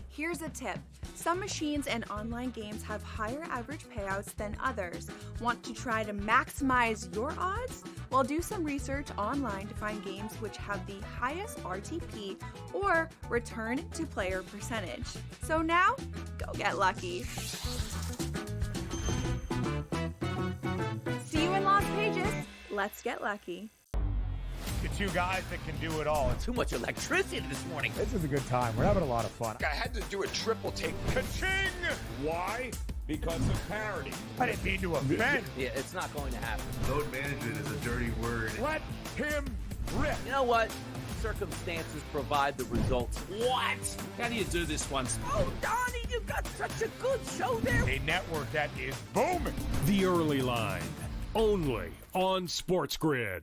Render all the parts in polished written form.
Here's a tip. Some machines and online games have higher average payouts than others. Want to try to maximize your odds? Well, do some research online to find games which have the highest RTP or return to player percentage. So now, go get lucky. See you in Lost Pages. Let's get lucky. The two guys that can do it all. Too much electricity this morning. This is a good time. We're having a lot of fun. I had to do a triple take. Ka-ching! Why? Because of parity. I didn't mean to offend. Yeah, it's not going to happen. Load management is a dirty word. Let him rip. You know what? Circumstances provide the results. What? How do you do this once? Oh, Donnie, you've got such a good show there. A network that is booming. The Early Line, only on SportsGrid.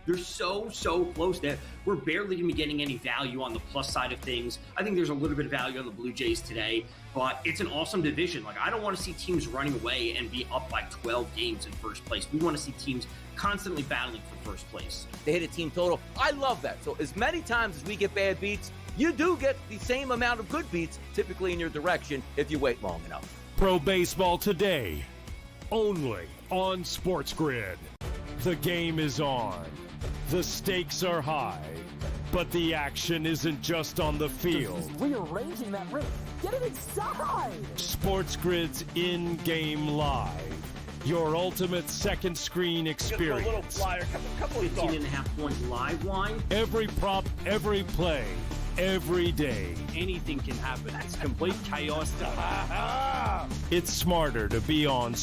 They're so close that we're barely going to be getting any value on the plus side of things. I think there's a little bit of value on the Blue Jays today, but it's an awesome division. Like, I don't want to see teams running away and be up by 12 games in first place. We want to see teams constantly battling for first place. They hit a team total. I love that. So as many times as we get bad beats, you do get the same amount of good beats, typically in your direction, if you wait long enough. Pro Baseball today, only on SportsGrid. The game is on. The stakes are high, but the action isn't just on the field. He's rearranging that ring. Get it inside! SportsGrid's in-game live. Your ultimate second screen experience. A little flyer, couple of 15.5-point live line. Every prop, every play, every day. Anything can happen. That's complete chaos. It's smarter to be on.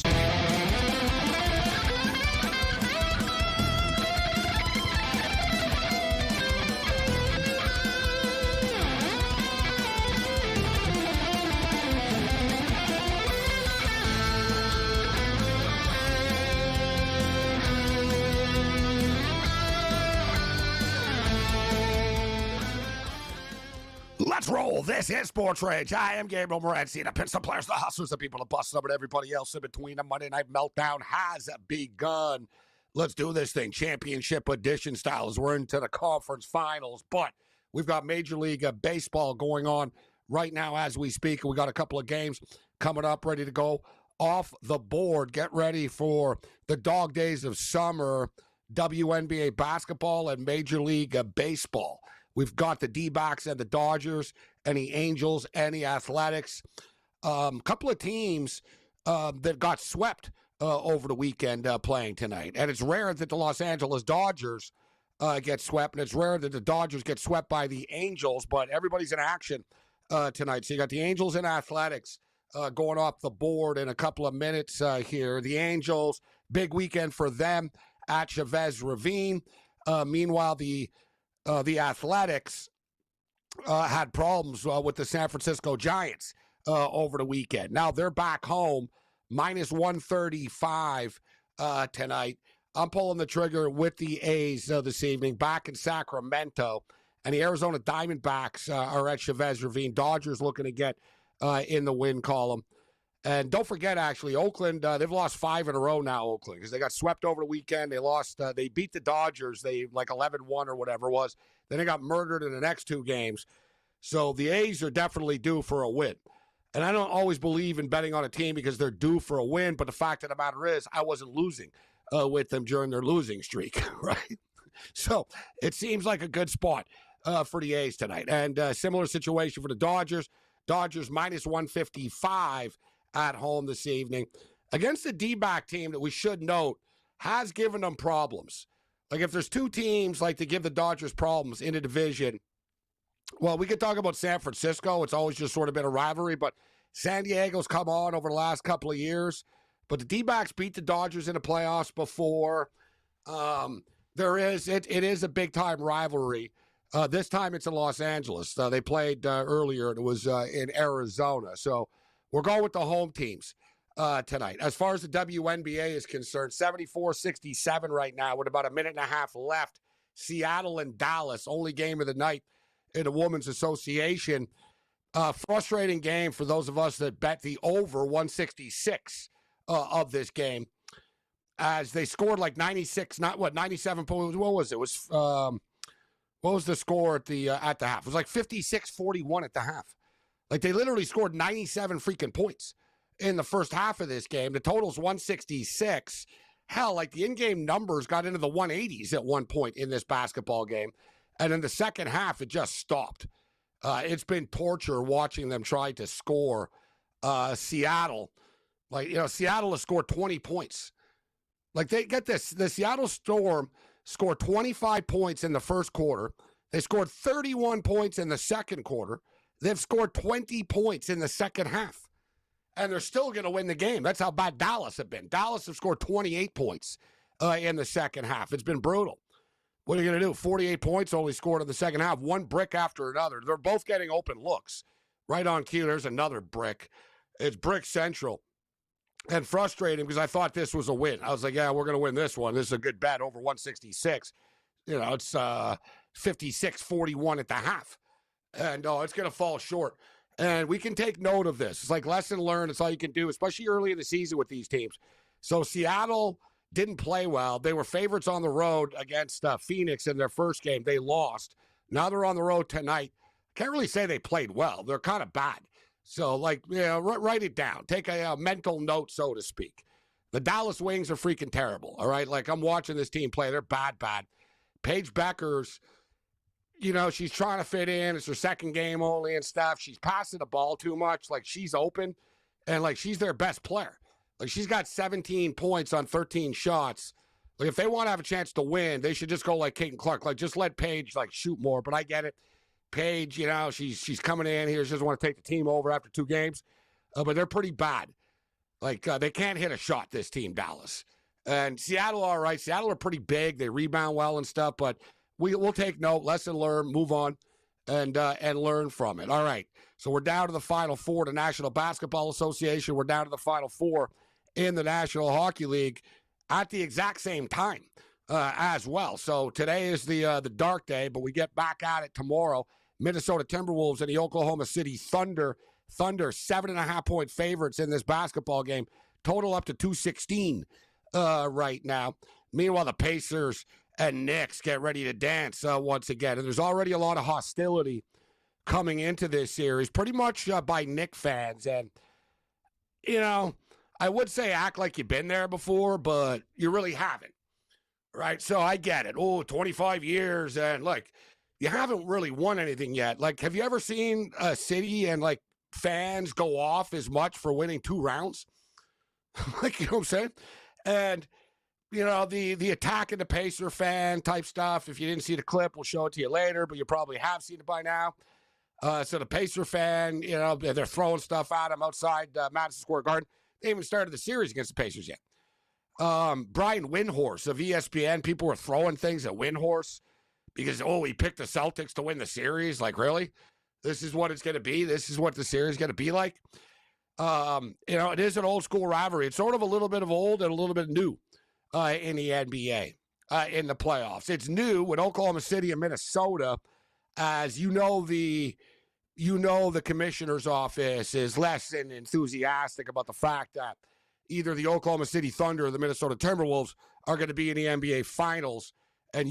Let's roll. This is SportsRage. I am Gabriel Morency. The Pittsburgh players, the hustlers, the people, the busters, but everybody else in between. The Monday Night Meltdown has begun. Let's do this thing, championship edition style, as we're into the conference finals. But we've got Major League Baseball going on right now as we speak. We got a couple of games coming up, ready to go off the board. Get ready for the dog days of summer, WNBA basketball and Major League Baseball. We've got the D-backs and the Dodgers and the Angels and the Athletics. Couple of teams that got swept over the weekend playing tonight. And it's rare that the Los Angeles Dodgers get swept, and it's rare that the Dodgers get swept by the Angels, but everybody's in action tonight. So you got the Angels and Athletics going off the board in a couple of minutes here. The Angels, big weekend for them at Chavez Ravine. Meanwhile, the Athletics had problems with the San Francisco Giants over the weekend. Now they're back home, minus 135 tonight. I'm pulling the trigger with the A's this evening, back in Sacramento. And the Arizona Diamondbacks are at Chavez Ravine. Dodgers looking to get in the win column. And don't forget, actually, Oakland, they've lost 5 in a row now, Oakland, because they got swept over the weekend. They lost, they beat the Dodgers, they like 11-1 or whatever it was. Then they got murdered in the next 2 games. So the A's are definitely due for a win. And I don't always believe in betting on a team because they're due for a win, but the fact of the matter is I wasn't losing with them during their losing streak, right? So it seems like a good spot for the A's tonight. And similar situation for the Dodgers. Dodgers minus 155 at home this evening against the D-back team that we should note has given them problems. Like if there's 2 teams like to give the Dodgers problems in a division, well, we could talk about San Francisco. It's always just sort of been a rivalry, but San Diego's come on over the last couple of years. But the D-backs beat the Dodgers in the playoffs before. It is a big-time rivalry. This time it's in Los Angeles. They played earlier, and it was in Arizona. So we're going with the home teams tonight. As far as the WNBA is concerned, 74-67 right now with about a minute and a half left. Seattle and Dallas, only game of the night in the Women's Association. Frustrating game for those of us that bet the over 166 of this game. as they scored like 97 points. What was it? What was the score at the half? It was like 56-41 at the half. Like they literally scored 97 freaking points in the first half of this game. The total's 166. Hell, like the in-game numbers got into the 180s at one point in this basketball game. And in the second half, it just stopped. It's been torture watching them try to score. Seattle, Seattle has scored 20 points. Like, they get this. The Seattle Storm scored 25 points in the first quarter. They scored 31 points in the second quarter. They've scored 20 points in the second half. And they're still going to win the game. That's how bad Dallas have been. Dallas have scored 28 points in the second half. It's been brutal. What are you going to do? 48 points only scored in the second half, one brick after another. They're both getting open looks. Right on cue, there's another brick. It's brick central. And frustrating because I thought this was a win. I was like, yeah, we're going to win this one. This is a good bet over 166. It's 56-41 at the half. And it's going to fall short. And we can take note of this. It's like lesson learned. It's all you can do, especially early in the season with these teams. So Seattle didn't play well. They were favorites on the road against Phoenix in their first game. They lost. Now they're on the road tonight. Can't really say they played well. They're kind of bad. So, write it down. Take a mental note, so to speak. The Dallas Wings are freaking terrible, all right? Like, I'm watching this team play. They're bad. Paige Beckers, she's trying to fit in. It's her second game only and stuff. She's passing the ball too much. Like, she's open, and, like, she's their best player. Like, she's got 17 points on 13 shots. Like, if they want to have a chance to win, they should just go like Caitlin Clark. Like, just let Paige, shoot more. But I get it. Paige, she's coming in here. She doesn't want to take the team over after 2 games. But they're pretty bad. Like, they can't hit a shot, this team, Dallas. And Seattle, all right. Seattle are pretty big. They rebound well and stuff. But we'll take note, lesson learned, move on, and learn from it. All right. So we're down to the Final Four, the National Basketball Association. We're down to the Final Four in the National Hockey League at the exact same time as well. So today is the dark day, but we get back at it tomorrow. Minnesota Timberwolves and the Oklahoma City Thunder. Thunder, 7.5-point favorites in this basketball game. Total up to 216 right now. Meanwhile, the Pacers and Knicks get ready to dance once again. And there's already a lot of hostility coming into this series, pretty much by Knicks fans. And, I would say act like you've been there before, but you really haven't, right? So I get it. 25 years, and, you haven't really won anything yet. Like, have you ever seen a city and, fans go off as much for winning 2 rounds? You know what I'm saying? And, the attack of the Pacer fan type stuff, if you didn't see the clip, we'll show it to you later, but you probably have seen it by now. So the Pacer fan, they're throwing stuff at him outside Madison Square Garden. They haven't started the series against the Pacers yet. Brian Windhorst of ESPN, people were throwing things at Windhorst because, he picked the Celtics to win the series. Like, really? This is what it's going to be? This is what the series is going to be like? It is an old school rivalry. It's sort of a little bit of old and a little bit new in the NBA in the playoffs. It's new with Oklahoma City and Minnesota, as the commissioner's office is less than enthusiastic about the fact that either the Oklahoma City Thunder or the Minnesota Timberwolves are going to be in the NBA Finals, and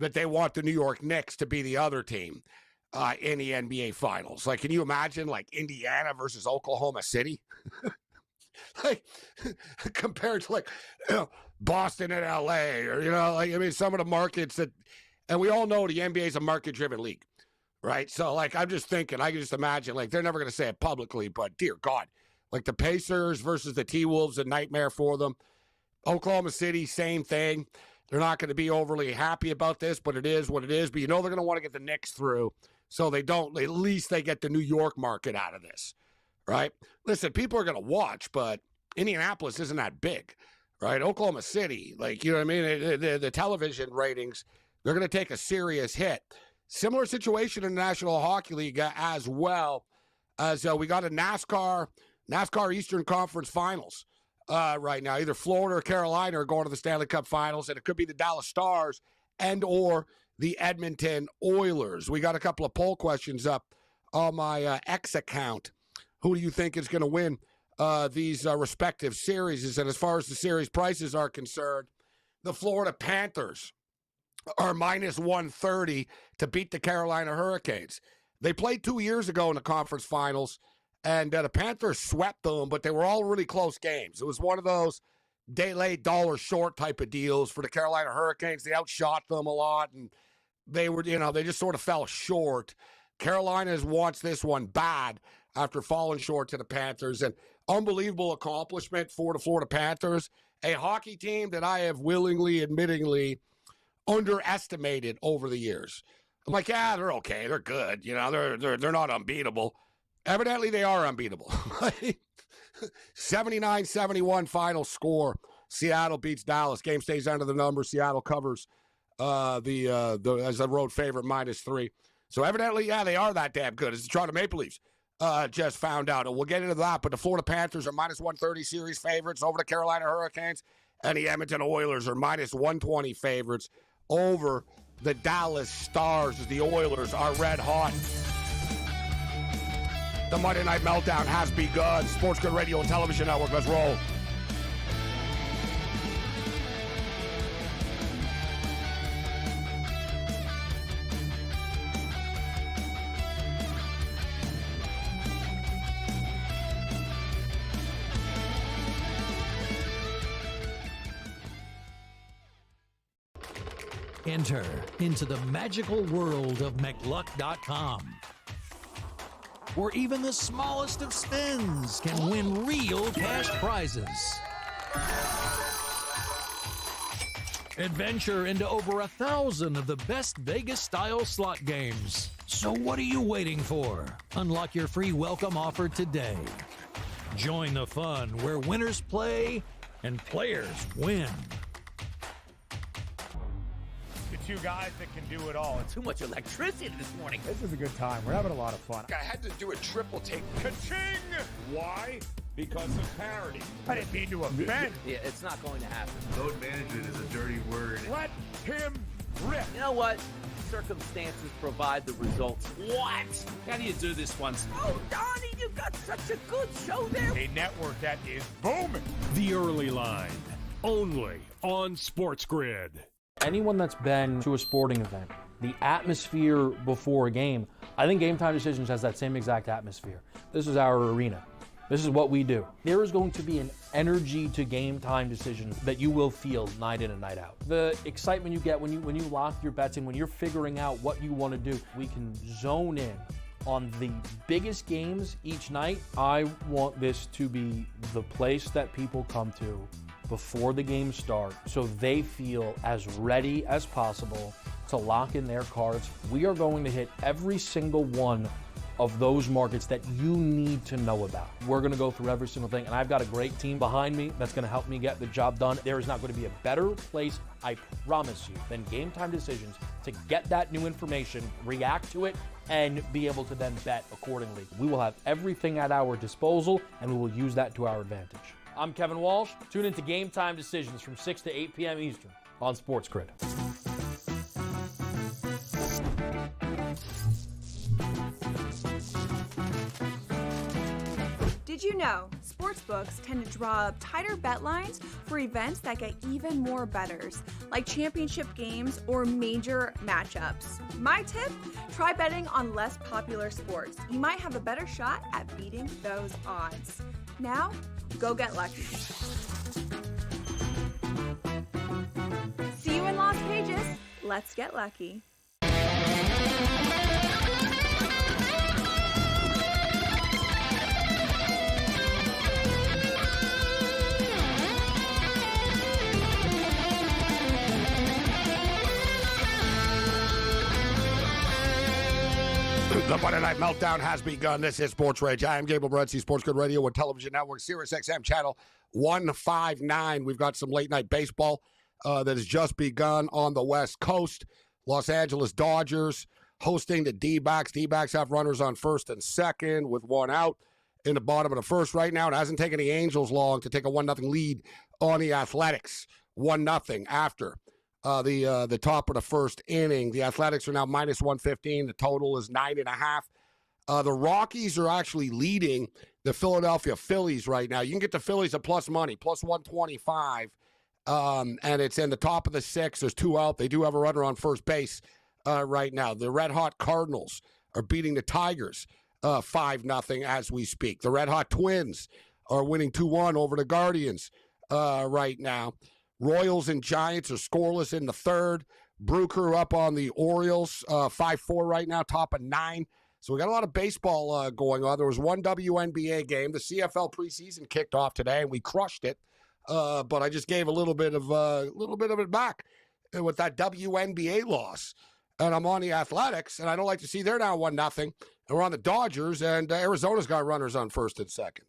that they want the New York Knicks to be the other team in the NBA Finals. Like, can you imagine, Indiana versus Oklahoma City? Compared to, Boston and LA, or, some of the markets that, and we all know the NBA is a market-driven league, right? So, I'm just thinking, I can just imagine, they're never going to say it publicly, but dear God, the Pacers versus the T-Wolves, a nightmare for them. Oklahoma City, same thing. They're not going to be overly happy about this, but it is what it is. But they're going to want to get the Knicks through, so they don't. At least they get the New York market out of this, right? Listen, people are going to watch, but Indianapolis isn't that big, right? Oklahoma City, you know what I mean? The television ratings, they're going to take a serious hit. Similar situation in the National Hockey League as well, as we got a NASCAR Eastern Conference Finals. Right now, either Florida or Carolina are going to the Stanley Cup Finals, and it could be the Dallas Stars and or the Edmonton Oilers. We got a couple of poll questions up on my X account. Who do you think is going to win these respective series. And as far as the series prices are concerned, the Florida Panthers are minus 130 to beat the Carolina Hurricanes. They played 2 years ago in the conference finals, and the Panthers swept them, but they were all really close games. It was one of those day late, dollar short type of deals for the Carolina Hurricanes. They outshot them a lot, and they were, they just sort of fell short. Carolina wants this one bad after falling short to the Panthers. And unbelievable accomplishment for the Florida Panthers, a hockey team that I have admittingly underestimated over the years. I'm like, they're okay. They're good. They're not unbeatable. Evidently, they are unbeatable. 79-71 final score. Seattle beats Dallas. Game stays under the number. Seattle covers the as a road favorite -3. So evidently, they are that damn good. As the Toronto Maple Leafs just found out. And we'll get into that. But the Florida Panthers are minus 130 series favorites over the Carolina Hurricanes. And the Edmonton Oilers are minus 120 favorites over the Dallas Stars, as the Oilers are red hot. The Monday Night Meltdown has begun. SportsGrid Radio and Television Network. Let's roll. Enter into the magical world of McLuck.com, where even the smallest of spins can win real cash prizes. Adventure into over 1,000 of the best Vegas-style slot games. So what are you waiting for? Unlock your free welcome offer today. Join the fun where winners play and players win. Two guys that can do it all. Too much electricity this morning. This is a good time. We're having a lot of fun. I had to do a triple take. Ka-ching! Why? Because of parity. I didn't mean to offend. Yeah, it's not going to happen. Load management is a dirty word. Let him rip. You know what? Circumstances provide the results. What? How do you do this once? Oh, Donnie, you got such a good show there. A network that is booming. The Early Line, only on SportsGrid. Anyone that's been to a sporting event, the atmosphere before a game, I think Game Time Decisions has that same exact atmosphere. This is our arena. This is what we do. There is going to be an energy to Game Time Decisions that you will feel night in and night out. The excitement you get when you lock your bets in, when you're figuring out what you want to do, we can zone in on the biggest games each night. I want this to be the place that people come to before the games start so they feel as ready as possible to lock in their cards. We are going to hit every single one of those markets that you need to know about. We're going to go through every single thing, and I've got a great team behind me that's going to help me get the job done. There is not going to be a better place, I promise you, than Game Time Decisions to get that new information, react to it, and be able to then bet accordingly. We will have everything at our disposal, and we will use that to our advantage. I'm Kevin Walsh. Tune into Game Time Decisions from 6 to 8 p.m. Eastern on SportsGrid. Did you know sportsbooks tend to draw up tighter bet lines for events that get even more bettors, like championship games or major matchups? My tip? Try betting on less popular sports. You might have a better shot at beating those odds. Now, go get lucky. See you in Las Vegas. Let's get lucky. The Monday Night Meltdown has begun. This is SportsRage. I am Gabriel Morency, SportsGrid Radio and Television Network, Sirius XM Channel 159. We've got some late-night baseball that has just begun on the West Coast. Los Angeles Dodgers hosting the D-backs. D-backs have runners on first and second with one out in the bottom of the first right now. It hasn't taken the Angels long to take a 1-0 lead on the Athletics. 1-0 after the top of the first inning. The Athletics are now minus 115. The total is 9.5. The Rockies are actually leading the Philadelphia Phillies right now. You can get the Phillies at plus money, plus 125, and it's in the top of the 6th. There's 2 out. They do have a runner on first base right now. The Red Hot Cardinals are beating the Tigers 5-0 as we speak. The Red Hot Twins are winning 2-1 over the Guardians right now. Royals and Giants are scoreless in the 3rd. Brew Crew up on the Orioles, 5-4 right now, top of 9. So we got a lot of baseball going on. There was one WNBA game. The CFL preseason kicked off today, and we crushed it. But I just gave a little bit of it back with that WNBA loss. And I'm on the Athletics, and I don't like to see they're down 1-0. And we're on the Dodgers, and Arizona's got runners on first and second.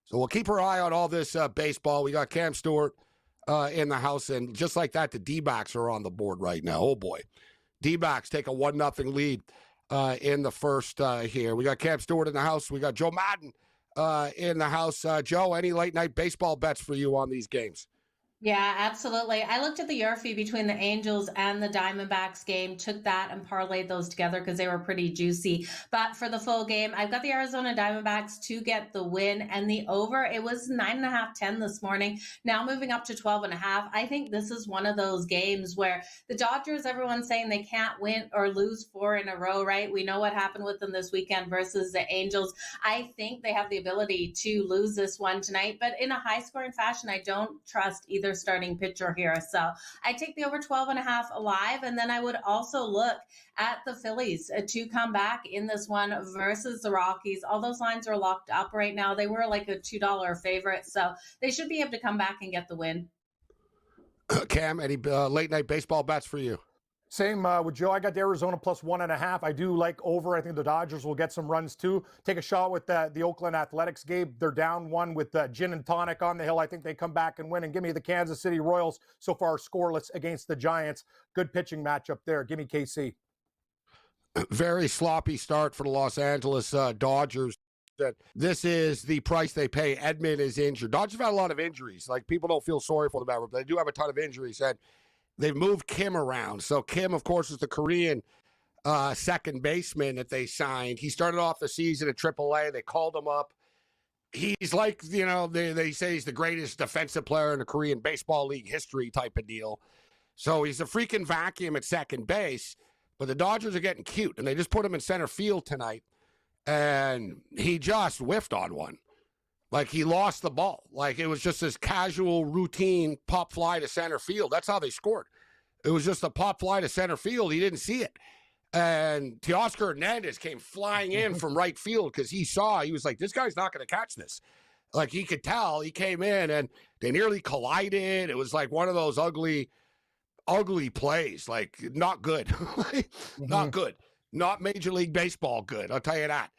So we'll keep our eye on all this baseball. We got Cam Stewart in the house, and just like that, the D-backs are on the board right now. Oh, boy. D-backs take a 1-0 lead in the first here. We got Cam Stewart in the house. We got Joe Madden in the house. Joe, any late-night baseball bets for you on these games? Yeah, absolutely. I looked at the Earfy between the Angels and the Diamondbacks game, took that and parlayed those together because they were pretty juicy. But for the full game, I've got the Arizona Diamondbacks to get the win and the over. It was 9.5, 10 this morning. Now moving up to 12.5. I think this is one of those games where the Dodgers, everyone's saying they can't win or lose 4 in a row, right? We know what happened with them this weekend versus the Angels. I think they have the ability to lose this one tonight, but in a high-scoring fashion. I don't trust either starting pitcher here. So I take the over 12.5 alive. And then I would also look at the Phillies to come back in this one versus the Rockies. All those lines are locked up right now. They were like a $2 favorite. So they should be able to come back and get the win. Cam, any late night baseball bets for you? Same with Joe. I got the Arizona plus 1.5. I do like over. I think the Dodgers will get some runs too. Take a shot with the Oakland Athletics, Gabe. They're down 1 with gin and tonic on the hill. I think they come back and win. And give me the Kansas City Royals so far scoreless against the Giants. Good pitching matchup there. Give me KC. Very sloppy start for the Los Angeles Dodgers. This is the price they pay. Edman is injured. Dodgers have had a lot of injuries. Like, people don't feel sorry for them, but they do have a ton of injuries. And they've moved Kim around. So Kim, of course, is the Korean second baseman that they signed. He started off the season at AAA. They called him up. He's like, they say he's the greatest defensive player in the Korean Baseball League history type of deal. So he's a freaking vacuum at second base. But the Dodgers are getting cute, and they just put him in center field tonight. And he just whiffed on one. Like, he lost the ball. Like, it was just this casual, routine pop fly to center field. That's how they scored. It was just a pop fly to center field. He didn't see it. And Teoscar Hernandez came flying in from right field because he was like, this guy's not going to catch this. Like, he could tell. He came in, and they nearly collided. It was like one of those ugly plays. Like, not good. Not good. Not Major League Baseball good. I'll tell you that.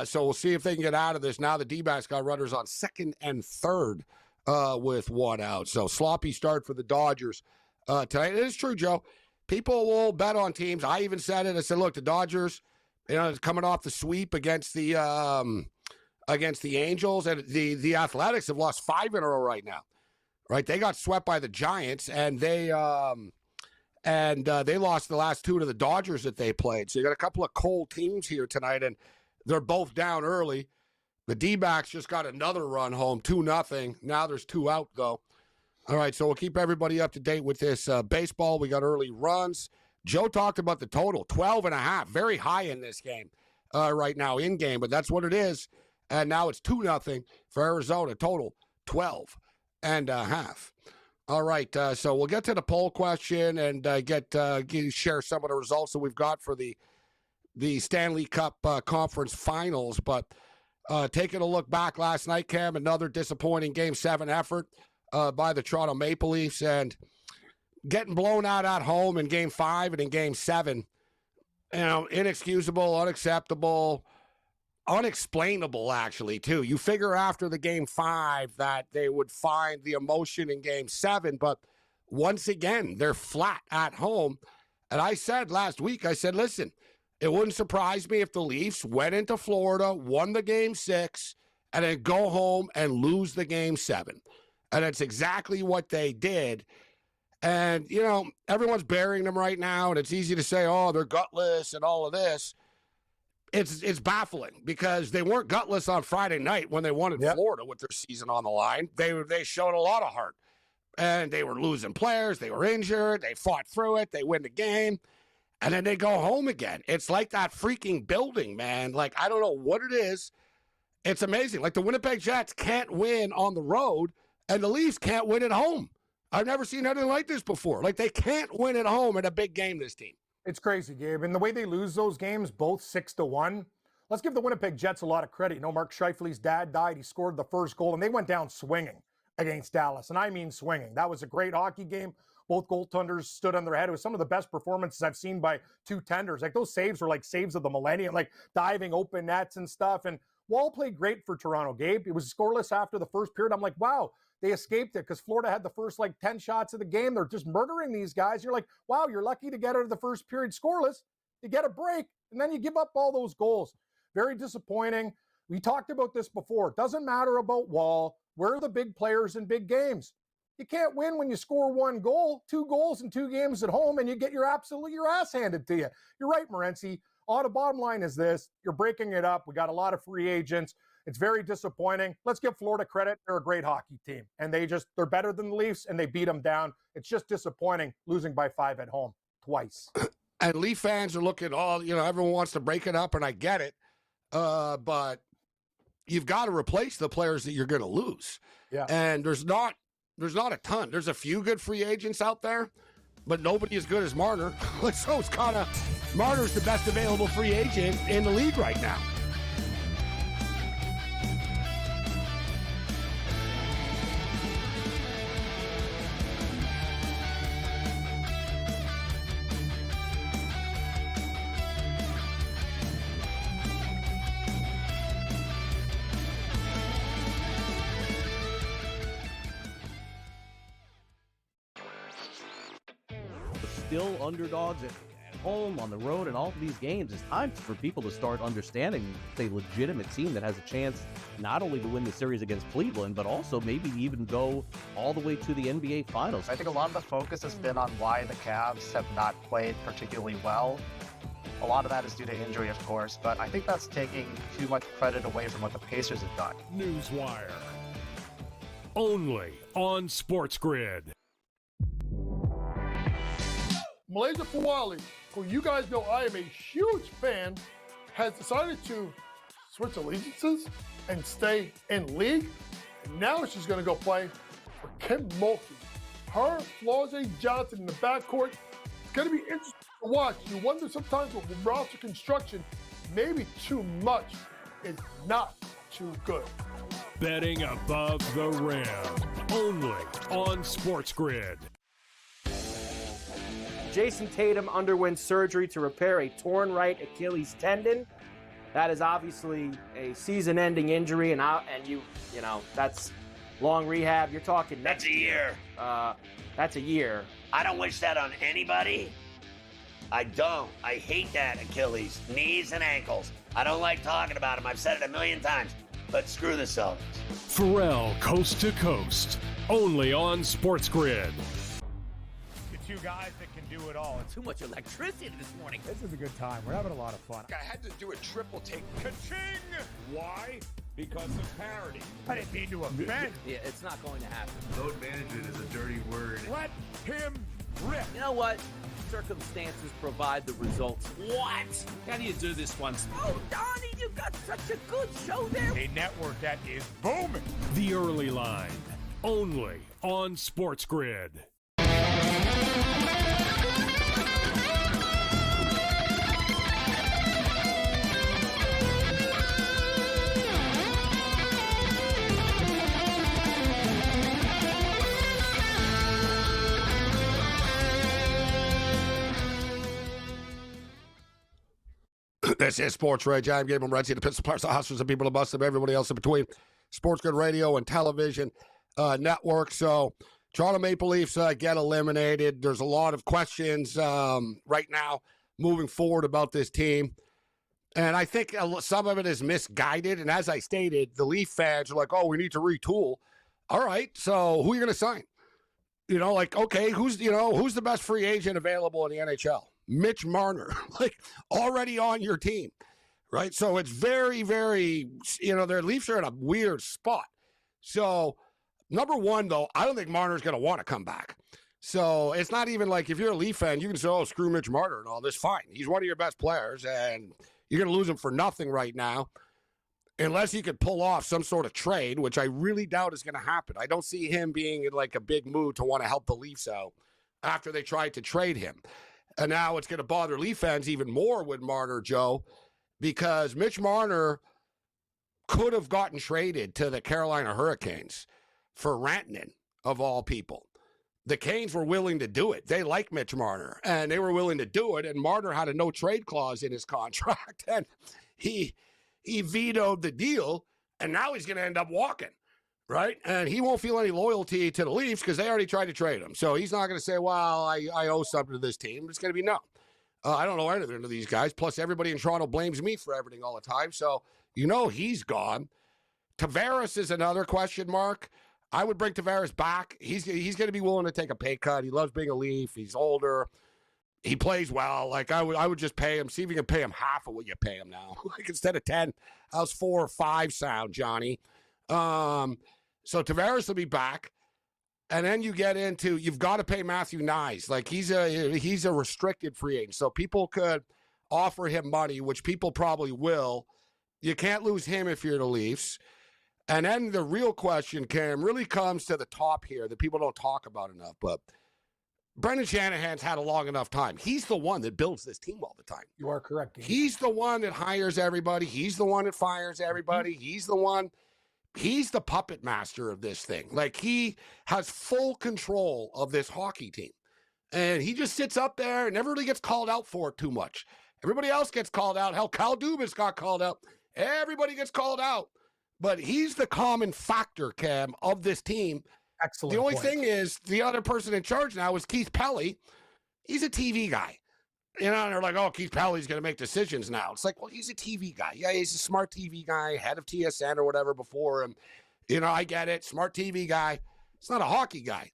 So we'll see if they can get out of this. Now the D-backs got runners on second and third with 1 out. So sloppy start for the Dodgers tonight. It is true, Joe. People will bet on teams. I even said it. I said, look, the Dodgers, coming off the sweep against the Angels, and the Athletics have lost 5 in a row right now. Right? They got swept by the Giants, and they lost the last 2 to the Dodgers that they played. So you got a couple of cold teams here tonight, and they're both down early. The D-backs just got another run home, 2-0. Now there's 2 out, though. All right, so we'll keep everybody up to date with this baseball. We got early runs. Joe talked about the total, 12.5. Very high in this game right now, in game, but that's what it is. And now it's 2-0 for Arizona. Total 12.5. All right, so we'll get to the poll question and share some of the results that we've got for the Stanley Cup Conference Finals. But taking a look back last night, Cam, another disappointing Game 7 effort by the Toronto Maple Leafs, and getting blown out at home in Game 5 and in Game 7. Inexcusable, unacceptable, unexplainable, actually, too. You figure after the Game 5 that they would find the emotion in Game 7, but once again, they're flat at home. And I said last week, listen, it wouldn't surprise me if the Leafs went into Florida, won the Game 6, and then go home and lose the Game 7. And that's exactly what they did. And, everyone's burying them right now, and it's easy to say, oh, they're gutless and all of this. it's baffling because they weren't gutless on Friday night when they won in Florida with their season on the line. They showed a lot of heart, and they were losing players. They were injured. They fought through it. They win the game, and then they go home again. It's like that freaking building, man. Like, I don't know what it is. It's amazing. Like, the Winnipeg Jets can't win on the road, and the Leafs can't win at home. I've never seen anything like this before. Like, they can't win at home in a big game, this team. It's crazy, Gabe. And the way they lose those games, both 6-1, let's give the Winnipeg Jets a lot of credit. You know, Mark Scheifele's dad died. He scored the first goal, and they went down swinging against Dallas. And I mean swinging. That was a great hockey game. Both goaltenders stood on their head. It was some of the best performances I've seen by two tenders. Like, those saves were like saves of the millennium, like diving open nets and stuff. And Wall played great for Toronto, Gabe. It was scoreless after the first period. I'm like, wow, they escaped it because Florida had the first 10 shots of the game. They're just murdering these guys. You're like, wow, you're lucky to get out of the first period scoreless. You get a break, and then you give up all those goals. Very disappointing. We talked about this before. It doesn't matter about Wall. We're the big players in big games. You can't win when you score one goal, 2 goals in 2 games at home, and you get your ass handed to you. You're right, Morency. The bottom line is this. You're breaking it up. We got a lot of free agents. It's very disappointing. Let's give Florida credit. They're a great hockey team, and they're better than the Leafs, and they beat them down. It's just disappointing losing by 5 at home twice. And Leaf fans are looking everyone wants to break it up, and I get it. But you've got to replace the players that you're going to lose. Yeah. And there's not a ton. There's a few good free agents out there, but nobody as good as Marner. So it's kind of Marner's the best available free agent in the league right now. Still underdogs at home, on the road, and all of these games. It's time for people to start understanding it's a legitimate team that has a chance not only to win the series against Cleveland, but also maybe even go all the way to the NBA Finals. I think a lot of the focus has been on why the Cavs have not played particularly well. A lot of that is due to injury, of course, but I think that's taking too much credit away from what the Pacers have done. Newswire. Only on SportsGrid. Malaysia Fawali, who you guys know I am a huge fan, has decided to switch allegiances and stay in league. And now she's going to go play for Kim Mulkey. Her, Flau'jae Johnson in the backcourt. It's going to be interesting to watch. You wonder sometimes with roster construction, maybe too much is not too good. Betting above the rim. Only on SportsGrid. Jason Tatum underwent surgery to repair a torn right Achilles tendon. That is obviously a season-ending injury, and that's long rehab. You're talking That's a year. That's a year. I don't wish that on anybody. I don't. I hate that Achilles, knees and ankles. I don't like talking about them. I've said it a million times. But screw the Celtics. Pharrell Coast to Coast. Only on SportsGrid. Two guys that can do it all. Too much electricity this morning. This is a good time. We're having a lot of fun. I had to do a triple take. Ka-ching! Why? Because of parity. I didn't mean to offend. Yeah, it's not going to happen. Load management is a dirty word. Let him rip. You know what? Circumstances provide the results. What? How do you do this one? Oh, Donnie, you got such a good show there. A network that is booming. The Early Line. Only on SportsGrid. This is SportsRage. I'm Gabriel Morency, the Pistol Players, the Hustlers, the people, the bust, and everybody else in between. SportsGrid radio and television network. So, Toronto Maple Leafs get eliminated. There's a lot of questions right now moving forward about this team. And I think some of it is misguided. And as I stated, the Leaf fans are like, oh, we need to retool. All right, so who are you going to sign? Okay, who's the best free agent available in the NHL? Mitch Marner, already on your team, right? So it's very, very, their Leafs are in a weird spot. So, number one, though, I don't think Marner's going to want to come back. So it's not even like if you're a Leaf fan, you can say, oh, screw Mitch Marner and all this. Fine. He's one of your best players, and you're going to lose him for nothing right now unless he could pull off some sort of trade, which I really doubt is going to happen. I don't see him being in like a big mood to want to help the Leafs out after they tried to trade him. And now it's going to bother Leaf fans even more with Marner, Joe, because Mitch Marner could have gotten traded to the Carolina Hurricanes for Rantanen, of all people. The Canes were willing to do it. They like Mitch Marner, and they were willing to do it, and Marner had a no-trade clause in his contract, and he vetoed the deal, and now he's going to end up walking, right? And he won't feel any loyalty to the Leafs because they already tried to trade him. So he's not going to say, well, I owe something to this team. It's going to be no. I don't know anything to these guys. Plus, everybody in Toronto blames me for everything all the time. So, he's gone. Tavares is another question mark. I would bring Tavares back. He's going to be willing to take a pay cut. He loves being a Leaf. He's older. He plays well. Like, I would just pay him. See if you can pay him half of what you pay him now. Like, instead of 10, how's 4 or 5 sound, Johnny? So Tavares will be back. And then you get into, you've got to pay Matthew Nyes. Like, he's a restricted free agent. So people could offer him money, which people probably will. You can't lose him if you're the Leafs. And then the real question, Cam, really comes to the top here that people don't talk about enough. But Brendan Shanahan's had a long enough time. He's the one that builds this team all the time. You are correct. He's the one that hires everybody. He's the one that fires everybody. He's the puppet master of this thing. Like, he has full control of this hockey team. And he just sits up there and never really gets called out for it too much. Everybody else gets called out. Hell, Kyle Dubas got called out. Everybody gets called out. But he's the common factor, Cam, of this team. Excellent. The only point. thing is, the other person in charge now is Keith Pelly. He's a TV guy. And they're like, oh, Keith Pelly's going to make decisions now. It's like, well, he's a TV guy. Yeah, he's a smart TV guy, head of TSN or whatever before him. I get it. Smart TV guy. It's not a hockey guy,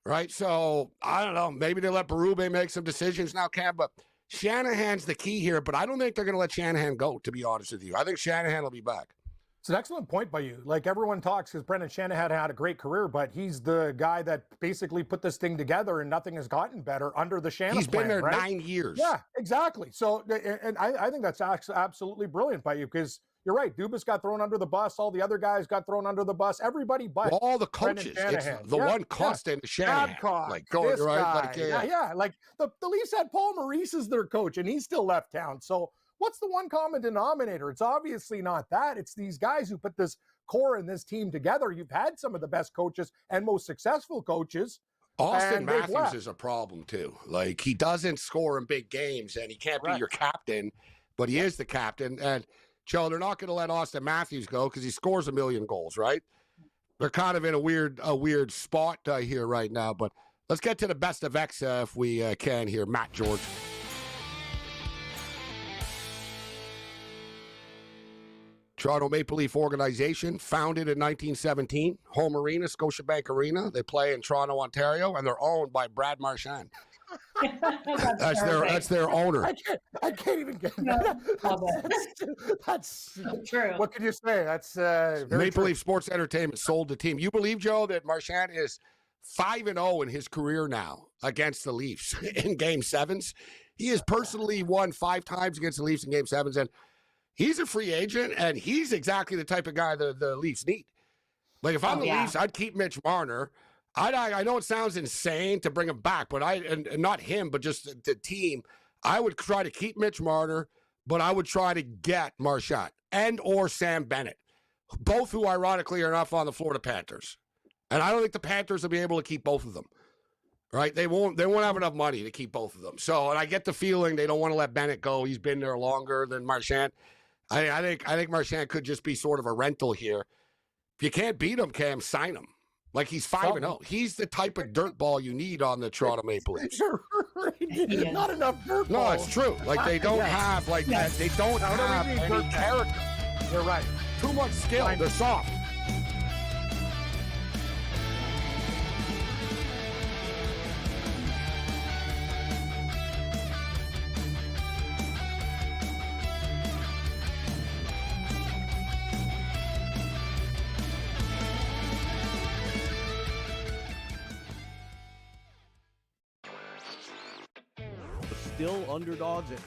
right? So, I don't know. Maybe they let Berube make some decisions now, Cam, but Shanahan's the key here. But I don't think they're going to let Shanahan go, to be honest with you. I think Shanahan will be back. It's an excellent point by you. Like, everyone talks because Brendan Shanahan had a great career, but he's the guy that basically put this thing together, and nothing has gotten better under the Shanahan. He's been there right? 9 years. Yeah, exactly. So, and I think that's absolutely brilliant by you because you're right. Dubas got thrown under the bus. All the other guys got thrown under the bus. Everybody but all the coaches. It's the one constant Shanahan. Babcock, like going this right. guy. Like, yeah. Like the Leafs had Paul Maurice as their coach, and he still left town. So what's the one common denominator? It's obviously not that. It's these guys who put this core and this team together. You've had some of the best coaches and most successful coaches. Austin Matthews is a problem too. Like, he doesn't score in big games, and he can't be your captain, but he is the captain. And Joe, they're not going to let Austin Matthews go because he scores 1 million goals, right? They're kind of in a weird spot here right now. But let's get to the best of X if we can here. Matt George. Toronto Maple Leaf organization, founded in 1917. Home arena, Scotiabank Arena. They play in Toronto, Ontario, and they're owned by Brad Marchand. That's their owner. I can't even get that's true. What can you say? That's Maple Leaf Sports Entertainment sold the team. You believe, Joe, that Marchand is 5-0 in his career now against the Leafs in Game 7s? He has personally won 5 times against the Leafs in Game 7s, and he's a free agent, and he's exactly the type of guy the Leafs need. Like, if I'm the Leafs, I'd keep Mitch Marner. I know it sounds insane to bring him back, but and not him, but just the team. I would try to keep Mitch Marner, but I would try to get Marchand and or Sam Bennett, both who ironically are enough on the Florida Panthers. And I don't think the Panthers will be able to keep both of them. Right? They won't have enough money to keep both of them. So, and I get the feeling they don't want to let Bennett go. He's been there longer than Marchand. I think Marchand could just be sort of a rental here. If you can't beat him, Cam, sign him. Like, he's 5-0. He's the type of dirtball you need on the Toronto Maple Leafs. Not enough dirtball. No, it's true. Like, they don't have that. They don't have any character. You're right. Too much skill. They're soft. still underdogs at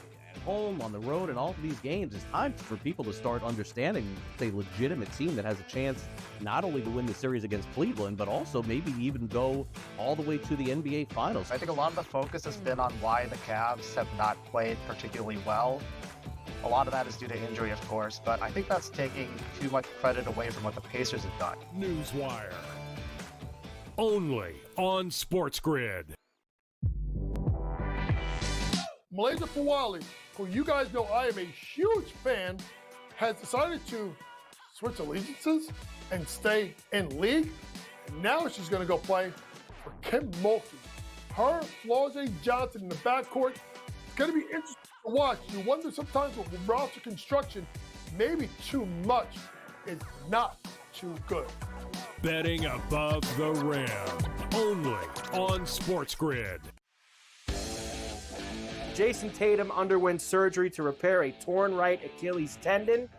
home, on the road, and all of these games. It's time for people to start understanding it's a legitimate team that has a chance not only to win the series against Cleveland, but also maybe even go all the way to the NBA Finals. I think a lot of the focus has been on why the Cavs have not played particularly well. A lot of that is due to injury, of course, but I think that's taking too much credit away from what the Pacers have done. Newswire. Only on SportsGrid. Malaysia Fawali, who you guys know I am a huge fan, has decided to switch allegiances and stay in league. And now she's going to go play for Kim Mulkey. Her, Flau'jae Johnson in the backcourt. It's going to be interesting to watch. You wonder sometimes with roster construction, maybe too much is not too good. Betting above the rim. Only on SportsGrid. Jason Tatum underwent surgery to repair a torn right Achilles tendon.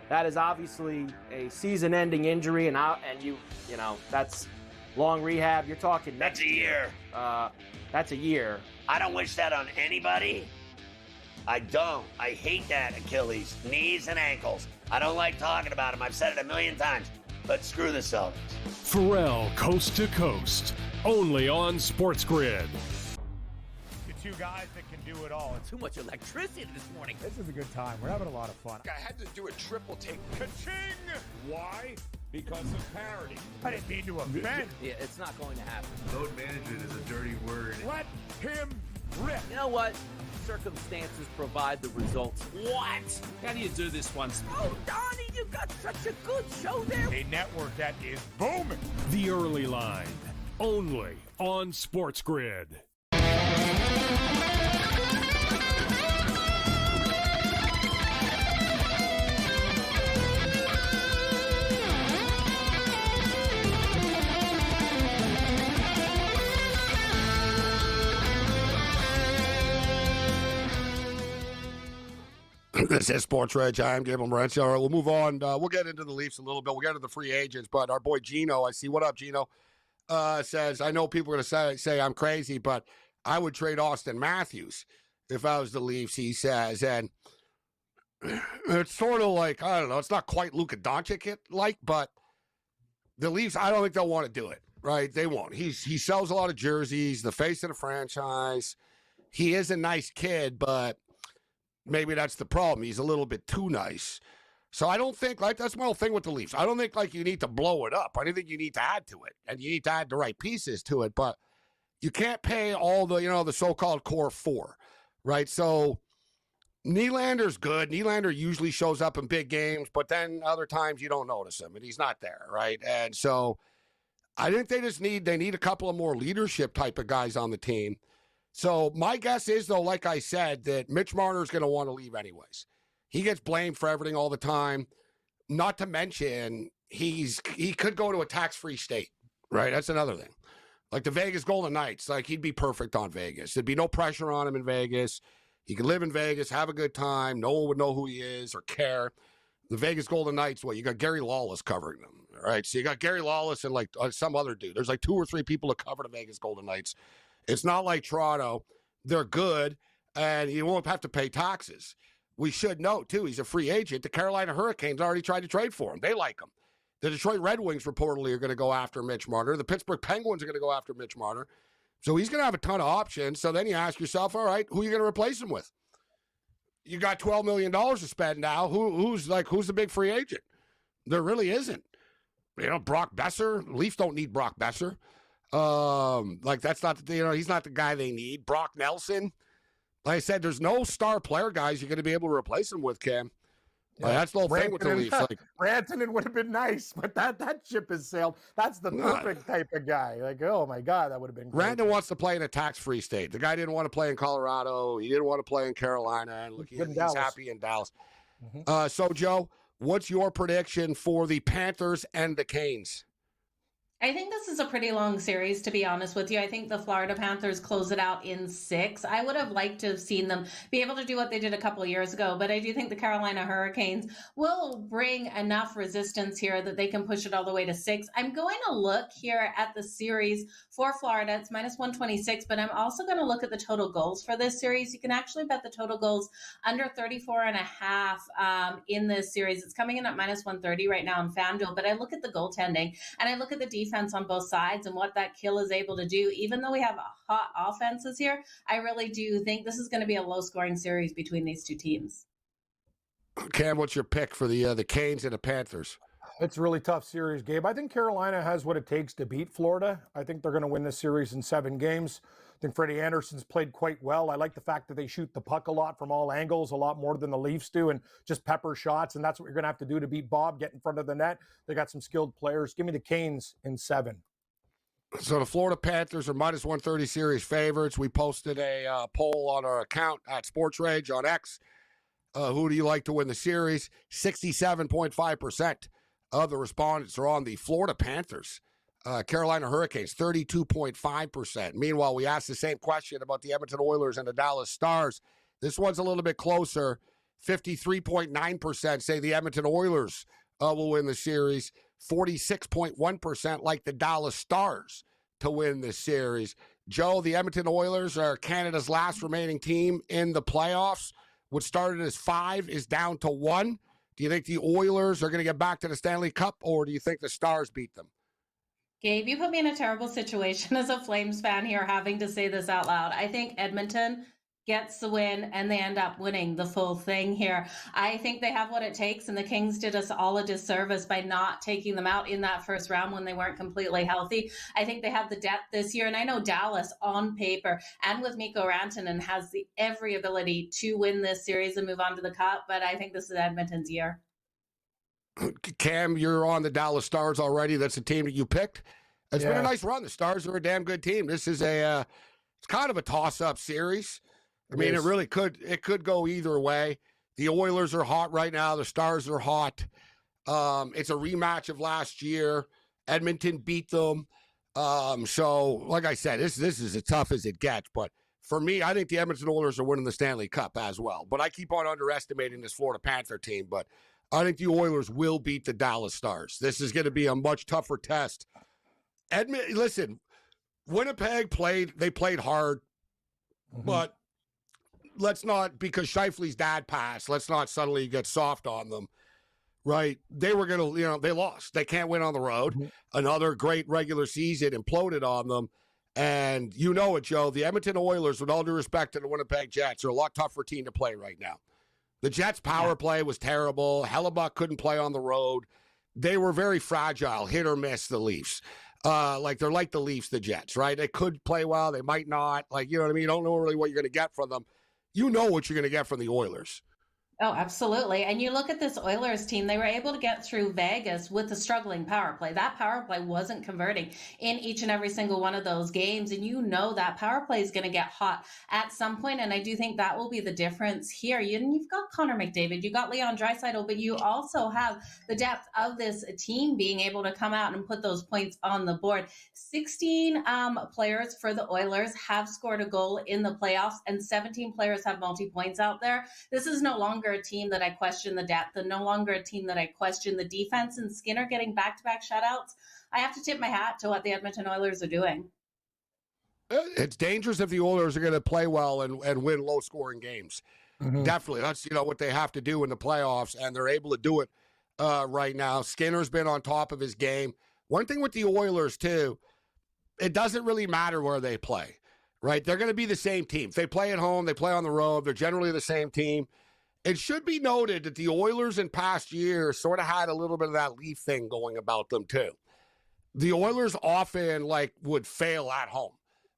That is obviously a season-ending injury, and you know that's long rehab. You're talking That's a year. That's a year. I don't wish that on anybody. I don't. I hate that Achilles, knees and ankles. I don't like talking about them. I've said it a million times. But screw the Celtics. Pharrell Coast to Coast. Only on SportsGrid. Two guys that can do it all. Too much electricity this morning. This is a good time. We're having a lot of fun. I had to do a triple take. Ka-ching! Why? Because of parity. I didn't mean to offend. Yeah, it's not going to happen. Load management is a dirty word. Let him rip. You know what? Circumstances provide the results. What? How do you do this one? Oh, Donnie, you got such a good show there. A network that is booming. The Early Line. Only on SportsGrid. This is SportsRage. I'm Gabriel Morency. All right, we'll move on. We'll get into the Leafs a little bit. We'll get into the free agents, but our boy Gino, I see. What up, Gino? Says, I know people are going to say I'm crazy, but I would trade Austin Matthews if I was the Leafs, he says. And it's sort of like, I don't know, it's not quite Luka Doncic-like, but the Leafs, I don't think they'll want to do it, right? They won't. He sells a lot of jerseys, the face of the franchise. He is a nice kid, but maybe that's the problem. He's a little bit too nice. So I don't think, like, that's my whole thing with the Leafs. I don't think, like, you need to blow it up. I don't think you need to add to it. And you need to add the right pieces to it. But you can't pay all the, the so-called core four, right? So Nylander's good. Nylander usually shows up in big games, but then other times you don't notice him, and he's not there, right? And so I think they need a couple of more leadership type of guys on the team. So my guess is, though, like I said, that Mitch Marner's going to want to leave anyways. He gets blamed for everything all the time. Not to mention, he could go to a tax-free state, right? That's another thing. Like the Vegas Golden Knights, like he'd be perfect on Vegas. There'd be no pressure on him in Vegas. He could live in Vegas, have a good time. No one would know who he is or care. The Vegas Golden Knights, you got Gary Lawless covering them, all right? So you got Gary Lawless and like some other dude. There's like 2 or 3 people that cover the Vegas Golden Knights. It's not like Toronto. They're good, and you won't have to pay taxes. We should note, too, he's a free agent. The Carolina Hurricanes already tried to trade for him. They like him. The Detroit Red Wings reportedly are going to go after Mitch Marner. The Pittsburgh Penguins are going to go after Mitch Marner. So he's going to have a ton of options. So then you ask yourself, all right, who are you going to replace him with? You got $12 million to spend now. Who's the big free agent? There really isn't. Brock Besser. Leafs don't need Brock Besser. That's not, he's not the guy they need. Brock Nelson. Like I said, there's no star player guys you're going to be able to replace him with, Cam. Yeah. That's the whole thing with the Leafs. Rantanen would have been nice, but that ship has sailed. That's the perfect type of guy. Like, oh my God, that would have been great. Rantanen wants to play in a tax-free state. The guy didn't want to play in Colorado. He didn't want to play in Carolina. And look, he's happy in Dallas. Mm-hmm. So, Joe, what's your prediction for the Panthers and the Canes? I think this is a pretty long series, to be honest with you. I think the Florida Panthers close it out in 6. I would have liked to have seen them be able to do what they did a couple of years ago, but I do think the Carolina Hurricanes will bring enough resistance here that they can push it all the way to 6. I'm going to look here at the series for Florida. It's minus 126, but I'm also going to look at the total goals for this series. You can actually bet the total goals under 34.5 in this series. It's coming in at minus 130 right now on FanDuel, but I look at the goaltending and I look at the defense on both sides and what that kill is able to do. Even though we have hot offenses here, I really do think this is going to be a low-scoring series between these two teams. Cam, what's your pick for the Canes and the Panthers? It's a really tough series, Gabe. I think Carolina has what it takes to beat Florida. I think they're going to win this series in 7 games. I think Freddie Anderson's played quite well. I like the fact that they shoot the puck a lot from all angles, a lot more than the Leafs do, and just pepper shots, and that's what you're going to have to do to beat Bob, get in front of the net. They got some skilled players. Give me the Canes in 7. So the Florida Panthers are minus 130 series favorites. We posted a poll on our account at SportsRage on X. Who do you like to win the series? 67.5% of the respondents are on the Florida Panthers. Carolina Hurricanes, 32.5%. Meanwhile, we asked the same question about the Edmonton Oilers and the Dallas Stars. This one's a little bit closer. 53.9% say the Edmonton Oilers will win the series. 46.1% like the Dallas Stars to win this series. Joe, the Edmonton Oilers are Canada's last remaining team in the playoffs. What started as 5 is down to 1. Do you think the Oilers are going to get back to the Stanley Cup, or do you think the Stars beat them? Gabe, you put me in a terrible situation as a Flames fan here having to say this out loud. I think Edmonton gets the win and they end up winning the full thing here. I think they have what it takes, and the Kings did us all a disservice by not taking them out in that first round when they weren't completely healthy. I think they have the depth this year, and I know Dallas on paper and with Mikko Rantanen has the every ability to win this series and move on to the Cup, but I think this is Edmonton's year. Cam, you're on the Dallas Stars already. That's the team that you picked. It's been a nice run. The Stars are a damn good team. This is it's kind of a toss-up series. I mean, it really could go either way. The Oilers are hot right now. The Stars are hot. It's a rematch of last year. Edmonton beat them. So, like I said, this is as tough as it gets. But for me, I think the Edmonton Oilers are winning the Stanley Cup as well. But I keep on underestimating this Florida Panther team. But I think the Oilers will beat the Dallas Stars. This is going to be a much tougher test. Listen, Winnipeg played hard, but let's not, because Scheifele's dad passed, let's not suddenly get soft on them, right? They were going to, they lost. They can't win on the road. Another great regular season imploded on them. And you know it, Joe, the Edmonton Oilers, with all due respect to the Winnipeg Jets, are a lot tougher team to play right now. The Jets' power play was terrible. Hellebuck couldn't play on the road. They were very fragile, hit or miss, the Leafs. They're like the Leafs, the Jets, right? They could play well. They might not. You know what I mean? You don't know really what you're going to get from them. You know what you're going to get from the Oilers. Oh, absolutely. And you look at this Oilers team, they were able to get through Vegas with a struggling power play. That power play wasn't converting in each and every single one of those games. And you know that power play is going to get hot at some point. And I do think that will be the difference here. You've got Connor McDavid, you got Leon Draisaitl, but you also have the depth of this team being able to come out and put those points on the board. 16 players for the Oilers have scored a goal in the playoffs, and 17 players have multi-points out there. This is no longer a team that I question the depth, and no longer a team that I question the defense. And Skinner getting back-to-back shutouts, I have to tip my hat to what the Edmonton Oilers are doing. It's dangerous if the Oilers are going to play well and win low-scoring games. Definitely. That's what they have to do in the playoffs, and they're able to do it right now. Skinner's been on top of his game. One thing with the Oilers, too, it doesn't really matter where they play, right? They're going to be the same team. If they play at home, they play on the road, they're generally the same team. It should be noted that the Oilers in past years sort of had a little bit of that Leaf thing going about them, too. The Oilers often, would fail at home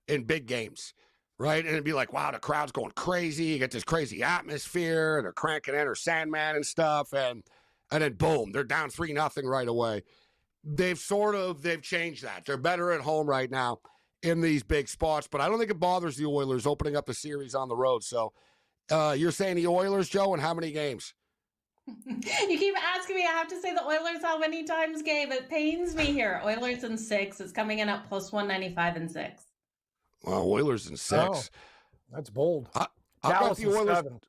in big games, right? And it'd be like, wow, the crowd's going crazy. You get this crazy atmosphere, and they're cranking Enter Sandman and stuff, and then boom, they're down 3-0 right away. They've changed that. They're better at home right now in these big spots, but I don't think it bothers the Oilers opening up the series on the road. So you're saying the Oilers, Joe, in how many games? You keep asking me. I have to say the Oilers how many times, Gabe? It pains me here. Oilers in 6. It's coming in at plus 195 and 6. Well, Oilers in 6. Oh, that's bold. I've got Dallas the Oilers. 7.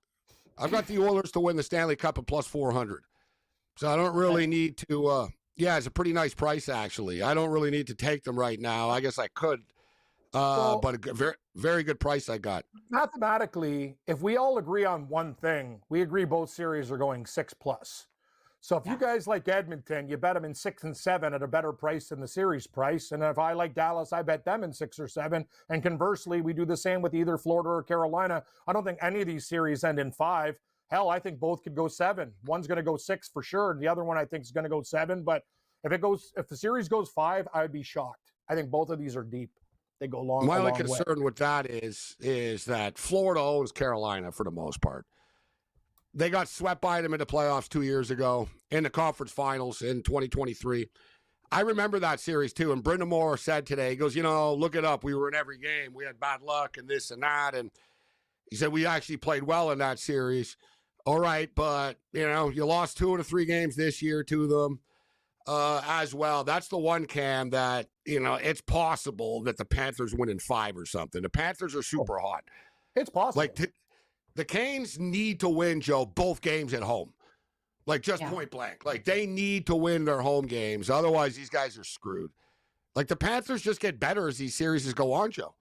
I've got the Oilers to win the Stanley Cup at plus 400. So I don't really need to. Yeah, it's a pretty nice price actually. I don't really need to take them right now. I guess I could, but a very, very good price I got. Mathematically, if we all agree on one thing, we agree both series are going 6+. So if you guys like Edmonton, you bet them in 6 and 7 at a better price than the series price. And if I like Dallas, I bet them in 6 or 7. And conversely, we do the same with either Florida or Carolina. I don't think any of these series end in 5. Hell, I think both could go 7. One's going to go 6 for sure, and the other one I think is going to go 7. But if the series goes 5, I would be shocked. I think both of these are deep. They go long. My only concern with that is that Florida owns Carolina for the most part. They got swept by them in the playoffs 2 years ago in the conference finals in 2023. I remember that series too. And Brendan Moore said today, he goes, look it up. We were in every game. We had bad luck and this and that. And he said, we actually played well in that series. All right, but, you lost 2 of the 3 games this year to them as well. That's the one, Cam, that, it's possible that the Panthers win in 5 or something. The Panthers are super hot. It's possible. The Canes need to win, Joe, both games at home. Point blank. They need to win their home games. Otherwise, these guys are screwed. The Panthers just get better as these series go on, Joe.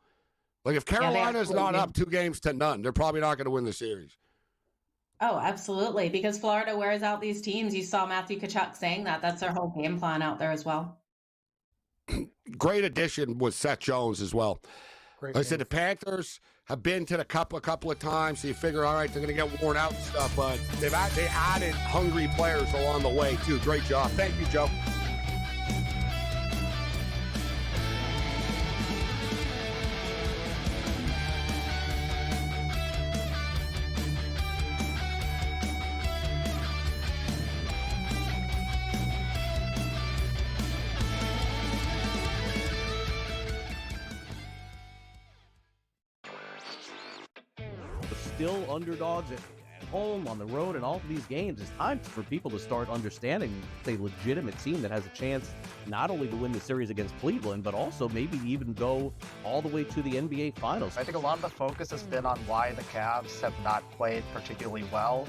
If Carolina's not up 2-0, they're probably not going to win the series. Oh, absolutely. Because Florida wears out these teams. You saw Matthew Tkachuk saying that. That's their whole game plan out there as well. Great addition was Seth Jones as well. Like I said, the Panthers have been to the cup a couple of times, so you figure, all right, they're going to get worn out and stuff, but they added hungry players along the way, too. Great job. Thank you, Joe. Still underdogs at home, on the road, and all of these games. It's time for people to start understanding it's a legitimate team that has a chance not only to win the series against Cleveland, but also maybe even go all the way to the NBA Finals. I think a lot of the focus has been on why the Cavs have not played particularly well.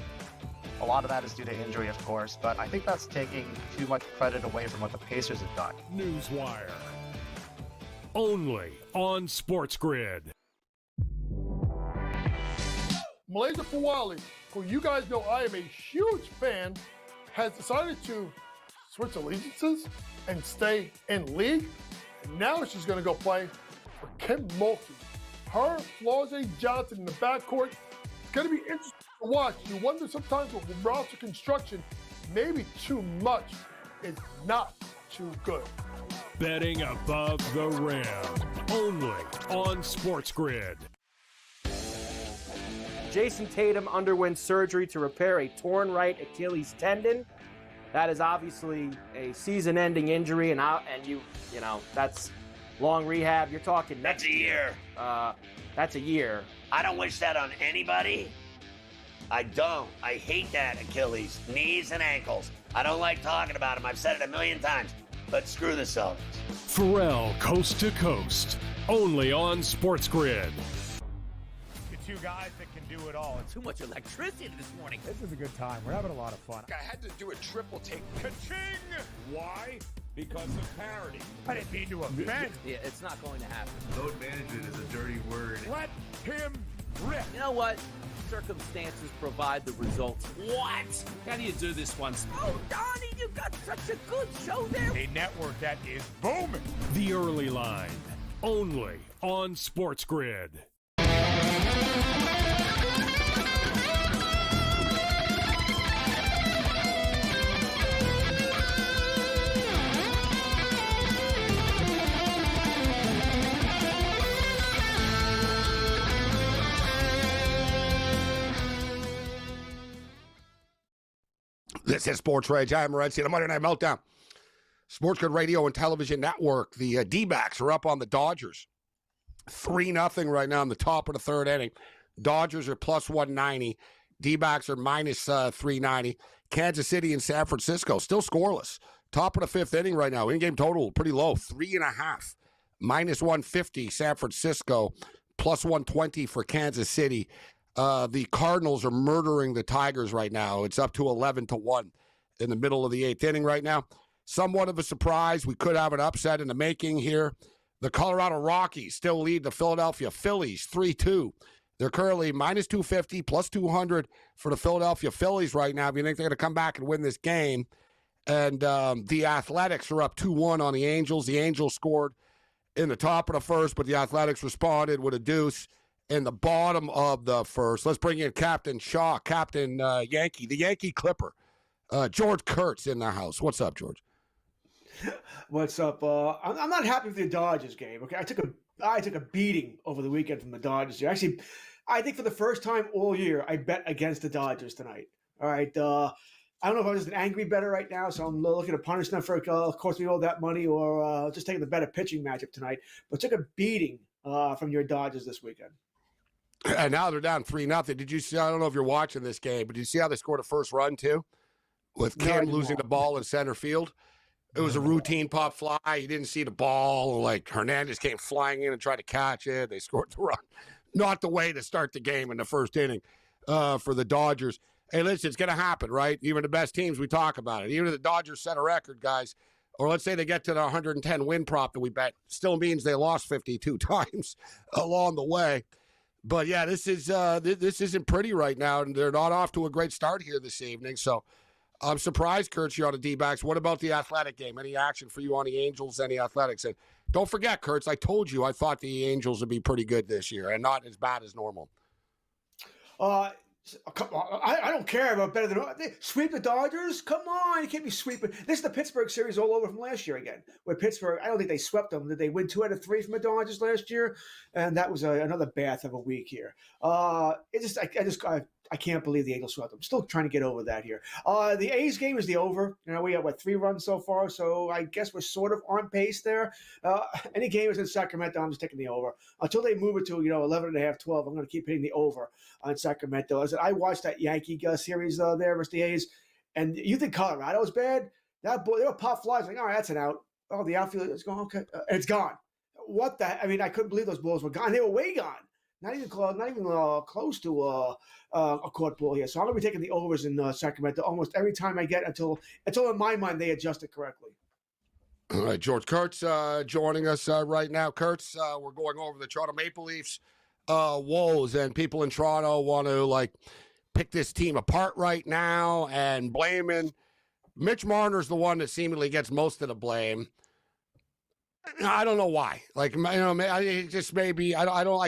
A lot of that is due to injury, of course, but I think that's taking too much credit away from what the Pacers have done. Newswire. Only on SportsGrid. Malaysia Fawali, who you guys know I am a huge fan, has decided to switch allegiances and stay in league. And now she's going to go play for Kim Mulkey. Her, Flauze Johnson in the backcourt. It's going to be interesting to watch. You wonder sometimes with roster construction, maybe too much is not too good. Betting above the rim. Only on SportsGrid. Jason Tatum underwent surgery to repair a torn right Achilles tendon. That is obviously a season-ending injury, and that's long rehab. You're talking that's a year. That's a year. I don't wish that on anybody. I don't. I hate that Achilles, knees and ankles. I don't like talking about them. I've said it a million times. But screw the Celtics. Pharrell, coast to coast. Only on SportsGrid. Two guys that can do it all. Too much electricity this morning. This is a good time. We're having a lot of fun. I had to do a triple take. Ka-ching! Why? Because of parity. I didn't mean to offend. Yeah, it's not going to happen. Load management is a dirty word. Let him rip. You know what? Circumstances provide the results. What? How do you do this one? Oh, Donnie, you've got such a good show there. A network that is booming. The Early Line. Only on SportsGrid. This is SportsRage. I am Morency, the Monday Night Meltdown. SportsGrid Radio and Television Network. The D-backs are up on the Dodgers. 3-0 right now in the top of the third inning. Dodgers are plus 190. D-backs are minus 390. Kansas City and San Francisco, still scoreless. Top of the fifth inning right now. In-game total pretty low, 3.5. Minus 150 San Francisco, plus 120 for Kansas City. The Cardinals are murdering the Tigers right now. It's up to 11-1 in the middle of the eighth inning right now. Somewhat of a surprise. We could have an upset in the making here. The Colorado Rockies still lead the Philadelphia Phillies 3-2. They're currently minus 250, plus 200 for the Philadelphia Phillies right now. If you think they're going to come back and win this game. And the Athletics are up 2-1 on the Angels. The Angels scored in the top of the first, but the Athletics responded with a deuce in the bottom of the first. Let's bring in Captain Shaw, Captain Yankee, the Yankee Clipper. George Kurtz in the house. What's up, George? What's up? I'm not happy with the Dodgers game. Okay, I took a beating over the weekend from the Dodgers here. Actually, I think for the first time all year, I bet against the Dodgers tonight. All right. I don't know if I'm just an angry bettor right now, so I'm looking to punish them for costing me all that money, or just taking the better pitching matchup tonight. But took a beating from your Dodgers this weekend. And now they're down 3-0. Did you see? I don't know if you're watching this game, but did you see how they scored a first run too, with Kim losing the ball in center field? It was a routine pop fly. You didn't see the ball. Like Hernandez came flying in and tried to catch it. They scored the run. Not the way to start the game in the first inning for the Dodgers. Hey, listen, it's going to happen, right? Even the best teams, we talk about it. Even if the Dodgers set a record, guys, or let's say they get to the 110 win prop that we bet, still means they lost 52 times along the way. But yeah, this isn't pretty right now, and they're not off to a great start here this evening. So I'm surprised, Kurtz, you're on the D-backs. What about the Athletic game? Any action for you on the Angels and the Athletics? And don't forget, Kurtz, I told you I thought the Angels would be pretty good this year and not as bad as normal. I don't care about better than sweep the Dodgers. Come on, you can't be sweeping. This is the Pittsburgh series all over from last year again. Where Pittsburgh, I don't think they swept them. Did they win 2 out of 3 from the Dodgers last year? And that was another bath of a week here. I can't believe the Angels swept them. Still trying to get over that here. The A's game is the over. You know, we have 3 runs so far, so I guess we're sort of on pace there. Any game is in Sacramento, I'm just taking the over until they move it to 11.5, 12. I'm going to keep hitting the over on Sacramento. I watched that Yankee series there versus the A's, and you think Colorado was bad? That boy, they were pop flies. Like, all right, that's an out. Oh, the outfield is gone. Okay, and it's gone. What the? I mean, I couldn't believe those balls were gone. They were way gone. Not even close to a court ball here. So I'm going to be taking the overs in Sacramento almost every time I get until in my mind they adjust it correctly. All right, George Kurtz joining us right now. Kurtz, we're going over the Toronto Maple Leafs woes, and people in Toronto want to pick this team apart right now and blaming Mitch Marner's the one that seemingly gets most of the blame. I don't know why. I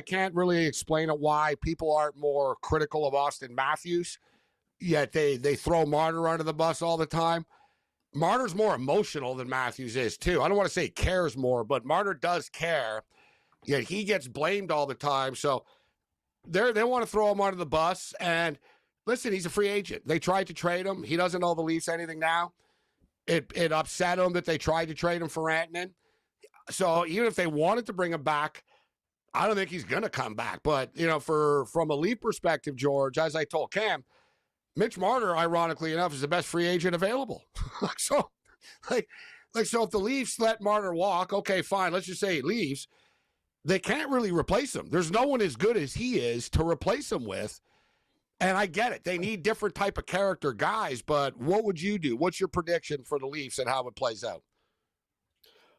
can't really explain it why people aren't more critical of Austin Matthews, yet they throw Marner under the bus all the time. Marner's more emotional than Matthews is, too. I don't want to say he cares more, but Marner does care, yet he gets blamed all the time. So they want to throw him under the bus. And listen, he's a free agent. They tried to trade him. He doesn't owe the Leafs anything now. It upset him that they tried to trade him for Rantanen. So even if they wanted to bring him back, I don't think he's going to come back. But, from a Leaf perspective, George, as I told Cam, Mitch Marner, ironically enough, is the best free agent available. So if the Leafs let Marner walk, okay, fine, let's just say he leaves, they can't really replace him. There's no one as good as he is to replace him with. And I get it. They need different type of character guys, but what would you do? What's your prediction for the Leafs and how it plays out?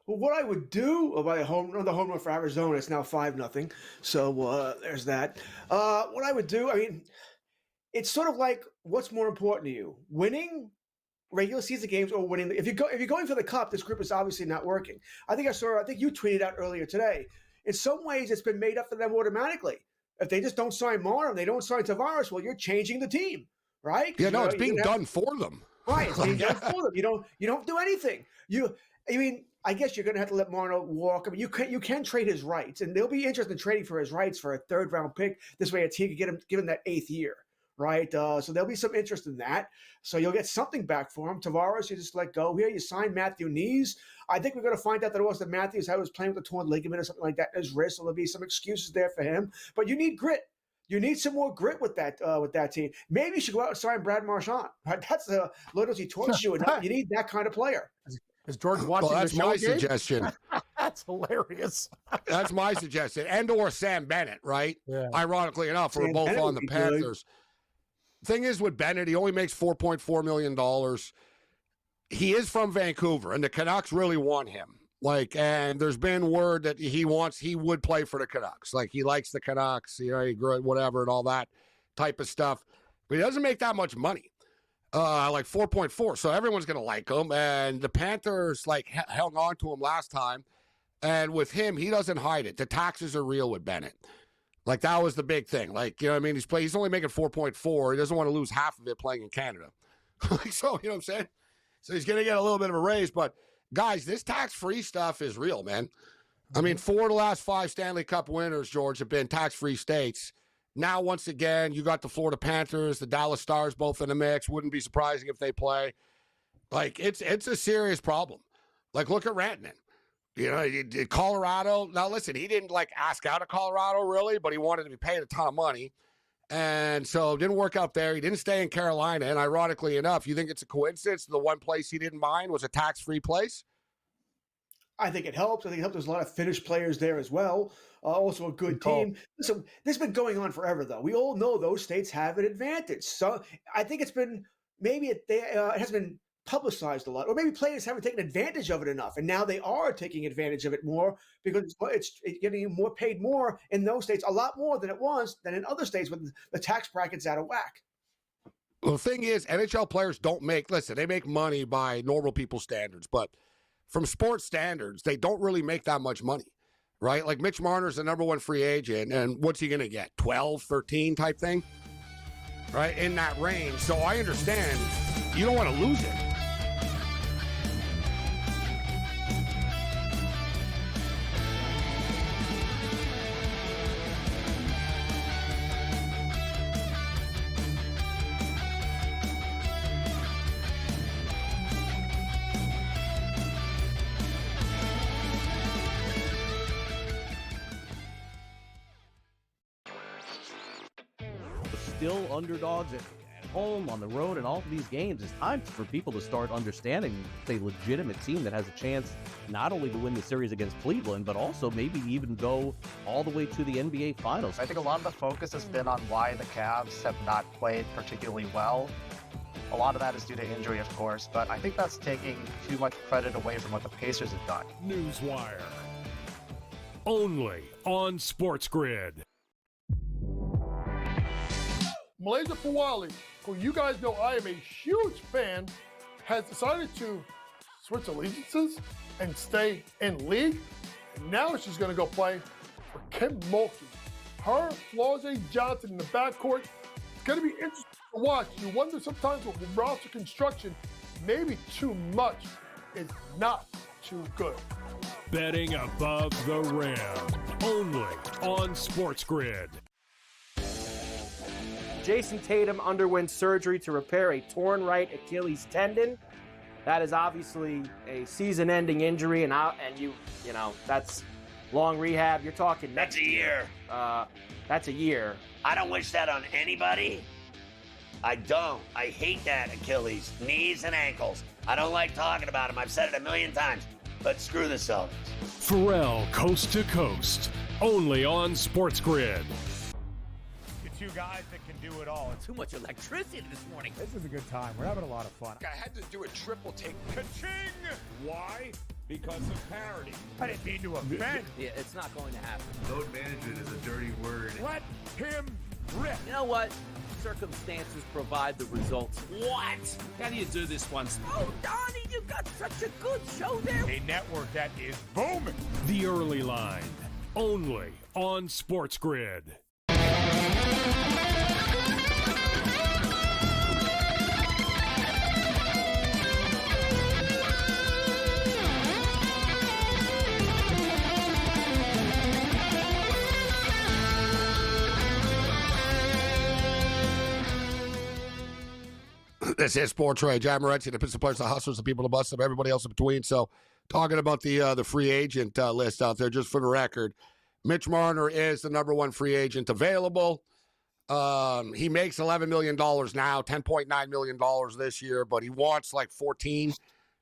Well, what I would do about the home run for Arizona, it's now 5-0. So there's that. What I would do, I mean, it's sort of like, what's more important to you, winning regular season games or winning? If you're going for the cup, this group is obviously not working. I think you tweeted out earlier today. In some ways, it's been made up for them automatically. If they just don't sign Marner, they don't sign Tavares, well, you're changing the team, right? Yeah, no, it's being done for them. Right, it's being done for them. You don't do anything. I guess you're going to have to let Marner walk. I mean, you can trade his rights, and they'll be interested in trading for his rights for a 3rd-round pick. This way, a team can give him that 8th year, right? So there'll be some interest in that. So you'll get something back for him. Tavares, you just let go here. You sign Matthew Knees. I think we're going to find out that Austin Matthews was playing with a torn ligament or something like that in his wrist, so there'll be some excuses there for him. But you need grit. You need some more grit with that team. Maybe you should go out and sign Brad Marchand. Right? That's a loyalty towards you enough. You need that kind of player. Is George watching Well, that's the show, my Gabe? suggestion. That's hilarious. That's my suggestion. And or Sam Bennett, right? Yeah. Ironically enough, we're Sam both Bennett on would the be good. Panthers. Thing is with Bennett, he only makes $4.4 million. He is from Vancouver, and the Canucks really want him. And there's been word that he would play for the Canucks. Like, he likes the Canucks, he grew whatever and all that type of stuff. But he doesn't make that much money. Like 4.4. So everyone's going to like him. And the Panthers, held on to him last time. And with him, he doesn't hide it. The taxes are real with Bennett. That was the big thing. You know what I mean? He's only making 4.4. He doesn't want to lose half of it playing in Canada. So, you know what I'm saying? So he's going to get a little bit of a raise. But, guys, this tax-free stuff is real, man. I mean, 4 of the last 5 Stanley Cup winners, George, have been tax-free states. Now, once again, you got the Florida Panthers, the Dallas Stars both in the mix. Wouldn't be surprising if they play. It's a serious problem. Look at Rantanen. You know, Colorado. Now, listen, he didn't ask out of Colorado really, but he wanted to be paid a ton of money. And so it didn't work out there. He didn't stay in Carolina. And ironically enough, you think it's a coincidence the one place he didn't mind was a tax-free place? I think it helps. I think it helps. There's a lot of Finnish players there as well. Also a good team. Listen, this has been going on forever, though. We all know those states have an advantage. So I think it's been it hasn't been publicized a lot, or maybe players haven't taken advantage of it enough, and now they are taking advantage of it more because it's getting paid more in those states, a lot more than it was than in other states with the tax brackets out of whack. Well, the thing is, NHL players they make money by normal people's standards, but from sports standards, they don't really make that much money, right? Like Mitch Marner's the number 1 free agent, and what's he going to get? 12, 13 type thing, right? In that range. So I understand you don't want to lose it. Still underdogs at home, on the road, and all of these games. It's time for people to start understanding it's a legitimate team that has a chance not only to win the series against Cleveland, but also maybe even go all the way to the NBA Finals. I think a lot of the focus has been on why the Cavs have not played particularly well. A lot of that is due to injury, of course, but I think that's taking too much credit away from what the Pacers have done. Newswire. Only on SportsGrid. Malaysia Fawali, who you guys know I am a huge fan, has decided to switch allegiances and stay in league. And now she's going to go play for Kim Mulkey. Her, Flau'jae Johnson in the backcourt. It's going to be interesting to watch. You wonder sometimes with roster construction, maybe too much is not too good. Betting above the rim. Only on SportsGrid. Jason Tatum underwent surgery to repair a torn right Achilles tendon. That is obviously a season-ending injury, and you know that's long rehab. You're talking That's a year. That's a year. I don't wish that on anybody. I don't. I hate that Achilles, knees and ankles. I don't like talking about them. I've said it a million times. But screw the Celtics. Pharrell Coast to Coast. Only on SportsGrid. Two guys that can do it all. Too much electricity this morning. This is a good time. We're having a lot of fun. I had to do a triple take. Ka-ching! Why? Because of parity. I didn't mean to offend. Yeah, it's not going to happen. Load management is a dirty word. Let him rip. You know what? Circumstances provide the results. What? How do you do this one? Oh, Donnie, you've got such a good show there. A network that is booming. The Early Line. Only on SportsGrid. This is SportsRage. I'm Morency, the Pistol Players, the Hustlers, the people, the bust up, everybody else in between. So, talking about the free agent list out there, just for the record, Mitch Marner is the number 1 free agent available. He makes $11 million now, $10.9 million this year, but he wants like 14.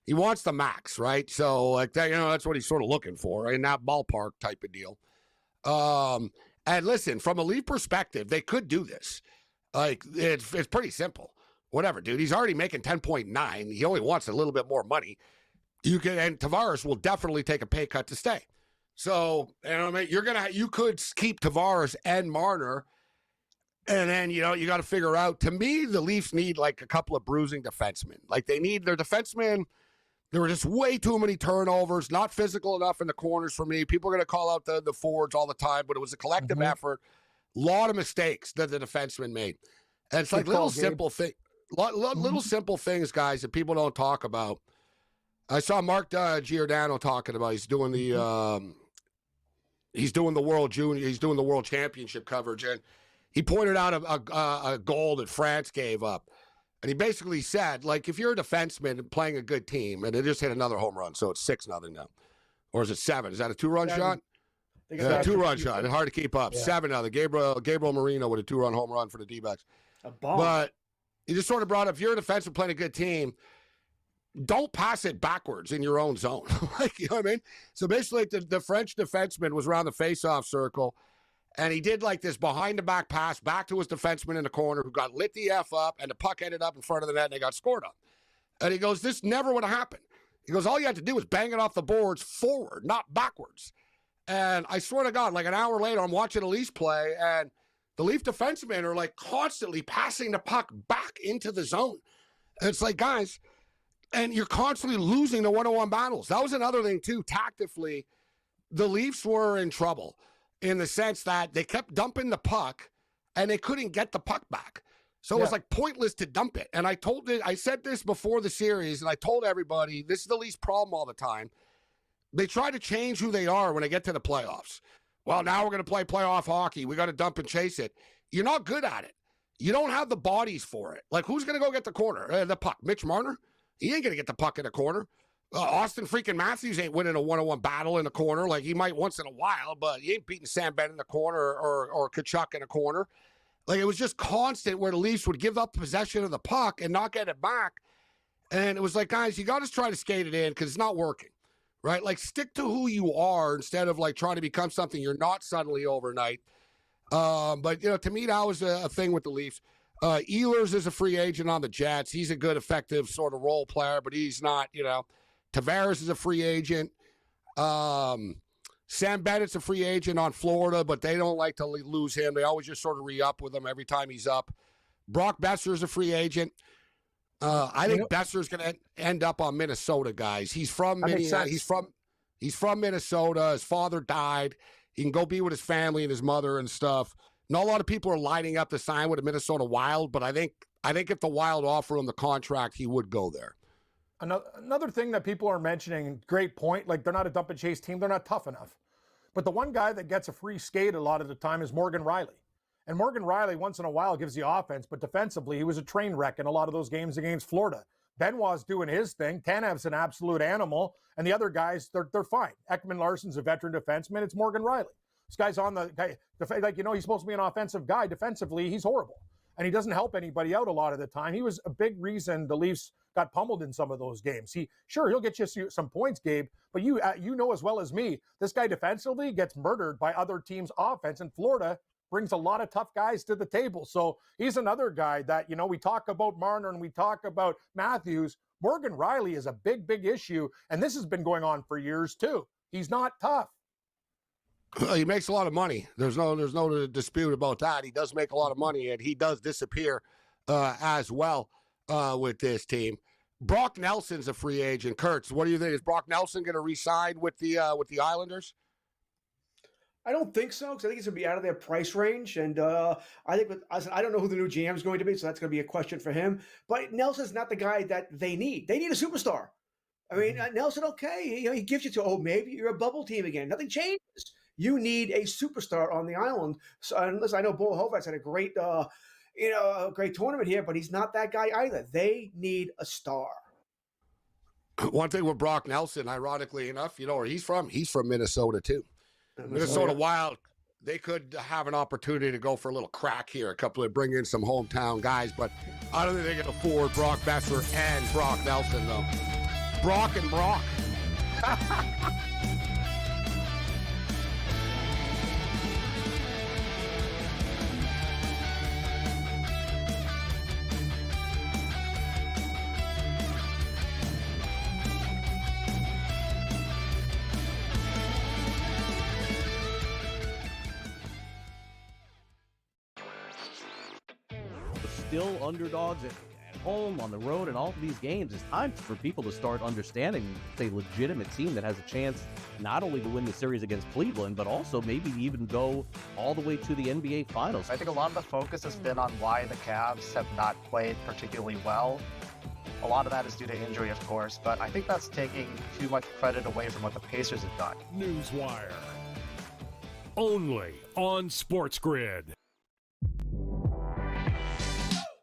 He wants the max, right? So like that, that's what he's sort of looking for in that ballpark type of deal. And listen, from a Leaf perspective, they could do this. Like it's pretty simple. Whatever, dude. He's already making 10.9. He only wants a little bit more money. And Tavares will definitely take a pay cut to stay. So, you could keep Tavares and Marner. And then, you got to figure out, to me, the Leafs need like a couple of bruising defensemen. Like they need their defensemen. There were just way too many turnovers, not physical enough in the corners for me. People are going to call out the forwards all the time, but it was a collective effort. A lot of mistakes that the defensemen made. And it's like little simple things. Little simple things, guys, that people don't talk about. I saw Mark Giordano talking about. He's doing the World Championship coverage, and he pointed out a goal that France gave up, and he basically said, like, if you're a defenseman playing a good team, and they just hit another home run, so it's 6-0 now, or is it 7? Is that a 2-run shot? Yeah, 2-run shot. It's hard to keep up. 7-0. Gabriel Marino with a 2-run home run for the D-backs. A bomb. But he just sort of brought up, if you're a defenseman playing a good team, don't pass it backwards in your own zone. Like, you know what I mean? So basically, the French defenseman was around the face-off circle, and he did like this behind-the-back pass back to his defenseman in the corner who got lit the F up, and the puck ended up in front of the net, and they got scored on. And he goes, this never would have happened. He goes, all you had to do was bang it off the boards forward, not backwards. And I swear to God, like an hour later, I'm watching a Leafs play, and the Leaf defensemen are like constantly passing the puck back into the zone. And it's like, guys, and you're constantly losing the one-on-one battles. That was another thing, too. Tactically, the Leafs were in trouble in the sense that they kept dumping the puck, and they couldn't get the puck back. So it was like pointless to dump it. And I said this before the series, and I told everybody, this is the Leafs' problem all the time. They try to change who they are when they get to the playoffs. Well, now we're going to play playoff hockey. We got to dump and chase it. You're not good at it. You don't have the bodies for it. Like, who's going to go get the corner, the puck? Mitch Marner? He ain't going to get the puck in the corner. Austin freaking Matthews ain't winning a one-on-one battle in the corner. Like, he might once in a while, but he ain't beating Sam Bennett in the corner or Kachuk in the corner. Like, it was just constant where the Leafs would give up possession of the puck and not get it back. And it was like, guys, you got to try to skate it in because it's not working, right? Like, stick to who you are instead of, like, trying to become something you're not suddenly overnight. But, to me, that was a thing with the Leafs. Ehlers is a free agent on the Jets. He's a good, effective sort of role player, but he's not, Tavares is a free agent. Sam Bennett's a free agent on Florida, but they don't like to lose him. They always just sort of re-up with him every time he's up. Brock Besser's a free agent. I think Besser's going to end up on Minnesota, guys. He's from He's from Minnesota. His father died. He can go be with his family and his mother and stuff. Not a lot of people are lining up to sign with the Minnesota Wild, but I think if the Wild offer him the contract, he would go there. Another thing that people are mentioning, great point, like they're not a dump and chase team. They're not tough enough. But the one guy that gets a free skate a lot of the time is Morgan Riley. And Morgan Riley, once in a while, gives the offense, but defensively, he was a train wreck in a lot of those games against Florida. Benoit's doing his thing. Tanev's an absolute animal. And the other guys, they're fine. Ekman Larsson's a veteran defenseman. It's Morgan Riley. This guy's on the guy, he's supposed to be an offensive guy. Defensively, he's horrible. And he doesn't help anybody out a lot of the time. He was a big reason the Leafs got pummeled in some of those games. He'll get you some points, Gabe, but you know as well as me, this guy defensively gets murdered by other teams' offense, and Florida brings a lot of tough guys to the table. So he's another guy that, we talk about Marner and we talk about Matthews. Morgan Riley is a big, big issue, and this has been going on for years too. He's not tough. He makes a lot of money. There's no dispute about that. He does make a lot of money, and he does disappear as well with this team. Brock Nelson's a free agent. Kurtz, what do you think? Is Brock Nelson going to re-sign with the Islanders? I don't think so, because I think he's going to be out of their price range. And I don't know who the new GM is going to be, so that's going to be a question for him. But Nelson's not the guy that they need. They need a superstar. I mean, Nelson, okay, he gives you to, maybe you're a bubble team again. Nothing changes. You need a superstar on the island. So, unless I know Bo Hovart's had a great, great tournament here, but he's not that guy either. They need a star. One thing with Brock Nelson, ironically enough, where he's from Minnesota too. Minnesota Wild. they could have an opportunity to go for a little crack here. Bring in some hometown guys, but I don't think they can afford Brock Besser and Brock Nelson, though. Brock and Brock. Still underdogs at home, on the road, and all of these games. It's time for people to start understanding it's a legitimate team that has a chance not only to win the series against Cleveland, but also maybe even go all the way to the NBA Finals. I think a lot of the focus has been on why the Cavs have not played particularly well. A lot of that is due to injury, of course, but I think that's taking too much credit away from what the Pacers have done. Newswire. Only on SportsGrid.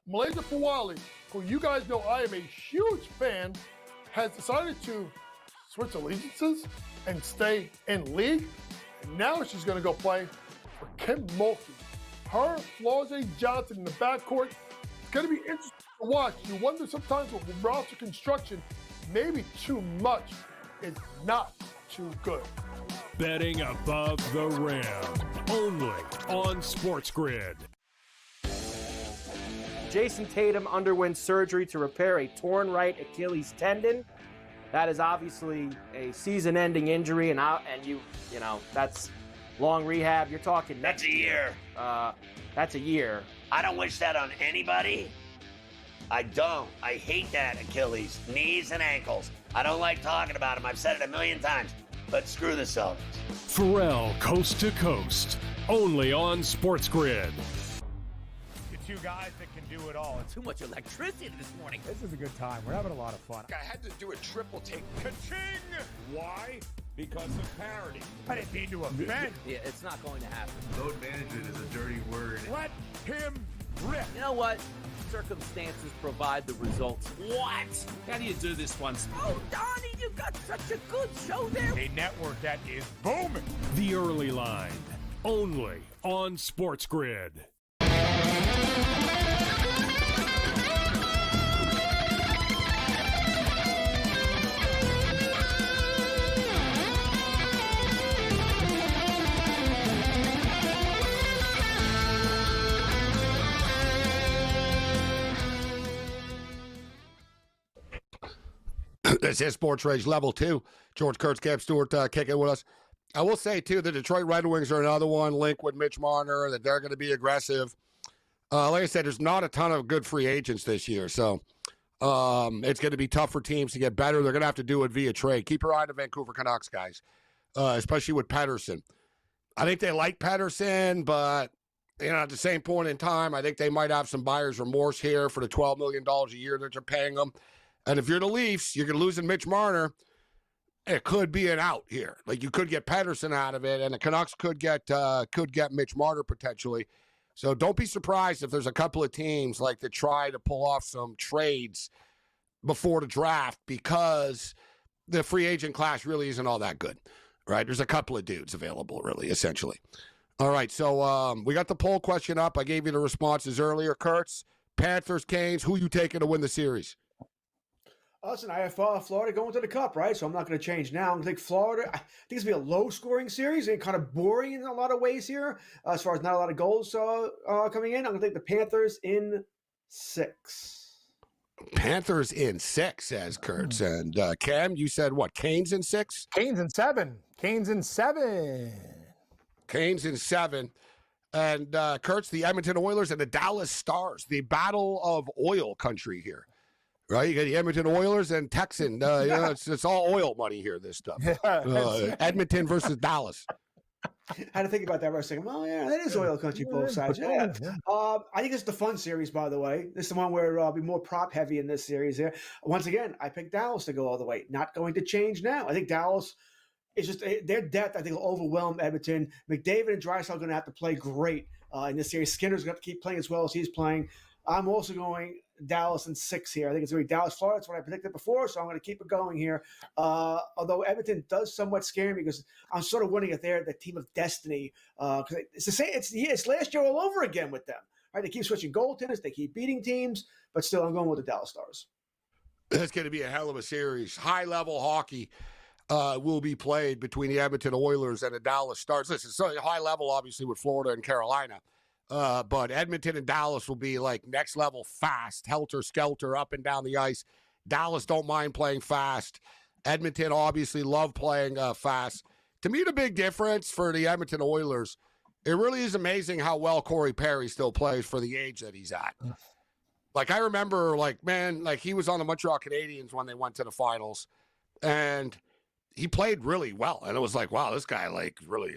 Malaysia Fawali, who you guys know I am a huge fan, has decided to switch allegiances and stay in league. And now she's going to go play for Kim Mulkey. Her, Flau'jae Johnson in the backcourt. It's going to be interesting to watch. You wonder sometimes with roster construction, maybe too much is not too good. Betting above the rim. Only on SportsGrid. Jason Tatum underwent surgery to repair a torn right Achilles tendon. That is obviously a season-ending injury, and you know that's long rehab. You're talking That's a year. That's a year. I don't wish that on anybody. I don't. I hate that Achilles, knees and ankles. I don't like talking about them. I've said it a million times. But screw the Celtics. Pharrell Coast to Coast. Only on SportsGrid. The two guys that can do it all. Too much electricity this morning. This is a good time. We're having a lot of fun. I had to do a triple take. Ka-ching! Why? Because of parity. I didn't mean to offend. Yeah, it's not going to happen. Load management is a dirty word. Let him rip. You know what? Circumstances provide the results. What? How do you do this one? Oh, Donnie, you got such a good show there. A network that is booming. The Early Line. Only on SportsGrid. This is SportsRage Level 2. George Kurtz, Cam Stewart kicking with us. I will say, too, the Detroit Red Wings are another one linked with Mitch Marner, that they're going to be aggressive. Like I said, there's not a ton of good free agents this year, so it's going to be tough for teams to get better. They're going to have to do it via trade. Keep your eye on the Vancouver Canucks, guys, especially with Pettersson. I think they like Pettersson, but at the same point in time, I think they might have some buyer's remorse here for the $12 million a year that they're paying them. And if you're the Leafs, you're going to lose in Mitch Marner. It could be an out here. Like, you could get Pettersson out of it, and the Canucks could get Mitch Marner potentially. So don't be surprised if there's a couple of teams like to try to pull off some trades before the draft, because the free agent class really isn't all that good, right? There's a couple of dudes available, really, essentially. All right, so we got the poll question up. I gave you the responses earlier. Kurtz, Panthers, Canes, who you taking to win the series? Listen, I have Florida going to the Cup, right? So I'm not going to change now. I'm going to take Florida. I think it's going to be a low-scoring series and kind of boring in a lot of ways here, as far as not a lot of goals coming in. I'm going to take the Panthers in 6. Panthers in 6, says Kurtz. And Cam, you said what? Canes in 6? Canes in 7. Canes in 7. Canes in 7. And Kurtz, the Edmonton Oilers and the Dallas Stars. The battle of oil country here. Right, you got the Edmonton Oilers and Texan. It's all oil money here, this stuff. Edmonton versus Dallas. I had to think about that for a second. Well, yeah, that is oil country, both sides. Yeah. I think it's the fun series, by the way. This is the one where I'll be more prop heavy in this series here. Once again, I picked Dallas to go all the way. Not going to change now. I think Dallas is just their depth. I think will overwhelm Edmonton. McDavid and Draisaitl are going to have to play great in this series. Skinner's going to have to keep playing as well as he's playing. I'm also going Dallas in 6 here. I think it's going to be Dallas, Florida. That's what I predicted before, so I'm going to keep it going here. Although Edmonton does somewhat scare me because I'm sort of winning it there, the team of destiny. Because it's the same. It's last year all over again with them. Right? They keep switching goaltenders. They keep beating teams, but still, I'm going with the Dallas Stars. That's going to be a hell of a series. High-level hockey will be played between the Edmonton Oilers and the Dallas Stars. Listen, so high level, obviously, with Florida and Carolina. But Edmonton and Dallas will be like next level fast, helter-skelter, up and down the ice. Dallas don't mind playing fast. Edmonton obviously love playing fast. To me, the big difference for the Edmonton Oilers, it really is amazing how well Corey Perry still plays for the age that he's at. Like, I remember, he was on the Montreal Canadiens when they went to the finals, and he played really well. And it was like, wow, this guy, really,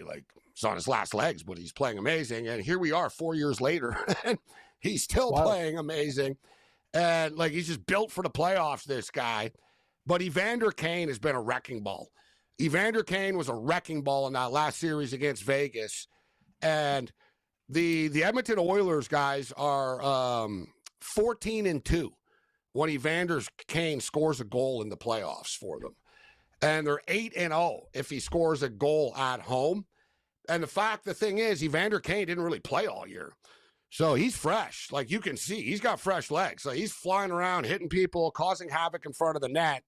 is on his last legs, but he's playing amazing. And here we are 4 years later, and he's still playing amazing. And, he's just built for the playoffs, this guy. But Evander Kane has been a wrecking ball. Evander Kane was a wrecking ball in that last series against Vegas. And the Edmonton Oilers guys are 14-2 when Evander Kane scores a goal in the playoffs for them. And they're 8-0 if he scores a goal at home. And the thing is, Evander Kane didn't really play all year. So he's fresh. You can see, he's got fresh legs. He's flying around, hitting people, causing havoc in front of the net.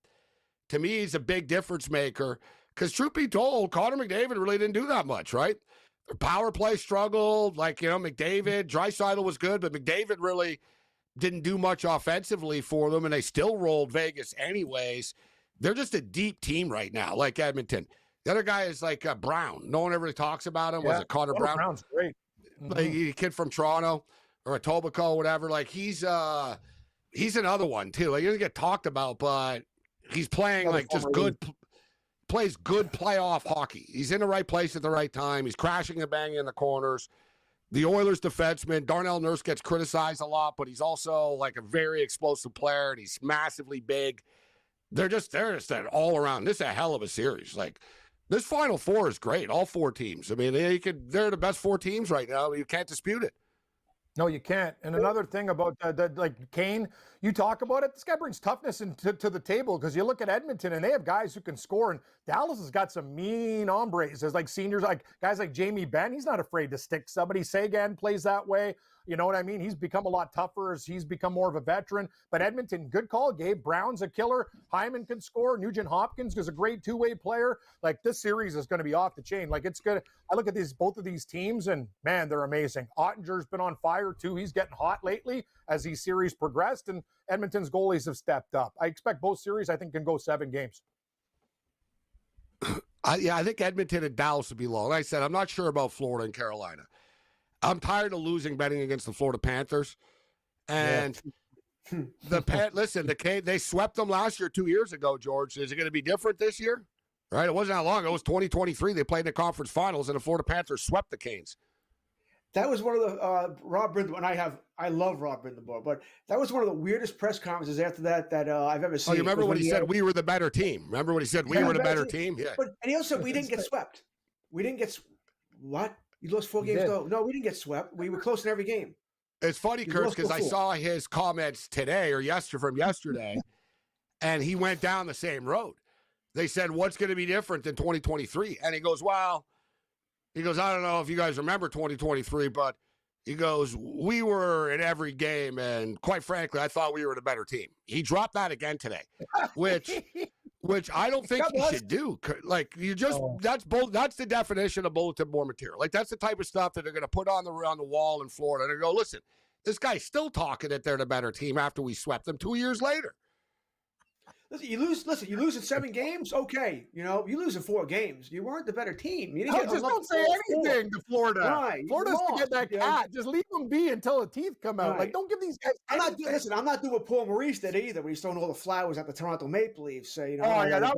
To me, he's a big difference maker. Because truth be told, Connor McDavid really didn't do that much, right? Their power play struggled. McDavid, Draisaitl was good, but McDavid really didn't do much offensively for them, and they still rolled Vegas anyways. They're just a deep team right now, like Edmonton. The other guy is Brown. No one ever talks about him. Yeah. Was it Connor Brown? Brown's great. A kid from Toronto or Etobicoke, whatever. He's another one too. He doesn't get talked about, but he's playing plays good playoff hockey. He's in the right place at the right time. He's crashing and banging in the corners. The Oilers defenseman, Darnell Nurse, gets criticized a lot, but he's also a very explosive player, and he's massively big. They're just an all-around. This is a hell of a series. This Final Four is great, all four teams. I mean, they're the best four teams right now. You can't dispute it. No, you can't. And another thing about Kane, you talk about it. This guy brings toughness to the table because you look at Edmonton and they have guys who can score. And Dallas has got some mean hombres. There's seniors, guys like Jamie Benn. He's not afraid to stick somebody. Sagan plays that way. You know what I mean? He's become a lot tougher as he's become more of a veteran. But Edmonton, good call. Gabe Brown's a killer. Hyman can score. Nugent Hopkins is a great two-way player. This series is going to be off the chain. It's good. I look at both of these teams, and man, they're amazing. Ottinger's been on fire too. He's getting hot lately as these series progressed, and Edmonton's goalies have stepped up. I expect both series, I think, can go 7 games. I think Edmonton and Dallas would be low. Like I said, I'm not sure about Florida and Carolina. I'm tired of losing betting against the Florida Panthers. And they swept them last year, 2 years ago, George. Is it going to be different this year? Right? It wasn't that long ago. It was 2023. They played in the conference finals, and the Florida Panthers swept the Canes. That was one of the Rob Brindamore, I love Rob Brindamore, but that was one of the weirdest press conferences after that I've ever seen. Oh, you remember when he said we were the better team? Remember when he said we were the better team? Yeah. And he also said we didn't get swept. We didn't get what? You lost 4 games though? No, we didn't get swept. We were close in every game. It's funny, Kurtz, because I saw his comments today or yesterday, and he went down the same road. They said, what's going to be different in 2023? And he goes, I don't know if you guys remember 2023, but he goes, we were in every game, and quite frankly, I thought we were the better team. He dropped that again today, which I don't think he should do. That's the definition of bulletin board material. That's the type of stuff that they're going to put on the wall in Florida. And they go, listen, this guy's still talking that they're the better team after we swept them 2 years later. You lose in 7 games. Okay, you lose in 4 games. You weren't the better team. You didn't don't say anything to Florida. Right, Florida's to get that cat. Just leave them be until the teeth come out. Right. Don't give these guys. I'm not doing what Paul Maurice did either, when he's throwing all the flowers at the Toronto Maple Leafs. That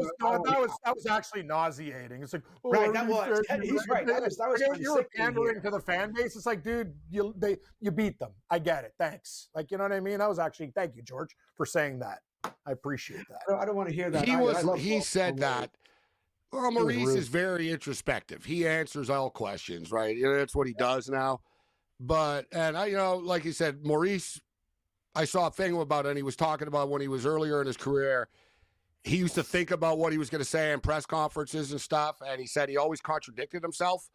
was actually nauseating. It's right. That was. He's right. That was you were pandering to the fan base. It's dude, you beat them. I get it. Thanks. You know what I mean? That was actually. Thank you, George, for saying that. I appreciate that. I don't want to hear that. He said that. Well, Maurice is very introspective. He answers all questions, right? That's what he does now. But, like you said, Maurice, I saw a thing about it, and he was talking about when he was earlier in his career, he used to think about what he was going to say in press conferences and stuff, and he said he always contradicted himself.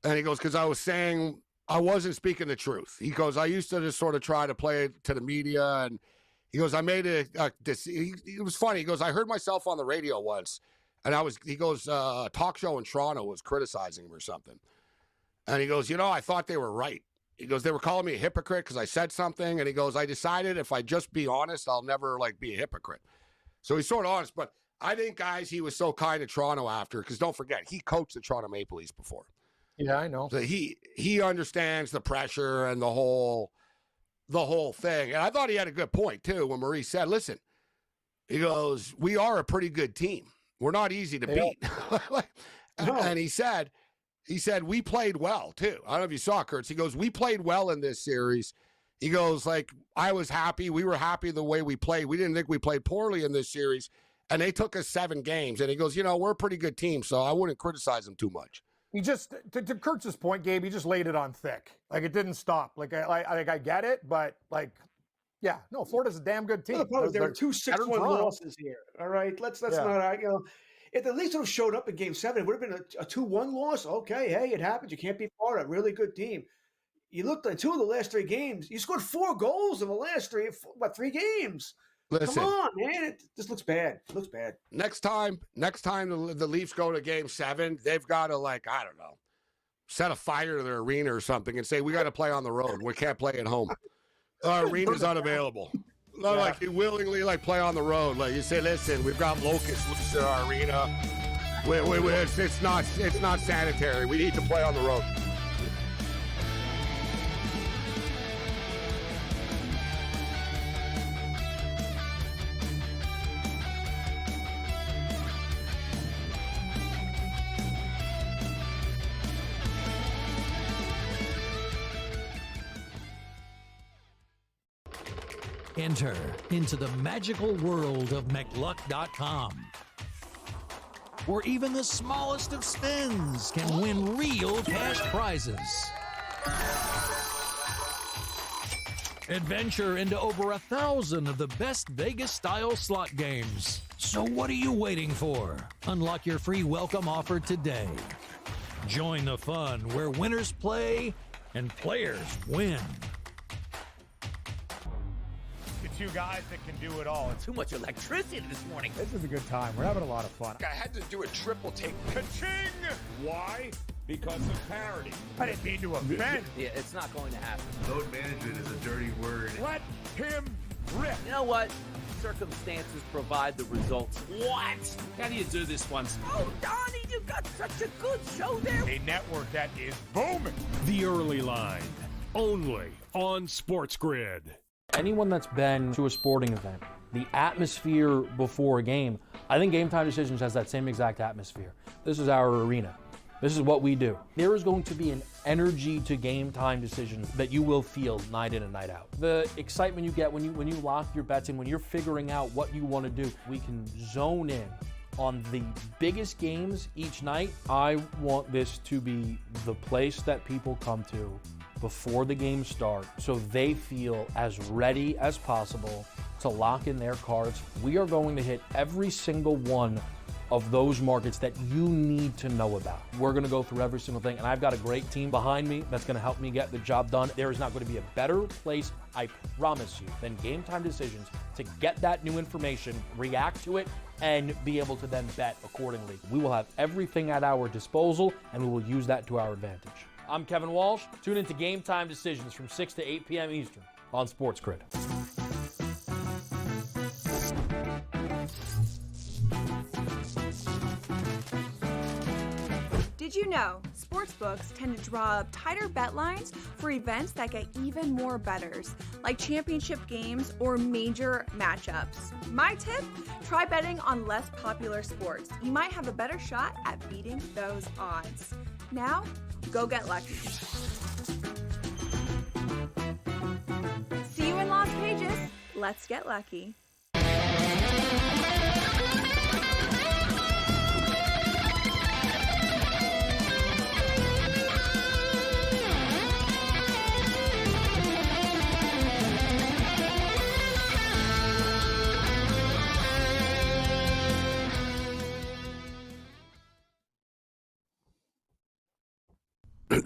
And he goes, because I was saying I wasn't speaking the truth. He goes, I used to just sort of try to play it to the media, and he goes, I made it was funny. He goes, I heard myself on the radio once, and he goes, a talk show in Toronto was criticizing him or something. And he goes, I thought they were right. He goes, they were calling me a hypocrite because I said something. And he goes, I decided if I just be honest, I'll never be a hypocrite. So he's sort of honest, but I think, guys, he was so kind to Toronto after, because don't forget, he coached the Toronto Maple Leafs before. Yeah, I know. So he understands the pressure and the whole thing. And I thought he had a good point, too, when Maurice said, listen, he goes, we are a pretty good team. We're not easy to beat. And he said, we played well, too. I don't know if you saw, Kurtz. He goes, we played well in this series. He goes, I was happy. We were happy the way we played. We didn't think we played poorly in this series. And they took us 7 games. And he goes, we're a pretty good team, so I wouldn't criticize them too much. He just, to Kurtz's point, Gabe, he just laid it on thick. It didn't stop. I get it, but Florida's a damn good team. Well, there were 2 6-1 losses here. All right, let's not, if the Leafs would have showed up in Game 7, it would have been a 2-1 loss. Okay, hey, it happens. You can't beat Florida. Really good team. You looked at 2 of the last 3 games. You scored 4 goals in the last 3 games. Listen, come on, man. It just looks bad. It looks bad. Next time the Leafs go to Game 7, they've got to, set a fire to their arena or something and say, we got to play on the road. We can't play at home. Our arena's unavailable. Not you willingly play on the road. You say, listen, we've got locusts loose in our arena. It's not sanitary. We need to play on the road. Enter into the magical world of McLuck.com, where even the smallest of spins can win real cash prizes. Adventure into over 1,000 of the best Vegas-style slot games. So what are you waiting for? Unlock your free welcome offer today. Join the fun where winners play and players win. 2 guys that can do it all. Too much electricity this morning. This is a good time. We're having a lot of fun. I had to do a triple take. Ka-ching! Why? Because of parity. I didn't mean to offend. Yeah, it's not going to happen. Load management is a dirty word. Let him rip. You know what? Circumstances provide the results. What? How do you do this one? Oh, Donnie, you got such a good show there. A network that is booming. The Early Line, only on SportsGrid. Anyone that's been to a sporting event, the atmosphere before a game, I think Game Time Decisions has that same exact atmosphere. This is our arena. This is what we do. There is going to be an energy to Game Time Decisions that you will feel night in and night out. The excitement you get when you lock your bets in, when you're figuring out what you want to do, we can zone in on the biggest games each night. I want this to be the place that people come to before the games start so they feel as ready as possible to lock in their cards. We are going to hit every single one of those markets that you need to know about. We're going to go through every single thing, and I've got a great team behind me that's going to help me get the job done. There is not going to be a better place, I promise you, than Game Time Decisions to get that new information, react to it, and be able to then bet accordingly. We will have everything at our disposal, and we will use that to our advantage. I'm Kevin Walsh. Tune into Game Time Decisions from 6 to 8 p.m. Eastern on SportsGrid. Did you know sportsbooks tend to draw up tighter bet lines for events that get even more bettors, like championship games or major matchups? My tip, try betting on less popular sports. You might have a better shot at beating those odds. Now, go get lucky. See you in Las Vegas. Let's get lucky.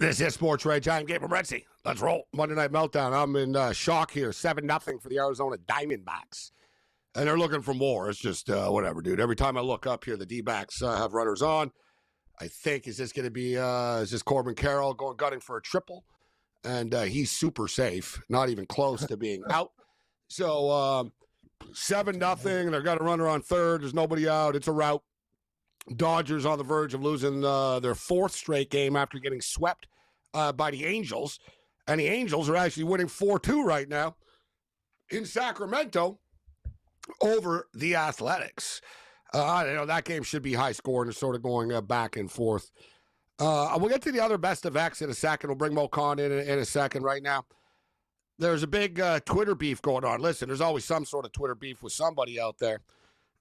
This is SportsRage. I'm Gabriel Morency. Let's roll. Monday Night Meltdown. I'm in shock here. 7-0 for the Arizona Diamondbacks. And they're looking for more. It's just whatever, dude. Every time I look up here, the D-backs have runners on. I think, is this going to be, is this Corbin Carroll going gutting for a triple? And he's super safe, not even close to being out. So 7-0. They've got a runner on third. There's nobody out. It's a rout. Dodgers on the verge of losing their fourth straight game after getting swept by the Angels. And the Angels are actually winning 4-2 right now in Sacramento over the Athletics. That game should be high scoring and sort of going back and forth. We'll get to the other best of X in a second. We'll bring Mo Khan in a second. Right now, there's a big Twitter beef going on. Listen, there's always some sort of Twitter beef with somebody out there.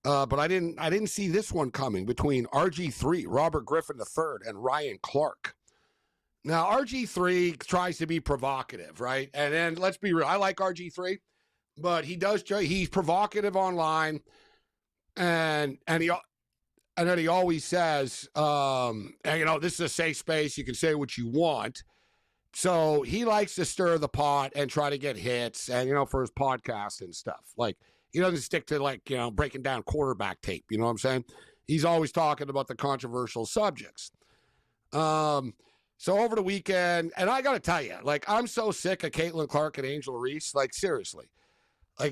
But I didn't see this one coming between RG3, Robert Griffin III, and Ryan Clark. Now, RG3 tries to be provocative, right? And then let's be real. I like RG3, but he's provocative online, and then he always says, this is a safe space. You can say what you want. So he likes to stir the pot and try to get hits, and for his podcast and stuff. Like, he doesn't stick to, breaking down quarterback tape. You know what I'm saying? He's always talking about the controversial subjects. So over the weekend, and I got to tell you, I'm so sick of Caitlin Clark and Angel Reese. Seriously.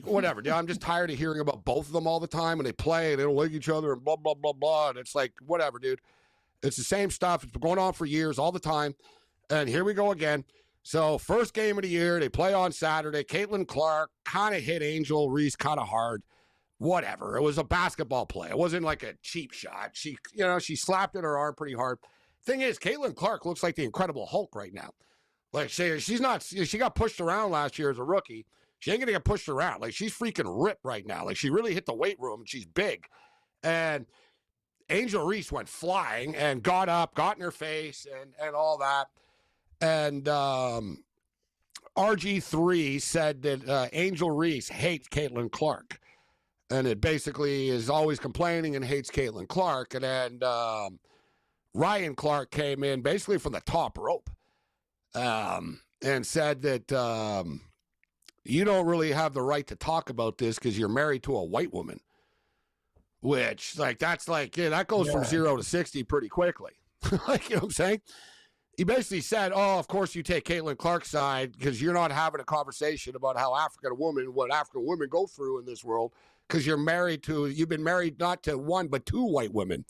Whatever. I'm just tired of hearing about both of them all the time, and they play, and they don't like each other, and blah, blah, blah, blah. And it's whatever, dude. It's the same stuff. It's been going on for years, all the time. And here we go again. So first game of the year, they play on Saturday. Caitlin Clark kind of hit Angel Reese kind of hard. Whatever. It was a basketball play. It wasn't like a cheap shot. She slapped at her arm pretty hard. Thing is, Caitlin Clark looks like the Incredible Hulk right now. She got pushed around last year as a rookie. She ain't going to get pushed around. She's freaking ripped right now. She really hit the weight room, and she's big. And Angel Reese went flying and got up, got in her face, and all that. And RG3 said that Angel Reese hates Caitlin Clark. And it basically is always complaining and hates Caitlin Clark. And then Ryan Clark came in basically from the top rope and said that you don't really have the right to talk about this because you're married to a white woman. Which, that goes from 0 to 60 pretty quickly. You know what I'm saying? He basically said, of course you take Caitlin Clark's side because you're not having a conversation about how what African women go through in this world because you've been married not to one but two white women.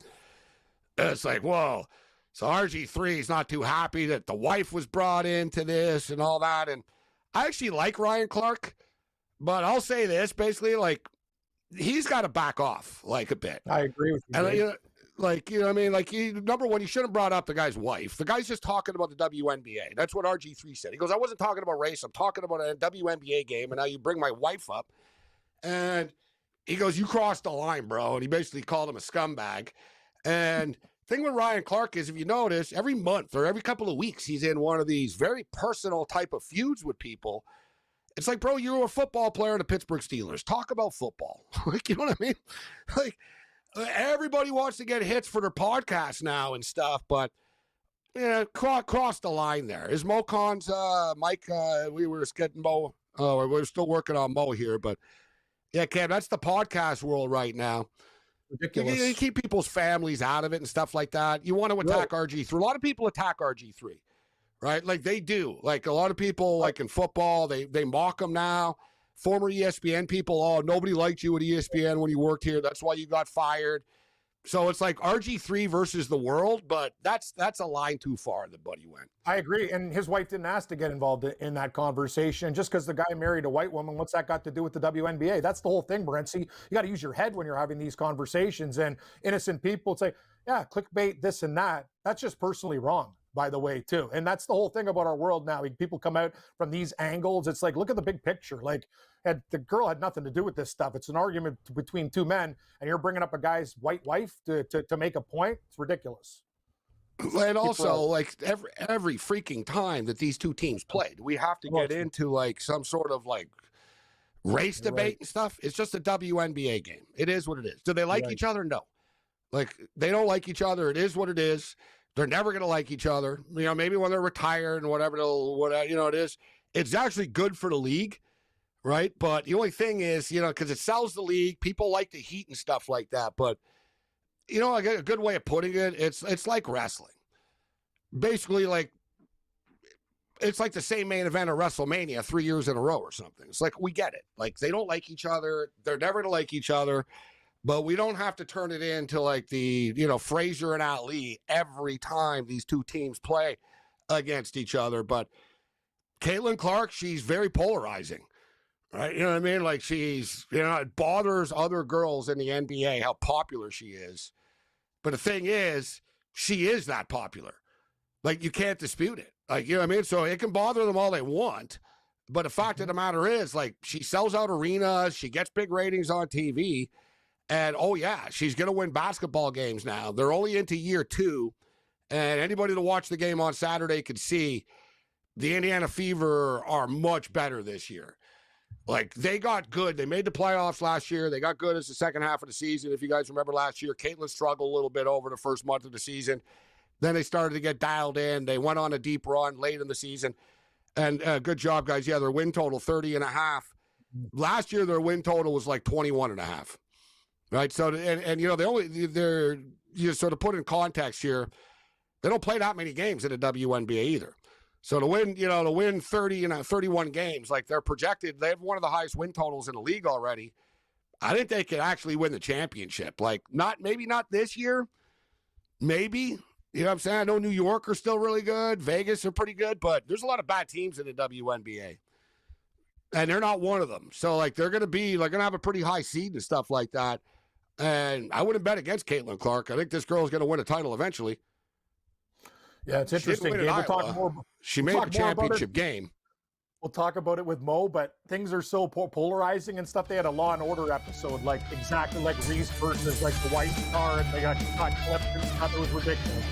And it's whoa. So RG3 is not too happy that the wife was brought into this and all that. And I actually like Ryan Clark, but I'll say this, basically, he's got to back off, a bit. I agree with you. And, number one, you shouldn't have brought up the guy's wife. The guy's just talking about the WNBA. That's what RG3 said. He goes, I wasn't talking about race. I'm talking about a WNBA game, and now you bring my wife up. And he goes, you crossed the line, bro. And he basically called him a scumbag. And thing with Ryan Clark is, if you notice, every month or every couple of weeks, he's in one of these very personal type of feuds with people. It's bro, you're a football player in the Pittsburgh Steelers. Talk about football. You know what I mean? Everybody wants to get hits for their podcast now and stuff, but cross the line there. Is Mo Khan's Mike? We were just getting Mo. We're still working on Mo here, but yeah, Cam, that's the podcast world right now. Ridiculous. You keep people's families out of it and stuff like that. You want to attack RG3. A lot of people attack RG3, right? They do. A lot of people, in football, they mock him now. Former ESPN people, nobody liked you at ESPN when you worked here. That's why you got fired. So it's RG3 versus the world, but that's a line too far that Buddy went. I agree. And his wife didn't ask to get involved in that conversation. Just because the guy married a white woman, what's that got to do with the WNBA? That's the whole thing, Morency. You got to use your head when you're having these conversations. And innocent people say, yeah, clickbait, this and that. That's just personally wrong, by the way, too. And that's the whole thing about our world now. People come out from these angles. It's look at the big picture. The girl had nothing to do with this stuff. It's an argument between two men, and you're bringing up a guy's white wife to make a point. It's ridiculous. And also, every freaking time that these two teams played, we have to get into some sort of race debate and stuff. It's just a WNBA game. It is what it is. Do they like each other? No. They don't like each other. It is what it is. They're never going to like each other. You know, maybe when they're retired and whatever it is. It's actually good for the league, right? But the only thing is, because it sells the league, people like the heat and stuff like that. But, a good way of putting it, it's like wrestling. Basically, it's like the same main event of WrestleMania 3 years in a row or something. It's like, we get it. Like, they don't like each other. They're never going to like each other. But we don't have to turn it into like the, Frazier and Ali every time these two teams play against each other. But Caitlin Clark, she's very polarizing, right? You know what I mean? Like, she's, it bothers other girls in the NBA how popular she is. But the thing is, she is that popular. Like, you can't dispute it. Like, you know what I mean? So it can bother them all they want. But the fact of the matter is, like, she sells out arenas. She gets big ratings on TV. And, oh, yeah, she's going to win basketball games now. They're only into year 2. And anybody that watched the game on Saturday could see the Indiana Fever are much better this year. Like, they got good. They made the playoffs last year. They got good as the second half of the season. If you guys remember last year, Caitlin struggled a little bit over the first month of the season. Then they started to get dialed in. They went on a deep run late in the season. And good job, guys. Yeah, their win total, 30.5. Last year, their win total was like 21.5. Right? So, they're sort of put in context here, they don't play that many games in the WNBA either. So to win 30 and 31 games, like they're projected, they have one of the highest win totals in the league already. I think they could actually win the championship. Like, maybe not this year. Maybe. You know what I'm saying? I know New York are still really good. Vegas are pretty good, but there's a lot of bad teams in the WNBA. And they're not one of them. So, like, they're going to have a pretty high seed and stuff like that. And I wouldn't bet against Caitlin Clark. I think this girl's going to win a title eventually. Yeah, it's interesting. She made the championship game. We'll talk about it with Mo, but things are so polarizing and stuff. They had a Law and Order episode, exactly like Reese versus the white car, and they got clipped and stuff. It was ridiculous.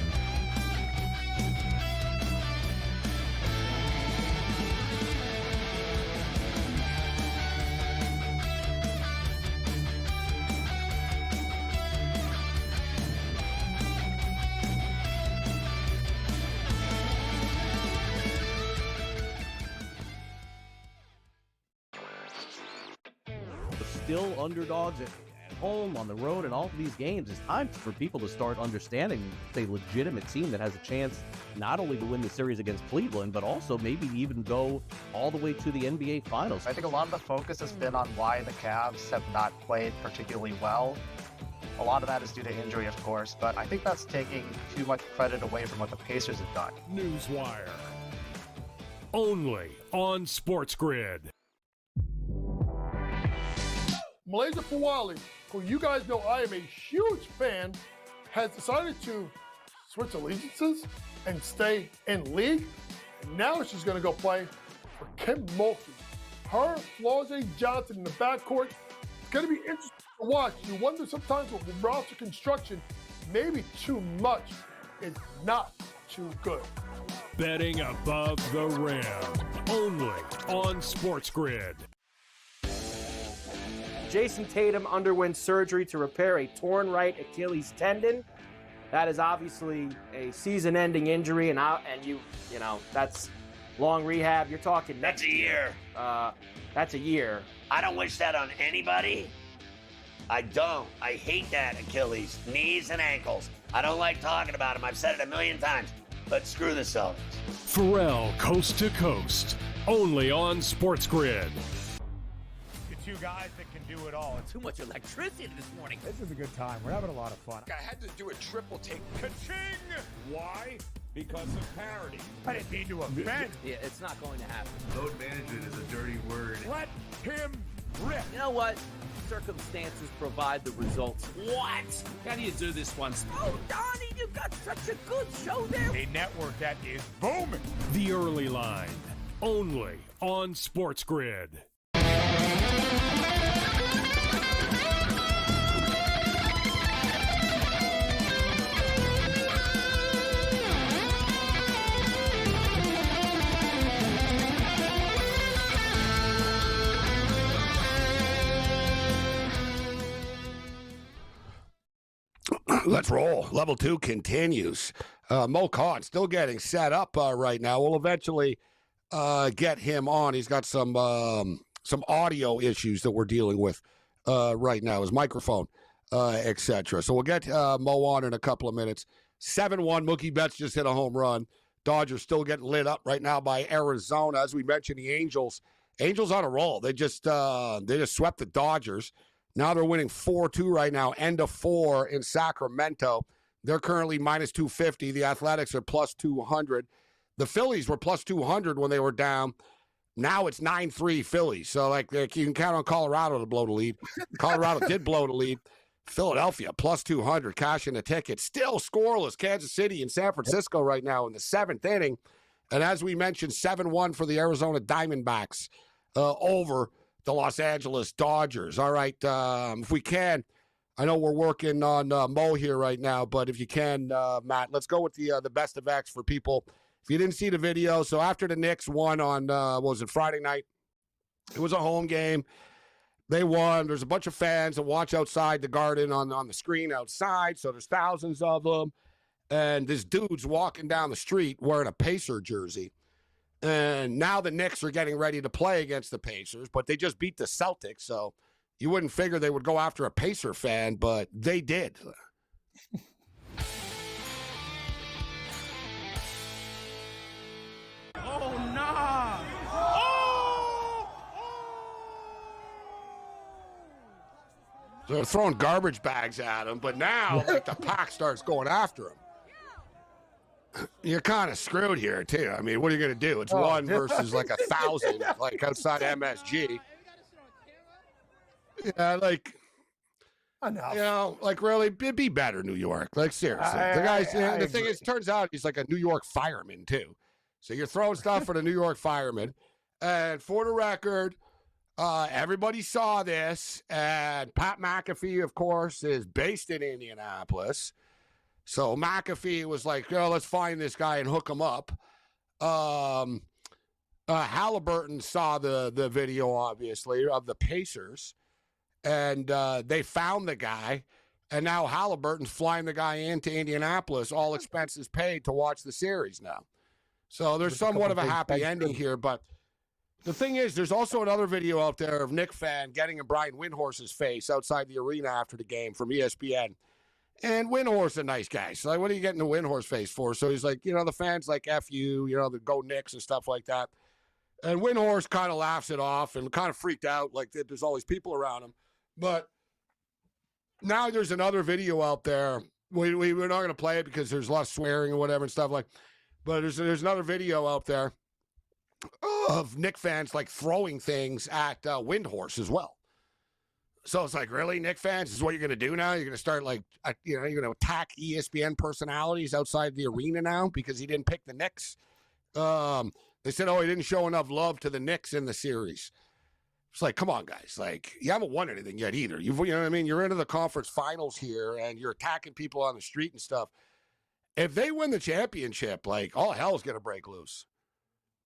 Still underdogs at home, on the road, and all of these games. It's time for people to start understanding it's a legitimate team that has a chance not only to win the series against Cleveland, but also maybe even go all the way to the NBA Finals. I think a lot of the focus has been on why the Cavs have not played particularly well. A lot of that is due to injury, of course, but I think that's taking too much credit away from what the Pacers have done. Newswire. Only on SportsGrid. Malaysia Fawali, who you guys know I am a huge fan, has decided to switch allegiances and stay in league. And now she's going to go play for Kim Mulkey. Her, Flau'jae Johnson in the backcourt. It's going to be interesting to watch. You wonder sometimes with roster construction, maybe too much is not too good. Betting above the rim. Only on SportsGrid. Jason Tatum underwent surgery to repair a torn right Achilles tendon. That is obviously a season-ending injury, and that's long rehab. You're talking That's a year. That's a year. I don't wish that on anybody. I don't. I hate that Achilles, knees and ankles. I don't like talking about them. I've said it a million times. But screw the Celtics. Pharrell, coast to coast. Only on SportsGrid. Two guys that can do it all. Too much electricity this morning. This is a good time. We're having a lot of fun. I had to do a triple take. Ka-ching! Why? Because of parity. I didn't mean to offend. Yeah, it's not going to happen. Load management is a dirty word. Let him rip. You know what? Circumstances provide the results. What? How do you do this one? Oh, Donnie, you've got such a good show there. A network that is booming. The Early Line. Only on SportsGrid. Let's roll. Level 2 continues. Mo Khan still getting set up right now. We'll eventually get him on. He's got some audio issues that we're dealing with right now, his microphone, etc. So we'll get Mo on in a couple of minutes. 7-1, Mookie Betts just hit a home run. Dodgers still getting lit up right now by Arizona. As we mentioned, the Angels on a roll. They just swept the Dodgers. Now they're winning 4-2 right now, end of 4 in Sacramento. They're currently minus 250. The Athletics are plus 200. The Phillies were plus 200 when they were down. Now it's 9-3 Phillies. So, like, you can count on Colorado to blow the lead. Colorado did blow the lead. Philadelphia plus 200, cashing the ticket. Still scoreless. Kansas City and San Francisco right now in the 7th inning. And as we mentioned, 7-1 for the Arizona Diamondbacks over the Los Angeles Dodgers. All right, if we can, I know we're working on Mo here right now, but if you can, Matt, let's go with the best of X for people. If you didn't see the video, so after the Knicks won on, what was it, Friday night? It was a home game. They won. There's a bunch of fans that watch outside the Garden on the screen outside, so there's thousands of them. And this dude's walking down the street wearing a Pacer jersey. And now the Knicks are getting ready to play against the Pacers, but they just beat the Celtics, so you wouldn't figure they would go after a Pacer fan, but they did. Oh, nah. They're throwing garbage bags at him, but now like the pack starts going after him. You're kind of screwed here, too. I mean, what are you going to do? It's one versus like 1,000, like outside MSG. Yeah, like, enough. You know, like really, be better, New York. Like seriously, the guy's. The thing is, turns out he's like a New York fireman too. So you're throwing stuff for the New York fireman. And for the record, everybody saw this. And Pat McAfee, of course, is based in Indianapolis. So McAfee was like, let's find this guy and hook him up. Halliburton saw the video, obviously, of the Pacers. And they found the guy, and now Halliburton's flying the guy into Indianapolis, all expenses paid, to watch the series now. So there's somewhat of a happy ending here, but the thing is, there's also another video out there of Knick fan getting in Brian Windhorse's face outside the arena after the game from ESPN. And Windhorse a nice guy. So like, what are you getting the Windhorse face for? So he's like, the fans like F you, the go Knicks and stuff like that. And Windhorse kind of laughs it off and kind of freaked out, like there's all these people around him. But now there's another video out there. We're not going to play it because there's a lot of swearing and whatever and stuff like. But there's another video out there of Knick fans like throwing things at Windhorse as well. So it's like, really, Knick fans, this is what you're going to do now? You're going to start like, you're going to attack ESPN personalities outside the arena now because he didn't pick the Knicks. They said, he didn't show enough love to the Knicks in the series. It's like, come on, guys. Like, you haven't won anything yet either. You know what I mean? You're into the conference finals here, and you're attacking people on the street and stuff. If they win the championship, like, all hell's going to break loose.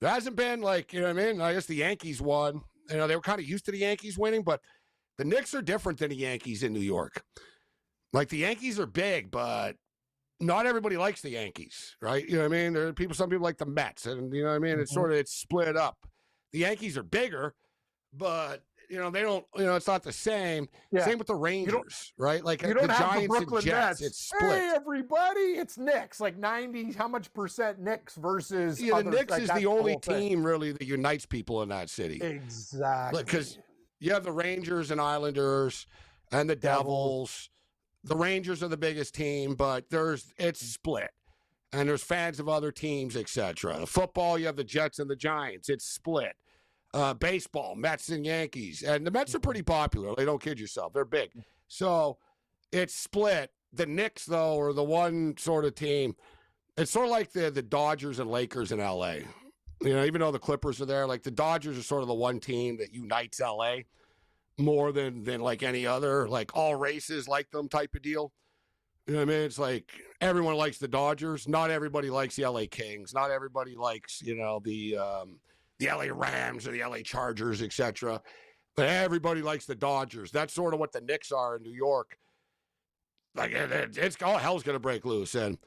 There hasn't been, like, you know what I mean? I guess the Yankees won. They were kind of used to the Yankees winning, but the Knicks are different than the Yankees in New York. Like, the Yankees are big, but not everybody likes the Yankees, right? You know what I mean? There are some people like the Mets, and you know what I mean? Mm-hmm. It's split up. The Yankees are bigger, but they don't. It's not the same. Yeah. Same with the Rangers, right? Like you don't the have Giants the Brooklyn and Jets. Nets. It's split. Hey, everybody! It's Knicks. Like 90. How much percent Knicks versus? Yeah, the Knicks like, is the only team really that unites people in that city. Exactly. Because you have the Rangers and Islanders and the Devils. The Rangers are the biggest team, but it's split. And there's fans of other teams, etc. Football, you have the Jets and the Giants. It's split. Baseball, Mets and Yankees. And the Mets are pretty popular. They don't kid yourself. They're big. So it's split. The Knicks, though, are the one sort of team. It's sort of like the Dodgers and Lakers in L.A. Even though the Clippers are there, like the Dodgers are sort of the one team that unites L.A. more than like any other, like all races like them type of deal. You know what I mean? It's like everyone likes the Dodgers. Not everybody likes the L.A. Kings. Not everybody likes, the LA Rams or the LA Chargers, etc. But everybody likes the Dodgers. That's sort of what the Knicks are in New York. Like, it's all hell's going to break loose. And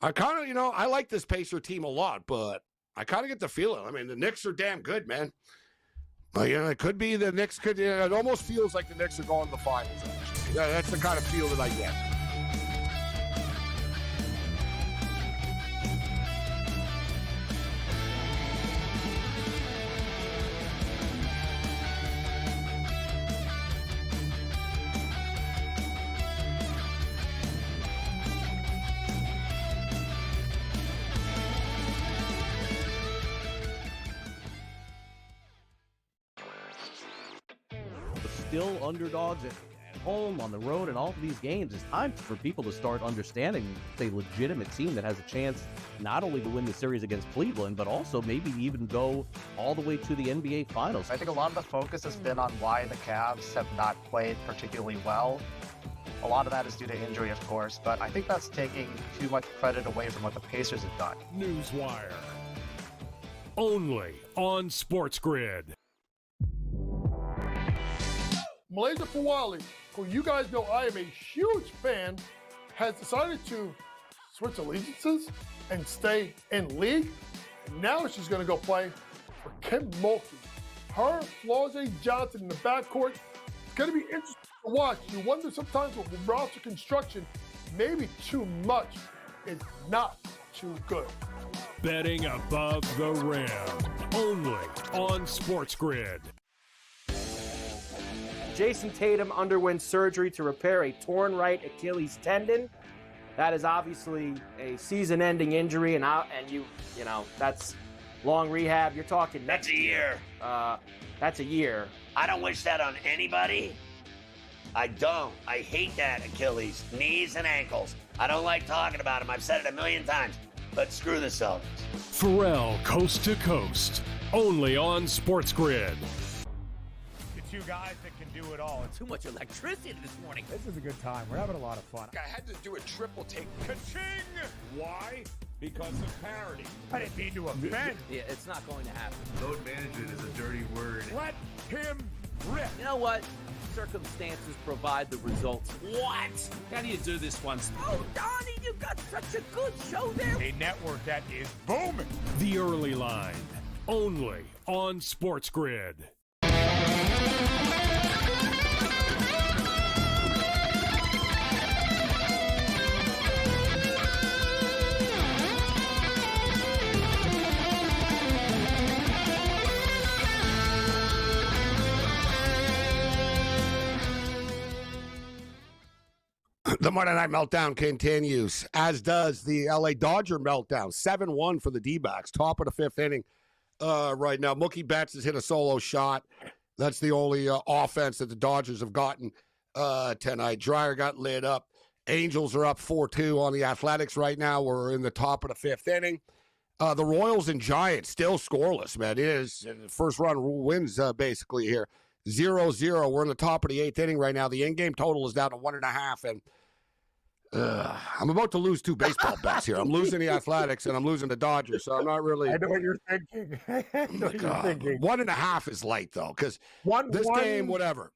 I kind of, I like this Pacer team a lot, but I kind of get the feeling. I mean, the Knicks are damn good, man. It could be the Knicks could. It almost feels like the Knicks are going to the finals. Actually. Yeah, that's the kind of feel that I get. Still underdogs at home, on the road, and all of these games. It's time for people to start understanding it's a legitimate team that has a chance not only to win the series against Cleveland, but also maybe even go all the way to the NBA Finals. I think a lot of the focus has been on why the Cavs have not played particularly well. A lot of that is due to injury, of course, but I think that's taking too much credit away from what the Pacers have done. Newswire. Only on SportsGrid. Malaysia Fawali, who you guys know I am a huge fan, has decided to switch allegiances and stay in league. And now she's going to go play for Kim Mulkey. Her, Flau'jae Johnson in the backcourt. It's going to be interesting to watch. You wonder sometimes with roster construction, maybe too much is not too good. Betting above the rim. Only on SportsGrid. Jason Tatum underwent surgery to repair a torn right Achilles tendon. That is obviously a season-ending injury, and that's long rehab. You're talking That's a year. That's a year. I don't wish that on anybody. I don't. I hate that Achilles, knees and ankles. I don't like talking about them. I've said it a million times. But screw the Celtics. Pharrell Coast to Coast. Only on SportsGrid. Two guys that can do it all. Too much electricity this morning. This is a good time. We're having a lot of fun. I had to do a triple take. Ka-ching! Why? Because of parity. I didn't mean to offend. Yeah, it's not going to happen. Load management is a dirty word. Let him rip. You know what? Circumstances provide the results. What? How do you do this one? Oh, Donnie, you've got such a good show there. A network that is booming. The Early Line. Only on SportsGrid. The Monday Night Meltdown continues, as does the LA Dodger meltdown. 7-1 for the D-backs, top of the fifth inning right now. Mookie Betts has hit a solo shot. That's the only offense that the Dodgers have gotten tonight. Dreyer got lit up. Angels are up 4-2 on the Athletics right now. We're in the top of the fifth inning. The Royals and Giants still scoreless, man. It is first run wins basically here. 0-0. We're in the top of the eighth inning right now. The in-game total is down to 1.5, and I'm about to lose two baseball bets here. I'm losing the Athletics and I'm losing the Dodgers, so I'm not really. I know what you're thinking. I know what you're thinking. 1.5 is light though, because this game, whatever.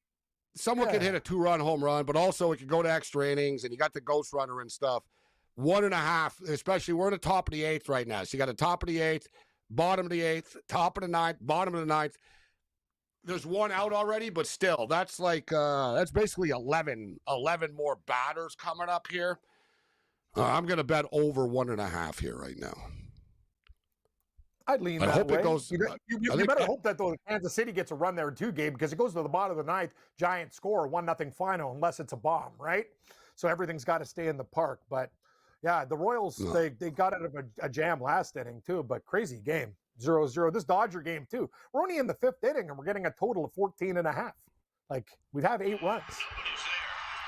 Someone could hit a 2-run home run, but also it could go to extra innings, and you got the ghost runner and stuff. 1.5, especially we're in the top of the eighth right now. So you got the top of the eighth, bottom of the eighth, top of the ninth, bottom of the ninth. There's one out already, but still, that's like that's basically 11 more batters coming up here. I'm going to bet over 1.5 here right now. I'd lean that way. I hope it goes. You better hope that though Kansas City gets a run there too, Gabe, because it goes to the bottom of the ninth. Giants score 1-0 final unless it's a bomb, right? So everything's got to stay in the park. But yeah, the Royals they got out of a jam last inning too, but crazy game. 0-0. This Dodger game too. We're only in the fifth inning and we're getting a total of 14.5. Like we'd have 8 runs.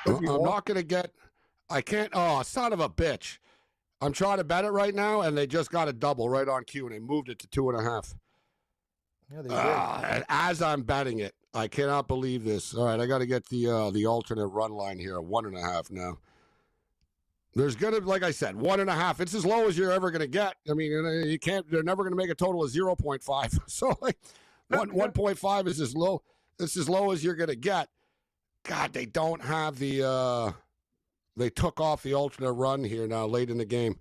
I'm not going to get. I can't. Oh, son of a bitch! I'm trying to bet it right now, and they just got a double right on cue, and they moved it to 2.5. Yeah, they did. And as I'm betting it, I cannot believe this. All right, I got to get the alternate run line here, 1.5 now. There's going to, like I said, 1.5. It's as low as you're ever going to get. I mean, you can't, they're never going to make a total of 0.5. So, like, 1.5 is as low. It's as low as you're going to get. God, they don't have the, they took off the alternate run here now late in the game.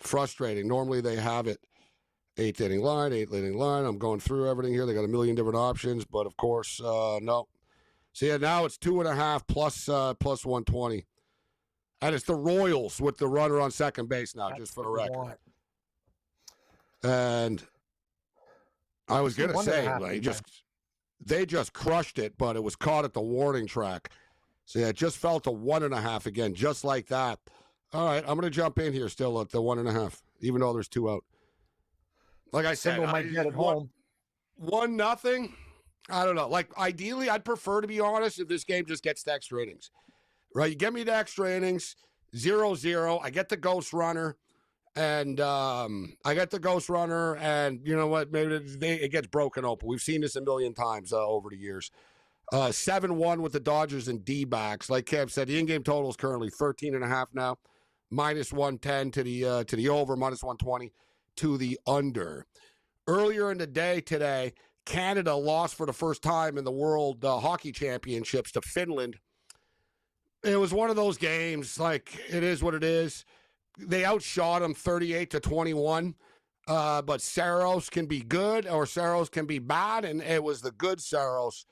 Frustrating. Normally they have it 8th inning line, 8th inning line. I'm going through everything here. They got a million different options, but of course, no. So yeah, now it's 2.5 plus 120. And it's the Royals with the runner on second base now, just for the record. And I was going to say, they just crushed it, but it was caught at the warning track. So yeah, it just fell to 1.5 again, just like that. All right, I'm going to jump in here still at the 1.5, even though there's 2 out. Like I said, might get it home. 1-0. I don't know. Like, ideally, I'd prefer, to be honest, if this game just gets to extra innings. Right? You get me to extra innings, 0-0. I get the ghost runner, and you know what? Maybe it gets broken open. We've seen this a million times over the years. 7-1 with the Dodgers and D-backs. Like Kev said, the in-game total is currently 13.5 now. Minus 110 to the over, minus 120 to the under. Earlier in the day today, Canada lost for the first time in the World Hockey Championships to Finland. It was one of those games, like, it is what it is. They outshot them 38-21, but Saros can be good or Saros can be bad, and it was the good Saros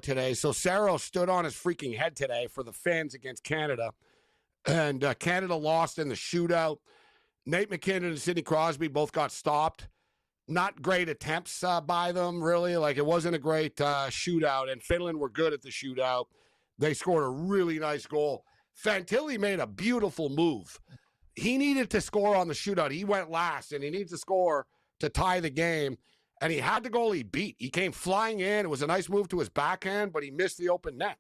today. So Saros stood on his freaking head today for the Finns against Canada, and Canada lost in the shootout. Nate McKinnon and Sidney Crosby both got stopped. Not great attempts by them, really. Like, it wasn't a great shootout, and Finland were good at the shootout. They scored a really nice goal. Fantilli made a beautiful move. He needed to score on the shootout. He went last, and he needs to score to tie the game, and he had the goal he beat. He came flying in. It was a nice move to his backhand, but he missed the open net.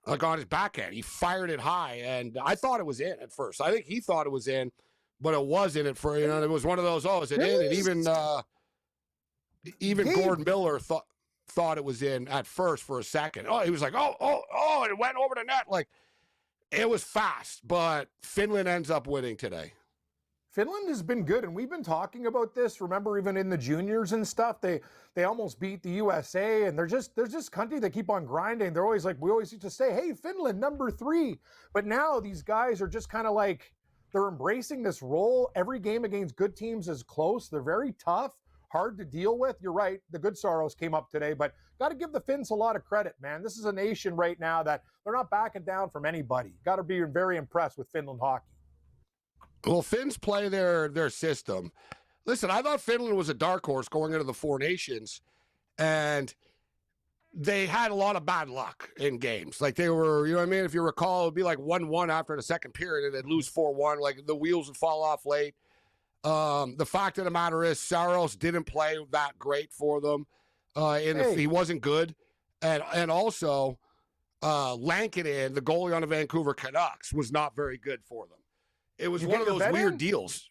Like, on his backhand. He fired it high, and I thought it was in at first. I think he thought it was in, but it wasn't at first. You know, it was one of those, is it in? And even Gordon Miller thought it was in at first for a second. Oh, he was like, oh, it went over the net. Like, it was fast, but Finland ends up winning today. Finland has been good, and we've been talking about this. Remember, even in the juniors and stuff, they almost beat the USA, and there's this country that keep on grinding. They're always like, we always used to say, hey, Finland, number 3. But now these guys are just kind of like, they're embracing this role. Every game against good teams is close. They're very tough. Hard to deal with. You're right. The good Saros came up today, but got to give the Finns a lot of credit, man. This is a nation right now that they're not backing down from anybody. Got to be very impressed with Finland hockey. Well, Finns play their system. Listen, I thought Finland was a dark horse going into the Four Nations, and they had a lot of bad luck in games. Like, they were, you know what I mean? If you recall, it would be like 1-1 after the second period, and they'd lose 4-1. Like, the wheels would fall off late. The fact of the matter is, Saros didn't play that great for them. He wasn't good. And also, Lankinen, the goalie on the Vancouver Canucks, was not very good for them. It was one of those weird deals.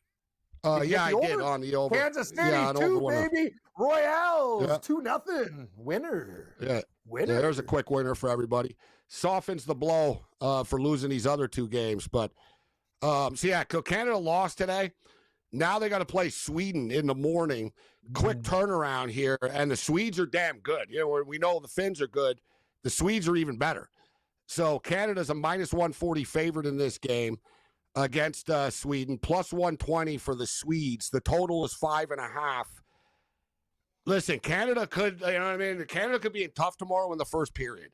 Yeah, I did on the over. Kansas City, 2, baby. Royals, 2-0. Winner. Yeah. Winner. Yeah, there's a quick winner for everybody. Softens the blow for losing these other 2 games. But, Canada lost today. Now they got to play Sweden in the morning. Quick turnaround here, and the Swedes are damn good. You know, we know the Finns are good. The Swedes are even better. So Canada's a minus 140 favorite in this game against Sweden, plus 120 for the Swedes. The total is 5.5. Listen, Canada could, you know what I mean? Canada could be in tough tomorrow in the first period.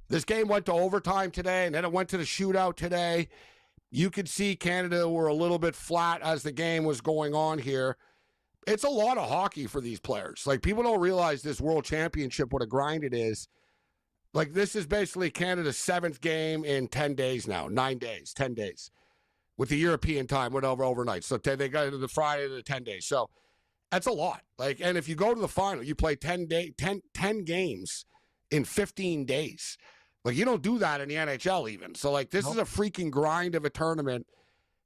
This game went to overtime today, and then it went to the shootout today. You could see Canada were a little bit flat as the game was going on here. It's a lot of hockey for these players. Like, people don't realize this World Championship, what a grind it is. Like, this is basically Canada's 7th game in 10 days now, 9 days, 10 days. With the European time, whatever, overnight. So they got the Friday to the 10 days. So that's a lot. Like, and if you go to the final, you play 10 games in 15 days. Like, you don't do that in the NHL even. So, like, this is a freaking grind of a tournament.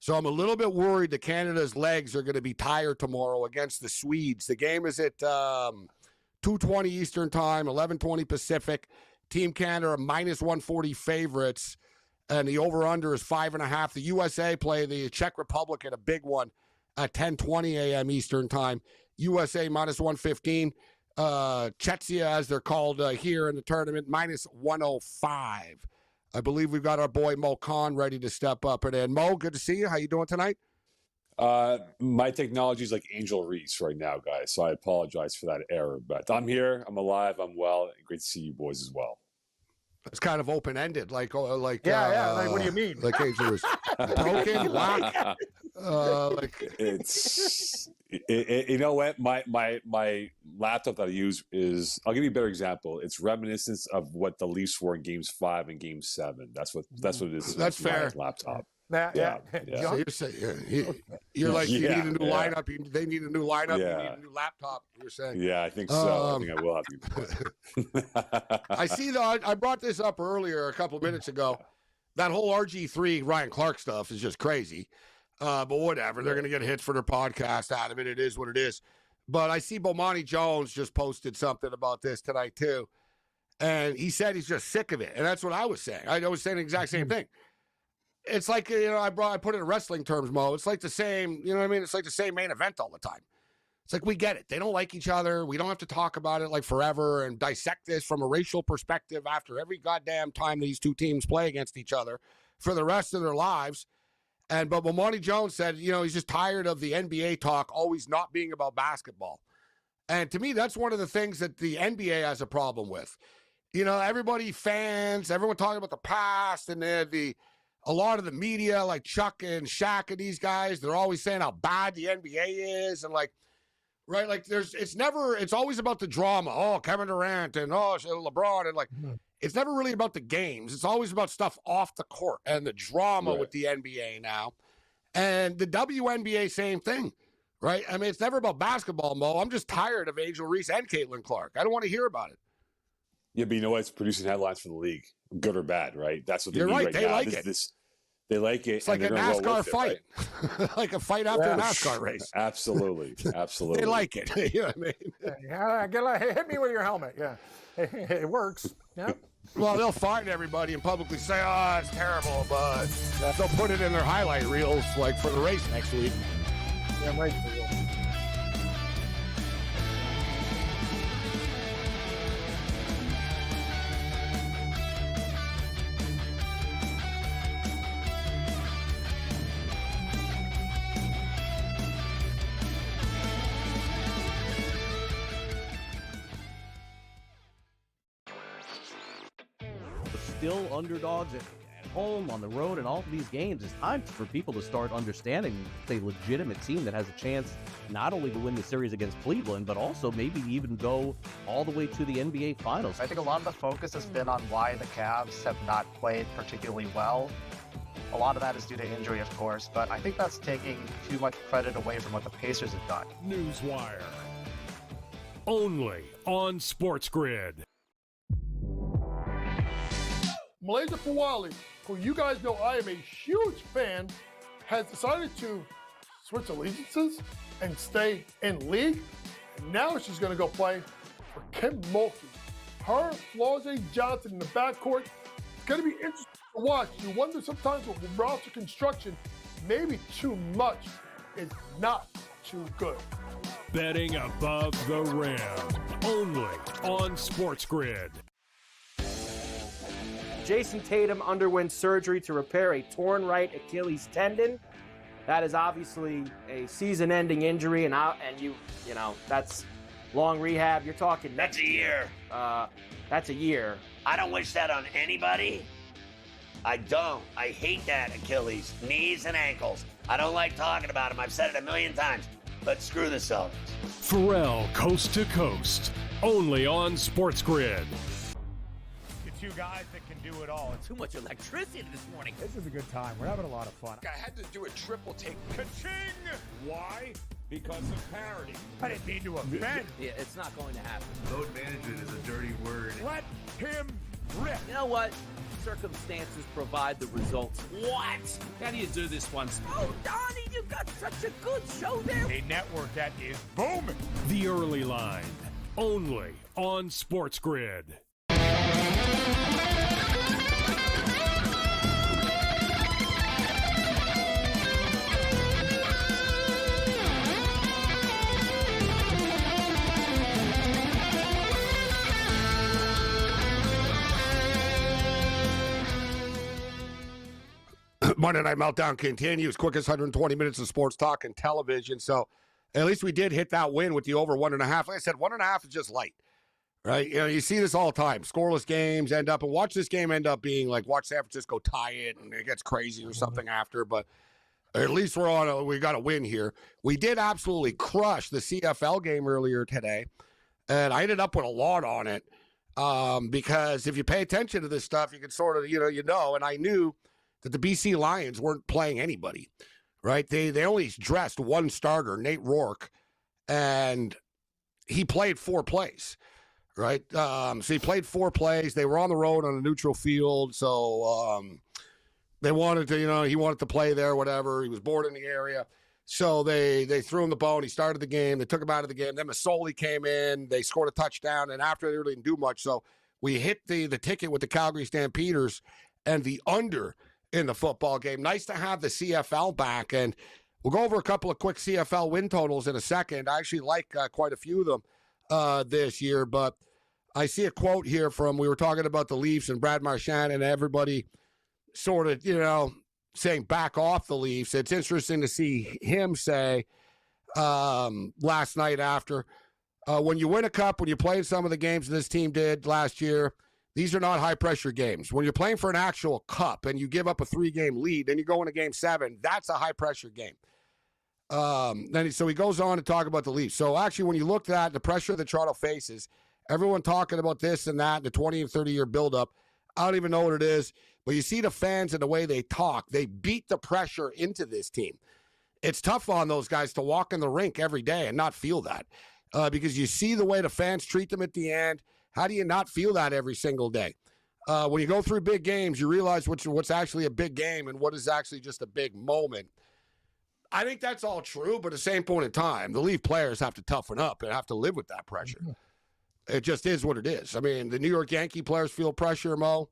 So I'm a little bit worried that Canada's legs are going to be tired tomorrow against the Swedes. The game is at 2:20 Eastern Time, 11:20 Pacific. Team Canada are minus 140 favorites, and the over-under is 5.5. The USA play the Czech Republic at a big one at 10:20 a.m. Eastern Time. USA minus 115. Czechia, as they're called here in the tournament, minus 105. I believe we've got our boy Mo Khan ready to step up. And Mo, good to see you. How you doing tonight? My technology is like Angel Reese right now, guys. So I apologize for that error. But I'm here. I'm alive. I'm well. Great to see you boys as well. It's kind of open ended, like Like, what do you mean? Like Angel Reese, broken, whack. It's you know what, my laptop that I use is, I'll give you a better example. It's reminiscent of what the Leafs were in games 5 and game 7. That's what it is. That's fair. Laptop. Yeah. So you're saying you're like, you need a new lineup. They need a new lineup. You need a new laptop. You're saying. Yeah, I think so. I think I will have to. I see though. I brought this up earlier, a couple of minutes ago. That whole RG3 Ryan Clark stuff is just crazy. But whatever. They're going to get hits for their podcast out of it. It is what it is. But I see Bomani Jones just posted something about this tonight too, and he said he's just sick of it. And that's what I was saying. I was saying the exact same thing. It's like, I put it in wrestling terms, Mo. It's like the same, you know what I mean? It's like the same main event all the time. It's like, we get it. They don't like each other. We don't have to talk about it like forever and dissect this from a racial perspective after every goddamn time these two teams play against each other for the rest of their lives. But Bomani Jones said, he's just tired of the NBA talk always not being about basketball. And to me, that's one of the things that the NBA has a problem with. Everybody, fans, everyone talking about the past, and a lot of the media, like Chuck and Shaq and these guys, they're always saying how bad the NBA is. And it's always about the drama. Oh, Kevin Durant and LeBron. And it's never really about the games. It's always about stuff off the court and the drama with the NBA now. And the WNBA, same thing, right? I mean, it's never about basketball, Mo. I'm just tired of Angel Reese and Caitlin Clark. I don't want to hear about it. Yeah, but you know what? It's producing headlines for the league, good or bad, right? That's what they You're need right. right They now. like it. They like it. It's like a NASCAR fight, like a fight after a NASCAR race. Absolutely. They like it. You know what I mean? Yeah, hit me with your helmet. Yeah, it works. Yeah. Well, they'll find everybody and publicly say, "Oh, it's terrible," but they'll put it in their highlight reels like for the race next week. Yeah, right. Still underdogs at home, on the road, and all of these games. It's time for people to start understanding it's a legitimate team that has a chance not only to win the series against Cleveland, but also maybe even go all the way to the NBA Finals. I think a lot of the focus has been on why the Cavs have not played particularly well. A lot of that is due to injury, of course, but I think that's taking too much credit away from what the Pacers have done. Newswire. Only on SportsGrid. Malaysia Fawali, who you guys know I am a huge fan, has decided to switch allegiances and stay in league. And now she's going to go play for Kim Mulkey. Her, Flau'jae Johnson in the backcourt. It's going to be interesting to watch. You wonder sometimes with roster construction, maybe too much is not too good. Betting above the rim. Only on SportsGrid. Jason Tatum underwent surgery to repair a torn right Achilles tendon. That is obviously a season-ending injury, and that's long rehab. You're talking That's a year. That's a year. I don't wish that on anybody. I don't. I hate that Achilles, knees and ankles. I don't like talking about them. I've said it a million times. But screw the Celtics. Pharrell Coast to Coast. Only on SportsGrid. Two guys that can do it all. Too much electricity this morning. This is a good time. We're having a lot of fun. I had to do a triple take. Ka-ching! Why? Because of parity. I didn't mean to offend. Yeah, it's not going to happen. Load management is a dirty word. Let him rip. You know what? Circumstances provide the results. What? How do you do this one? Oh, Donnie, you got such a good show there. A network that is booming. The Early Line. Only on SportsGrid. Monday Night Meltdown continues. Quickest 120 minutes of sports talk and television. So at least we did hit that win with the over 1.5. Like I said, 1.5 is just light, right? You know, you see this all the time. Scoreless games end up, and watch this game end up being like, watch San Francisco tie it, and it gets crazy or something after. But at least we got a win here. We did absolutely crush the CFL game earlier today, and I ended up with a lot on it because if you pay attention to this stuff, you can sort of, and I knew that the BC Lions weren't playing anybody, right? They only dressed one starter, Nate Rourke, and he played 4 plays, right? So he played 4 plays. They were on the road on a neutral field, so they wanted to, he wanted to play there, whatever. He was bored in the area. So they threw him the bone. He started the game. They took him out of the game. Then Masoli came in. They scored a touchdown, and after they really didn't do much. So we hit the ticket with the Calgary Stampeders and the under in the football game. Nice to have the CFL back, and we'll go over a couple of quick CFL win totals in a second. I actually like quite a few of them this year, but I see a quote here we were talking about the Leafs and Brad Marchand and everybody sort of, saying back off the Leafs. It's interesting to see him say last night after, when you win a cup, when you play in some of the games this team did last year, these are not high-pressure games. When you're playing for an actual cup and you give up a 3-game lead, then you go into Game 7, that's a high-pressure game. So he goes on to talk about the Leafs. So actually, when you look at the pressure that Toronto faces, everyone talking about this and that, the 20 and 30-year buildup, I don't even know what it is, but you see the fans and the way they talk. They beat the pressure into this team. It's tough on those guys to walk in the rink every day and not feel that because you see the way the fans treat them at the end. How do you not feel that every single day? When you go through big games, you realize what's actually a big game and what is actually just a big moment. I think that's all true, but at the same point in time, the Leaf players have to toughen up and have to live with that pressure. It just is what it is. I mean, the New York Yankee players feel pressure, Mo,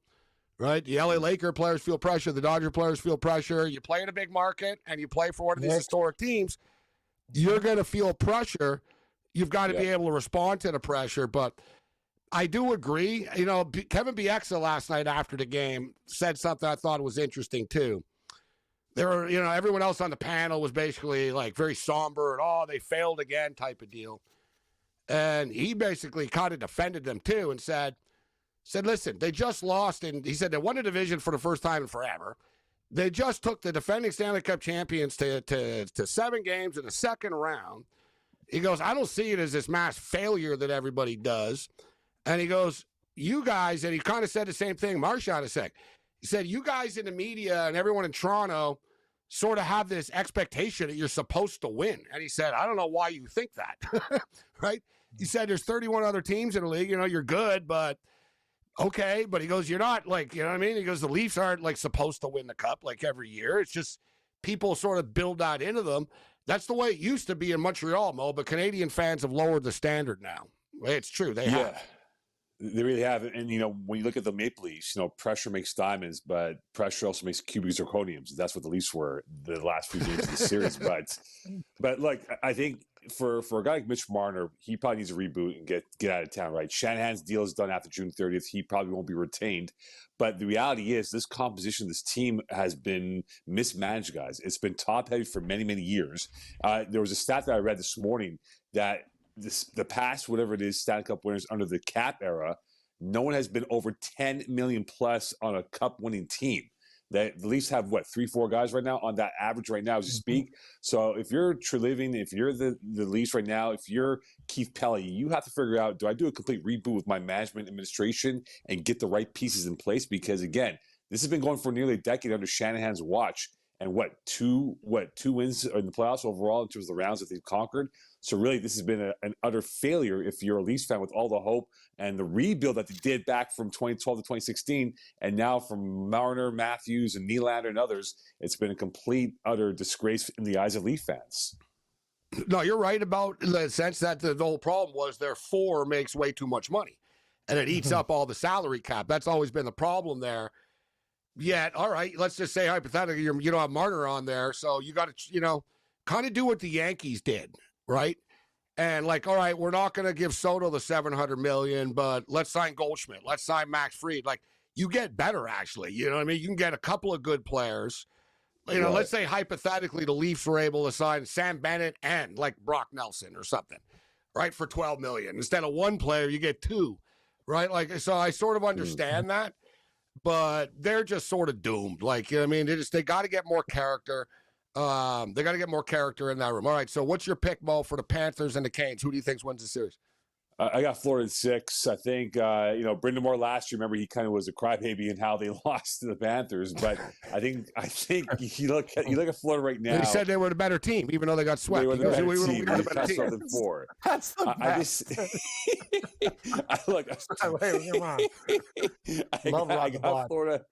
right? The LA Laker players feel pressure. The Dodger players feel pressure. You play in a big market and you play for one of these historic teams, you're going to feel pressure. You've got to be able to respond to the pressure, but I do agree. Kevin Bieksa last night after the game said something I thought was interesting too. There were, everyone else on the panel was basically like very somber and, they failed again type of deal. And he basically kind of defended them too and said, listen, they just lost. And he said they won a division for the first time in forever. They just took the defending Stanley Cup champions to 7 games in the second round. He goes, I don't see it as this mass failure that everybody does. And he goes, you guys, and he kind of said the same thing Marchand is saying. He said, you guys in the media and everyone in Toronto sort of have this expectation that you're supposed to win. And he said, I don't know why you think that, right? He said, there's 31 other teams in the league. You're good, but okay. But he goes, you're not like, you know what I mean? He goes, the Leafs aren't like supposed to win the cup like every year. It's just people sort of build that into them. That's the way it used to be in Montreal, Mo, but Canadian fans have lowered the standard now. It's true. They have. They really have. And, when you look at the Maple Leafs, pressure makes diamonds, but pressure also makes cubic zirconiums. That's what the Leafs were the last few games of the series. But look, I think for a guy like Mitch Marner, he probably needs a reboot and get out of town, right? Shanahan's deal is done after June 30th. He probably won't be retained. But the reality is this composition, this team has been mismanaged, guys. It's been top-heavy for many, many years. There was a stat that I read this morning that the past, whatever it is, Stanley Cup winners under the cap era, no one has been over 10 million plus on a cup winning team. The Leafs have 3-4 guys right now on that average right now as you speak. So if you're Treliving, if you're the Leafs right now, if you're Keith Pelly, you have to figure out, do I do a complete reboot with my management administration and get the right pieces in place? Because again, this has been going for nearly a decade under Shanahan's watch. And two wins in the playoffs overall in terms of the rounds that they've conquered. So really, this has been an utter failure if you're a Leafs fan with all the hope and the rebuild that they did back from 2012 to 2016. And now from Marner, Matthews, and Nylander and others, it's been a complete, utter disgrace in the eyes of Leaf fans. No, you're right about the sense that the whole problem was their 4 makes way too much money. And it eats up all the salary cap. That's always been the problem there. Yet, all right, let's just say hypothetically, you don't have Marner on there, so you got to, kind of do what the Yankees did, right? And like, all right, we're not going to give Soto the $700 million, but let's sign Goldschmidt, let's sign Max Fried. Like, you get better, actually. You know what I mean? You can get a couple of good players, let's say hypothetically the Leafs were able to sign Sam Bennett and like Brock Nelson or something, right, for $12 million. Instead of one player, you get two, right? Like, so I sort of understand that, but they're just sort of doomed. Like, you know what I mean? They got to get more character. They got to get more character in that room. All right, so what's your pick, Mo, for the Panthers and the Canes? Who do you think wins the series? I got Florida in 6. I think, Brendan Moore last year, remember, he kind of was a crybaby in how they lost to the Panthers. But I think you look at Florida right now. He said they were the better team, even though they got swept. They were the better team. We were the better team. That's the best. I got Florida.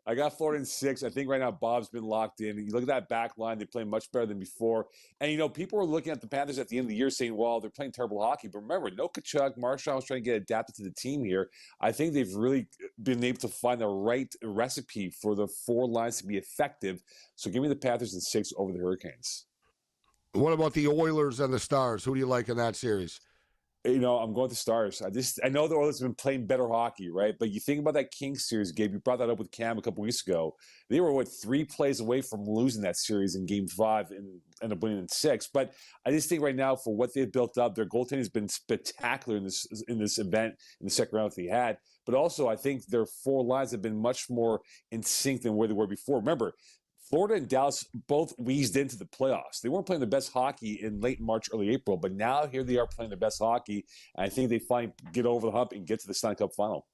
I got Florida in 6. I think right now Bob's been locked in. You look at that back line, they play much better than before. And, people were looking at the Panthers at the end of the year saying, well, they're playing terrible hockey. But remember, no Kachuk, Marchand was trying to get adapted to the team here. I think they've really been able to find the right recipe for the 4 lines to be effective. So give me the Panthers in 6 over the Hurricanes. What about the Oilers and the Stars? Who do you like in that series? I'm going with the Stars. I know the Oilers have been playing better hockey, right? But you think about that Kings series, Gabe. You brought that up with Cam a couple weeks ago. They were 3 plays away from losing that series in Game 5 and ended up winning in 6. But I just think right now, for what they've built up, their goaltending has been spectacular in this event in the second round that they had. But also, I think their 4 lines have been much more in sync than where they were before. Remember, Florida and Dallas both wheezed into the playoffs. They weren't playing the best hockey in late March, early April, but now here they are playing the best hockey. And I think they finally get over the hump and get to the Stanley Cup final.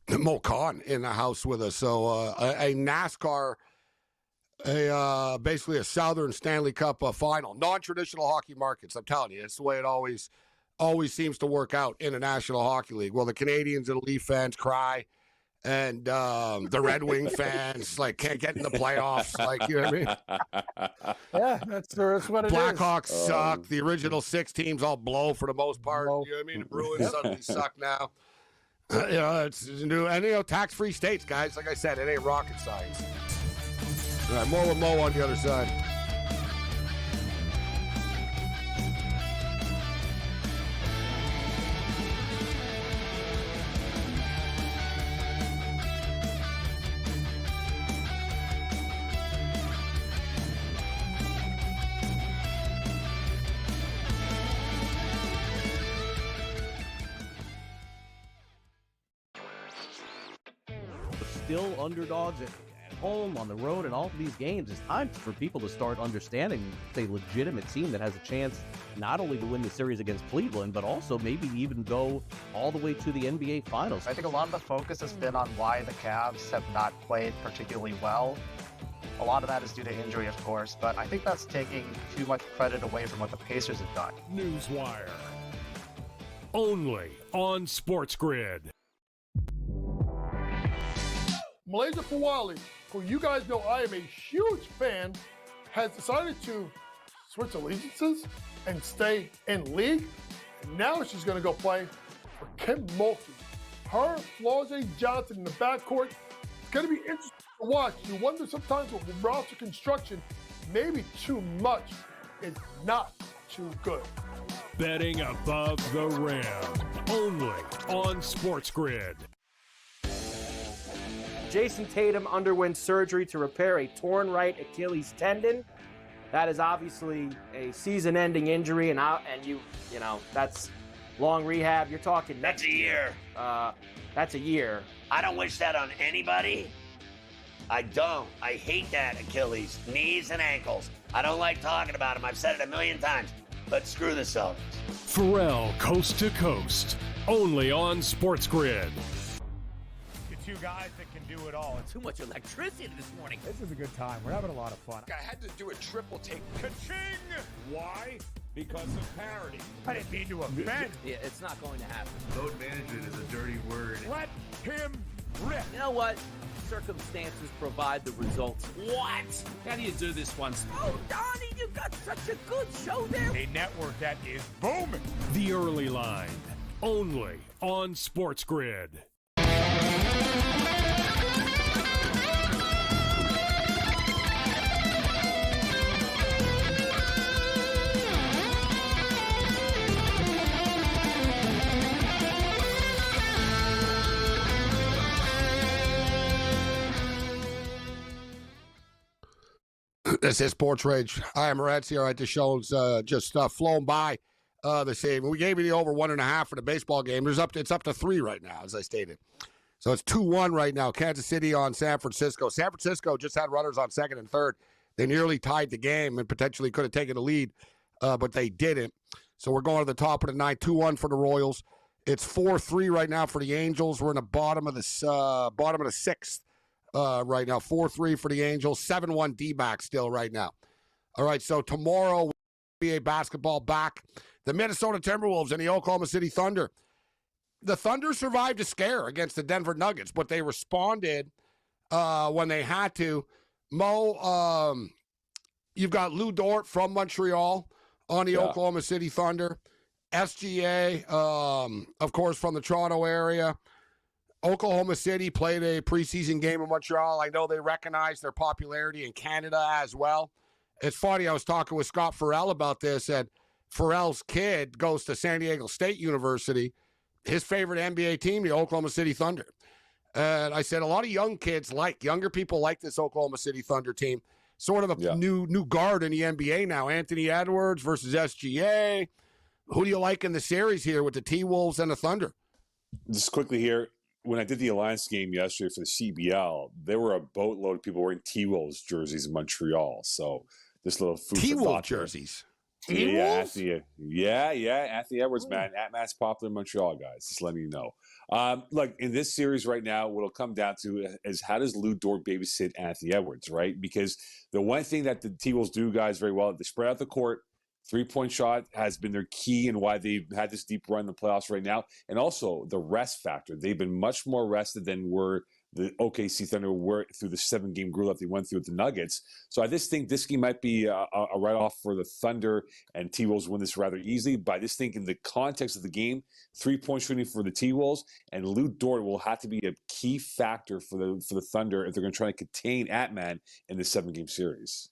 Mo Khan in the house with us. So a NASCAR, basically a Southern Stanley Cup final. Non-traditional hockey markets, I'm telling you. It's the way it always seems to work out in the National Hockey League. Well, the Canadians and the Leaf fans cry. And the Red Wing fans can't get in the playoffs. You know what I mean? Yeah, that's what it is. Blackhawks suck. The original 6 teams all blow for the most part. You know what I mean? The Bruins suddenly suck now. It's new. And, tax-free states, guys. Like I said, it ain't rocket science. All right, more with Mo on the other side. Still underdogs at home, on the road, and all of these games. It's time for people to start understanding it's a legitimate team that has a chance not only to win the series against Cleveland, but also maybe even go all the way to the NBA Finals. I think a lot of the focus has been on why the Cavs have not played particularly well. A lot of that is due to injury, of course, but I think that's taking too much credit away from what the Pacers have done. Newswire. Only on SportsGrid. Malaysia Fawali, who you guys know I am a huge fan, has decided to switch allegiances and stay in league. And now she's going to go play for Kim Mulkey. Her, Flau'jae Johnson in the backcourt. It's going to be interesting to watch. You wonder sometimes with roster construction, maybe too much is not too good. Betting above the rim. Only on SportsGrid. Jason Tatum underwent surgery to repair a torn right Achilles tendon. That is obviously a season-ending injury, and that's long rehab. You're talking that's a year. That's a year. I don't wish that on anybody. I don't. I hate that Achilles, knees and ankles. I don't like talking about them. I've said it a million times. But screw the Celtics. Pharrell, coast to coast. Only on SportsGrid. Two guys that can do it all. Too much electricity this morning. This is a good time. We're having a lot of fun. I had to do a triple take. Ka-ching! Why? Because of parity. I didn't mean to offend. Yeah, it's not going to happen. Load management is a dirty word. Let him rip. You know what? Circumstances provide the results. What? How do you do this one? Oh, Donnie, you got such a good show there. A network that is booming. The Early Line. Only on SportsGrid. This is Sports Rage. I am Morency. All right, the show's just flown by this evening. We gave you the over 1.5 for the baseball game. It's up to 3 right now, as I stated. So it's 2-1 right now. Kansas City on San Francisco. San Francisco just had runners on second and third. They nearly tied the game and potentially could have taken the lead, but they didn't. So we're going to the top of the 9, 2-1 for the Royals. It's 4-3 right now for the Angels. We're in the bottom of the 6th right now. 4-3 for the Angels. 7-1 D-back still right now. All right, so tomorrow, NBA basketball back. The Minnesota Timberwolves and the Oklahoma City Thunder. The Thunder survived a scare against the Denver Nuggets, but they responded when they had to. Mo, you've got Lou Dort from Montreal on the Oklahoma City Thunder. SGA, of course, from the Toronto area. Oklahoma City played a preseason game in Montreal. I know they recognize their popularity in Canada as well. It's funny, I was talking with Scott Farrell about this, and Farrell's kid goes to San Diego State University. His favorite NBA team, the Oklahoma City Thunder. And I said a lot of younger people like this Oklahoma City Thunder team. Sort of a new guard in the NBA now. Anthony Edwards versus SGA. Who do you like in the series here with the T-Wolves and the Thunder? Just quickly here, when I did the Alliance game yesterday for the CBL, there were a boatload of people wearing T-Wolves jerseys in Montreal. So this little food T-Wolves jerseys. T-Wolves? Anthony Edwards, man. Atman's popular in Montreal, guys. Just letting you know. Look, in this series right now, what it'll come down to is how does Lou Dort babysit Anthony Edwards, right? Because the one thing that the T-Wolves do, guys, very well, they spread out the court. Three-point shot has been their key and why they've had this deep run in the playoffs right now. And also the rest factor. They've been much more rested than were the OKC Thunder were through the 7-game gruel that they went through with the Nuggets. So I just think this game might be a write-off for the Thunder, and T-Wolves win this rather easily. But I just think in the context of the game, 3-point shooting for the T-Wolves, and Lou Dort will have to be a key factor for the Thunder if they're going to try to contain Atman in the 7-game series.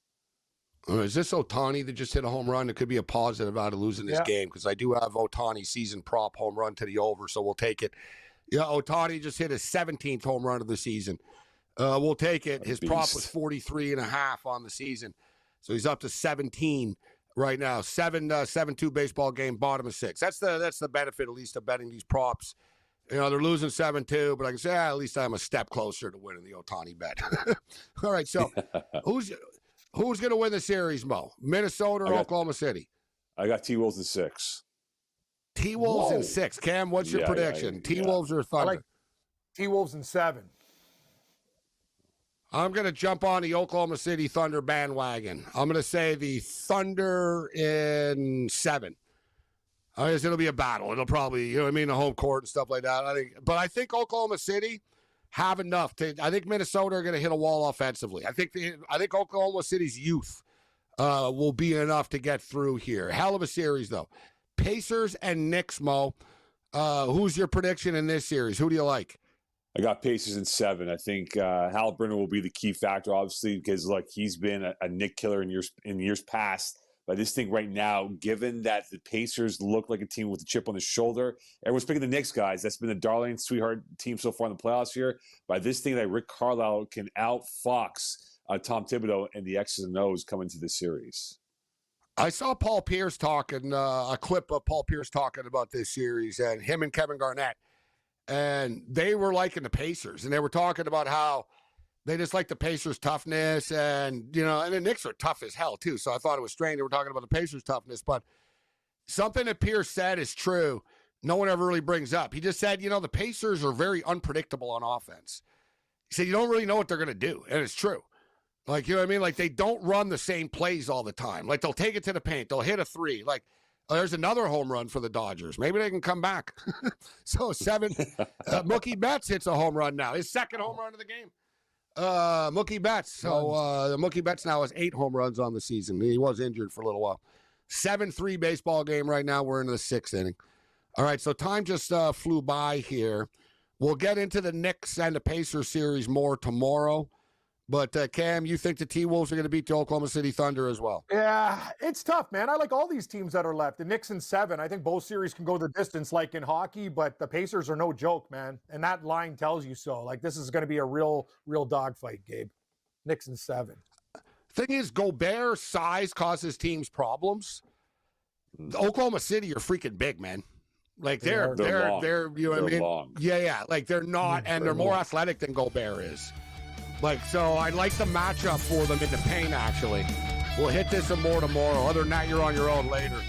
Is this Ohtani that just hit a home run? It could be a positive out of losing this game because I do have Ohtani season prop home run to the over, so we'll take it. Yeah, Ohtani just hit his 17th home run of the season. We'll take it. His prop was 43.5 on the season, so he's up to 17 right now. 7-2 baseball game, bottom of 6. That's the benefit, at least, of betting these props. You know, they're losing 7-2, but I can say at least I'm a step closer to winning the Ohtani bet. All right, so Who's going to win the series, Mo? Minnesota or Oklahoma City? I got T-Wolves in 6. T-Wolves in 6. Cam, what's your prediction? T-Wolves or Thunder? I like T-Wolves in 7. I'm going to jump on the Oklahoma City Thunder bandwagon. I'm going to say the Thunder in 7. I guess it'll be a battle. It'll probably, the home court and stuff like that. I think Oklahoma City have enough I think Minnesota are going to hit a wall offensively. I think Oklahoma City's youth will be enough to get through here. Hell of a series, though. Pacers and Knicks, Mo. Who's your prediction in this series? Who do you like? I got Pacers in 7. I think Haliburton will be the key factor, obviously, because he's been a Knick killer in years past. But I just think right now, given that the Pacers look like a team with a chip on the shoulder, everyone's picking the Knicks, guys. That's been the darling, sweetheart team so far in the playoffs here. But I just think that Rick Carlisle can outfox Tom Thibodeau and the X's and O's coming to this series. I saw Paul Pierce talking, a clip of Paul Pierce talking about this series, and him and Kevin Garnett. And they were liking the Pacers, and they were talking about how they just like the Pacers' toughness, and the Knicks are tough as hell, too. So I thought it was strange they were talking about the Pacers' toughness. But something that Pierce said is true. No one ever really brings up. He just said, the Pacers are very unpredictable on offense. He said, you don't really know what they're going to do. And it's true. Like, you know what I mean? Like, they don't run the same plays all the time. Like, they'll take it to the paint. They'll hit a 3. Like, there's another home run for the Dodgers. Maybe they can come back. So 7. Mookie Betts hits a home run now. His second home run of the game. Mookie Betts. So Mookie Betts now has 8 home runs on the season. He was injured for a little while. 7-3 baseball game right now. We're in the 6th inning. All right, so time just flew by here. We'll get into the Knicks and the Pacers series more tomorrow. But, Cam, you think the T-Wolves are going to beat the Oklahoma City Thunder as well? Yeah, it's tough, man. I like all these teams that are left. The Knicks in 7. I think both series can go the distance like in hockey, but the Pacers are no joke, man. And that line tells you so. Like, this is going to be a real dogfight, Gabe. Knicks in 7. Thing is, Gobert's size causes teams problems. Oklahoma City are freaking big, man. Like they're you know what I mean? Long. Yeah. Like they're not, and they're more athletic than Gobert is. Like, so I like the matchup for them in the paint, actually. We'll hit this some more tomorrow. Other than that, you're on your own later.